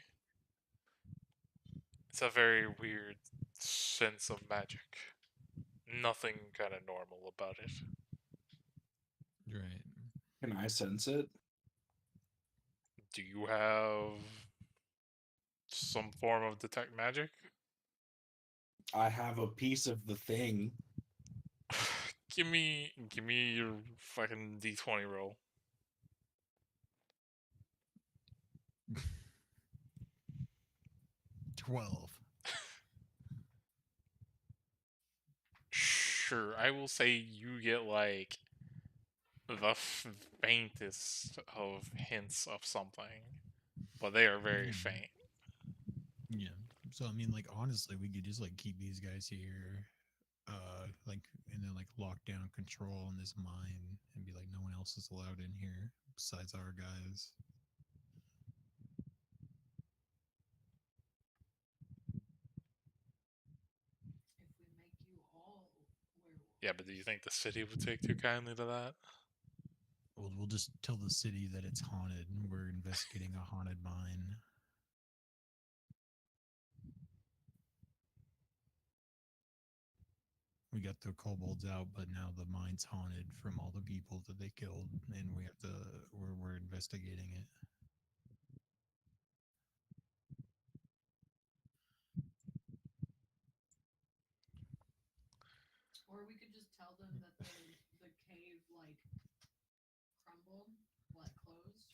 A: It's a very weird sense of magic. Nothing kind of normal about it.
D: Right.
C: Can I sense it?
A: Do you have some form of detect magic?
C: I have a piece of the thing.
A: give me your fucking D20 roll.
D: 12.
A: Sure, I will say you get like the faintest of hints of something, but they are very faint.
D: Yeah. So I mean, like honestly, we could just like keep these guys here, like and then like lock down control on this mine and be like, no one else is allowed in here besides our guys.
A: Yeah, but do you think the city would take too kindly to that?
D: We'll just tell the city that it's haunted. We're investigating a haunted mine. We got the kobolds out, but now the mine's haunted from all the people that they killed, and we have to. We're investigating it.
B: Or we could just tell them that the cave like crumbled, like closed.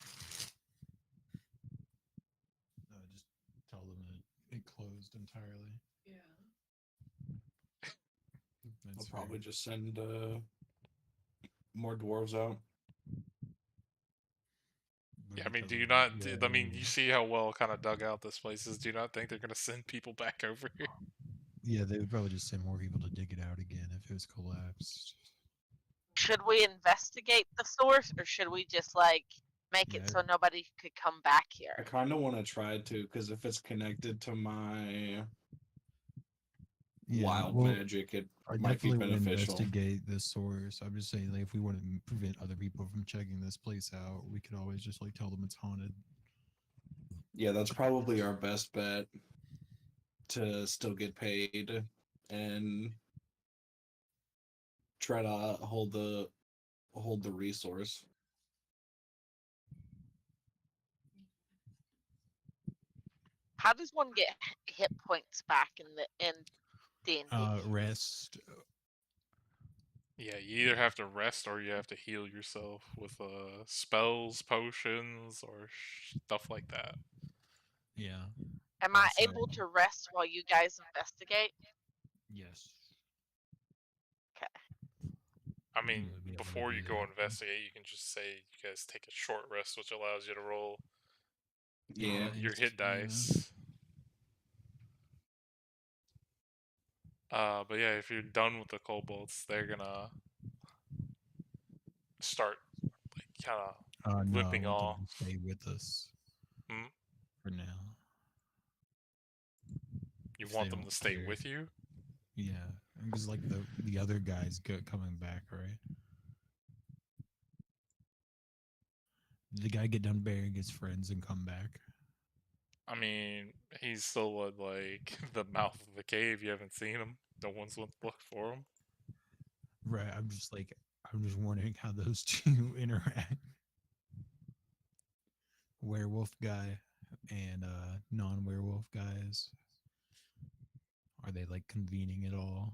D: Just tell them that it closed entirely.
B: Yeah.
C: I'll
D: That's
C: probably
D: fair.
C: just send more dwarves out.
D: But
A: Yeah,
D: we
A: I mean,
D: tell
A: do you
D: them,
A: not?
D: yeah,
A: I mean, you see how well kind of dug out this place is. Do you not think they're gonna send people back over here?
D: yeah, they would probably just send more people to dig it out again if it was collapsed.
F: Should we investigate the source, or should we just like make it
D: Yeah.
F: so nobody could come back
C: I
F: here?
C: kind of want to try to, because if it's connected to my
D: Yeah,
C: wild
D: well,
C: magic, it
D: I
C: might be
D: definitely would
C: beneficial.
D: investigate the source. I'm just saying, like, if we want to prevent other people from checking this place out, we could always just like tell them it's haunted.
C: Yeah, that's probably our best bet to still get paid and try to hold the resource.
F: How does one get hit points back in D&D?
D: Rest.
A: Yeah, you either have to rest or you have to heal yourself with spells, potions, or stuff like that.
D: Yeah.
F: Am I
D: also-
F: able to rest while you guys investigate?
D: Yes.
A: I mean,
D: would be able to
A: before
D: do
A: you go
D: that.
A: investigate, you can just say you guys take a short rest, which allows you to roll
C: Yeah.
A: your hit
D: Yeah.
A: dice. But yeah, if you're done with the kobolds, they're gonna start like kind of
D: No, I
A: limping
D: want them
A: off.
D: to stay with us
A: Hmm?
D: for now.
A: You
D: If
A: want
D: they
A: them
D: don't
A: to stay
D: care.
A: with you?
D: Yeah, because like the other guys coming back, right? Did the guy get done burying his friends and come back?
A: I mean, he's still at like the mouth of the cave. You haven't seen him. No one's went to look for him.
D: Right. I'm just wondering how those two interact. Werewolf guy and non-werewolf guys. Are they like convening at all?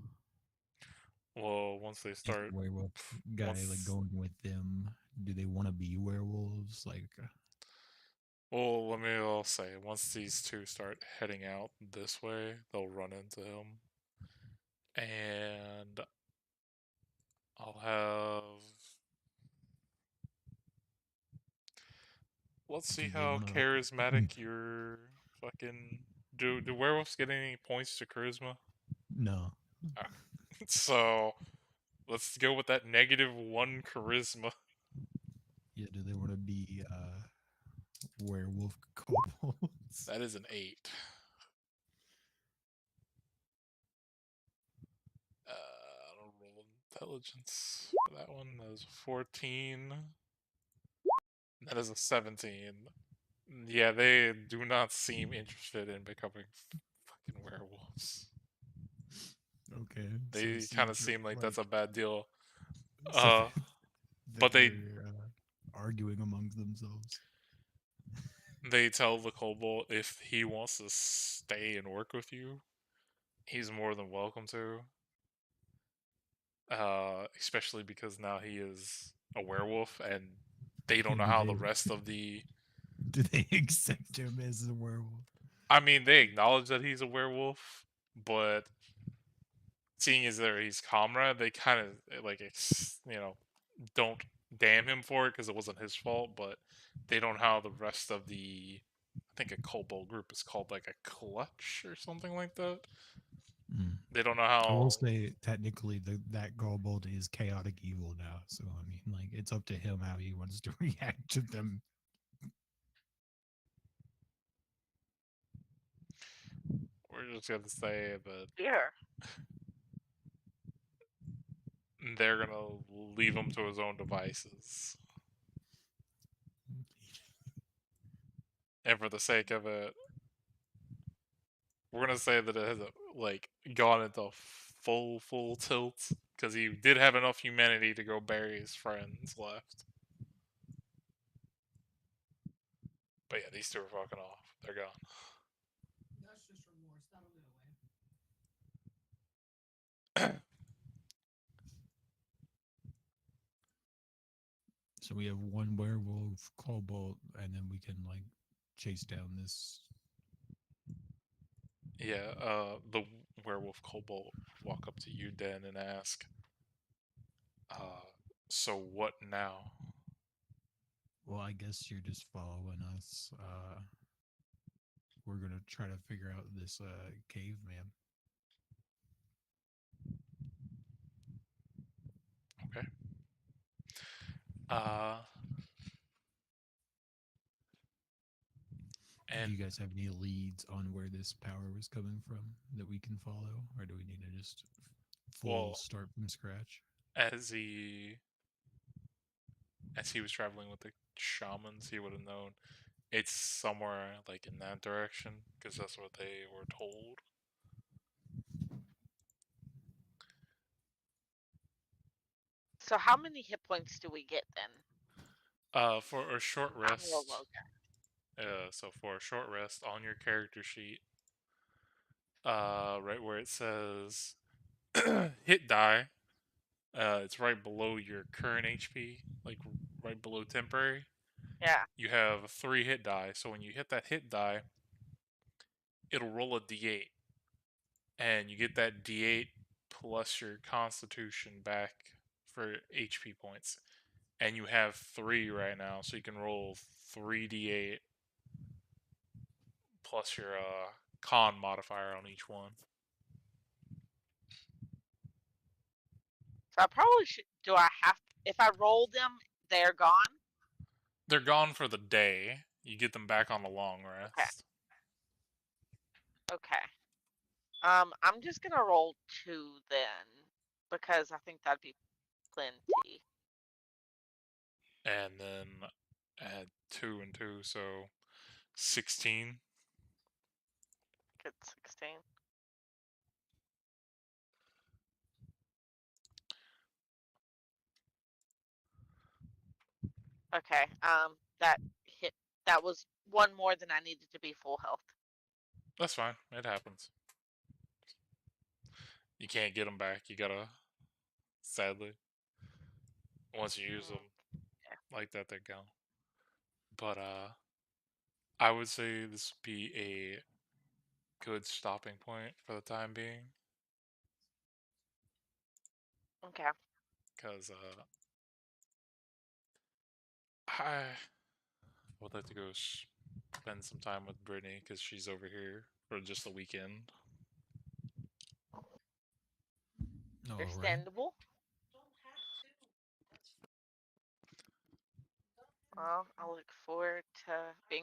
A: Well, once they
D: Is the
A: start,
D: werewolf guy like
A: once
D: going with them? Do they want to be werewolves? Like,
A: well, let me all say, once these two start heading out this way, they'll run into him, and I'll have. Let's see
D: do they
A: how
D: want to?
A: charismatic your fucking. Do werewolves get any points to charisma?
D: No.
A: So let's go with that -1 charisma.
D: Yeah. Do they want to be werewolf kobolds?
A: That is an 8. I'll roll intelligence for that one. That is a 14. That is a 17. Yeah, they do not seem interested in becoming fucking werewolves.
D: Okay. so
A: They
D: it
A: kind of
D: seems
A: seem like that's a bad deal.
D: so
A: but they
D: they're, arguing amongst themselves.
A: they tell the kobold if he wants to stay and work with you, he's more than welcome to. Especially because now he is a werewolf and they don't know how the rest of the.
D: Do they accept him as a werewolf?
A: I mean, they acknowledge that he's a werewolf, but seeing as they're his comrade, they kind of like don't damn him for it because it wasn't his fault. But they don't know how the rest of the. I think a kobold group is called like a clutch or something like that. They don't know
D: I will
A: how.
D: say technically that kobold is chaotic evil now. So I mean, like it's up to him how he wants to react to them.
A: We're just gonna say that
F: Here.
A: they're gonna leave him to his own devices. And for the sake of it, we're gonna say that it has like gone into full tilt because he did have enough humanity to go bury his friends left. But yeah, these two are fucking off. They're gone.
G: That's just remorse. That'll go away.
D: So we have one werewolf, Cobalt, and then we can like chase down this.
A: Yeah, the werewolf kobold walk up to you, Den, and ask, so what now?
D: Well, I guess you're just following us. We're gonna try to figure out this caveman.
A: Okay. Uh,
D: Do
A: and
D: you guys have any leads on where this power was coming from that we can follow, or do we need to just full
A: Well,
D: start from scratch?
A: as he was traveling with the shamans, he would have known it's somewhere like in that direction because that's what they were told.
F: So how many hit points do we get then?
A: For a short
F: I'm
A: rest.
F: real low, guys.
A: So for a short rest on your character sheet, right where it says hit die, it's right below your current HP, like right below temporary.
F: Yeah.
A: You have 3 hit die, so when you hit that hit die, it'll roll a d8, and you get that d8 plus your constitution back for HP points, and you have 3 right now, so you can roll 3d8 plus your con modifier on each one.
F: So I probably should. Do I have? If I roll them, they're gone.
A: They're gone for the day. You get them back on the long rest.
F: Okay. I'm just gonna roll 2 then, because I think that'd be plenty.
A: And then add 2 and 2, so 16.
F: Get 16. Okay. That hit. That was one more than I needed to be full health.
A: That's fine. It happens. You can't get them back. You gotta, sadly, once you use them like that, they're gone. But I would say this would be a good stopping point for the time being,
F: Okay.
A: because I would like to go spend some time with Brittany because she's over here for just the weekend.
D: All right.
F: Understandable. Well, I look forward to being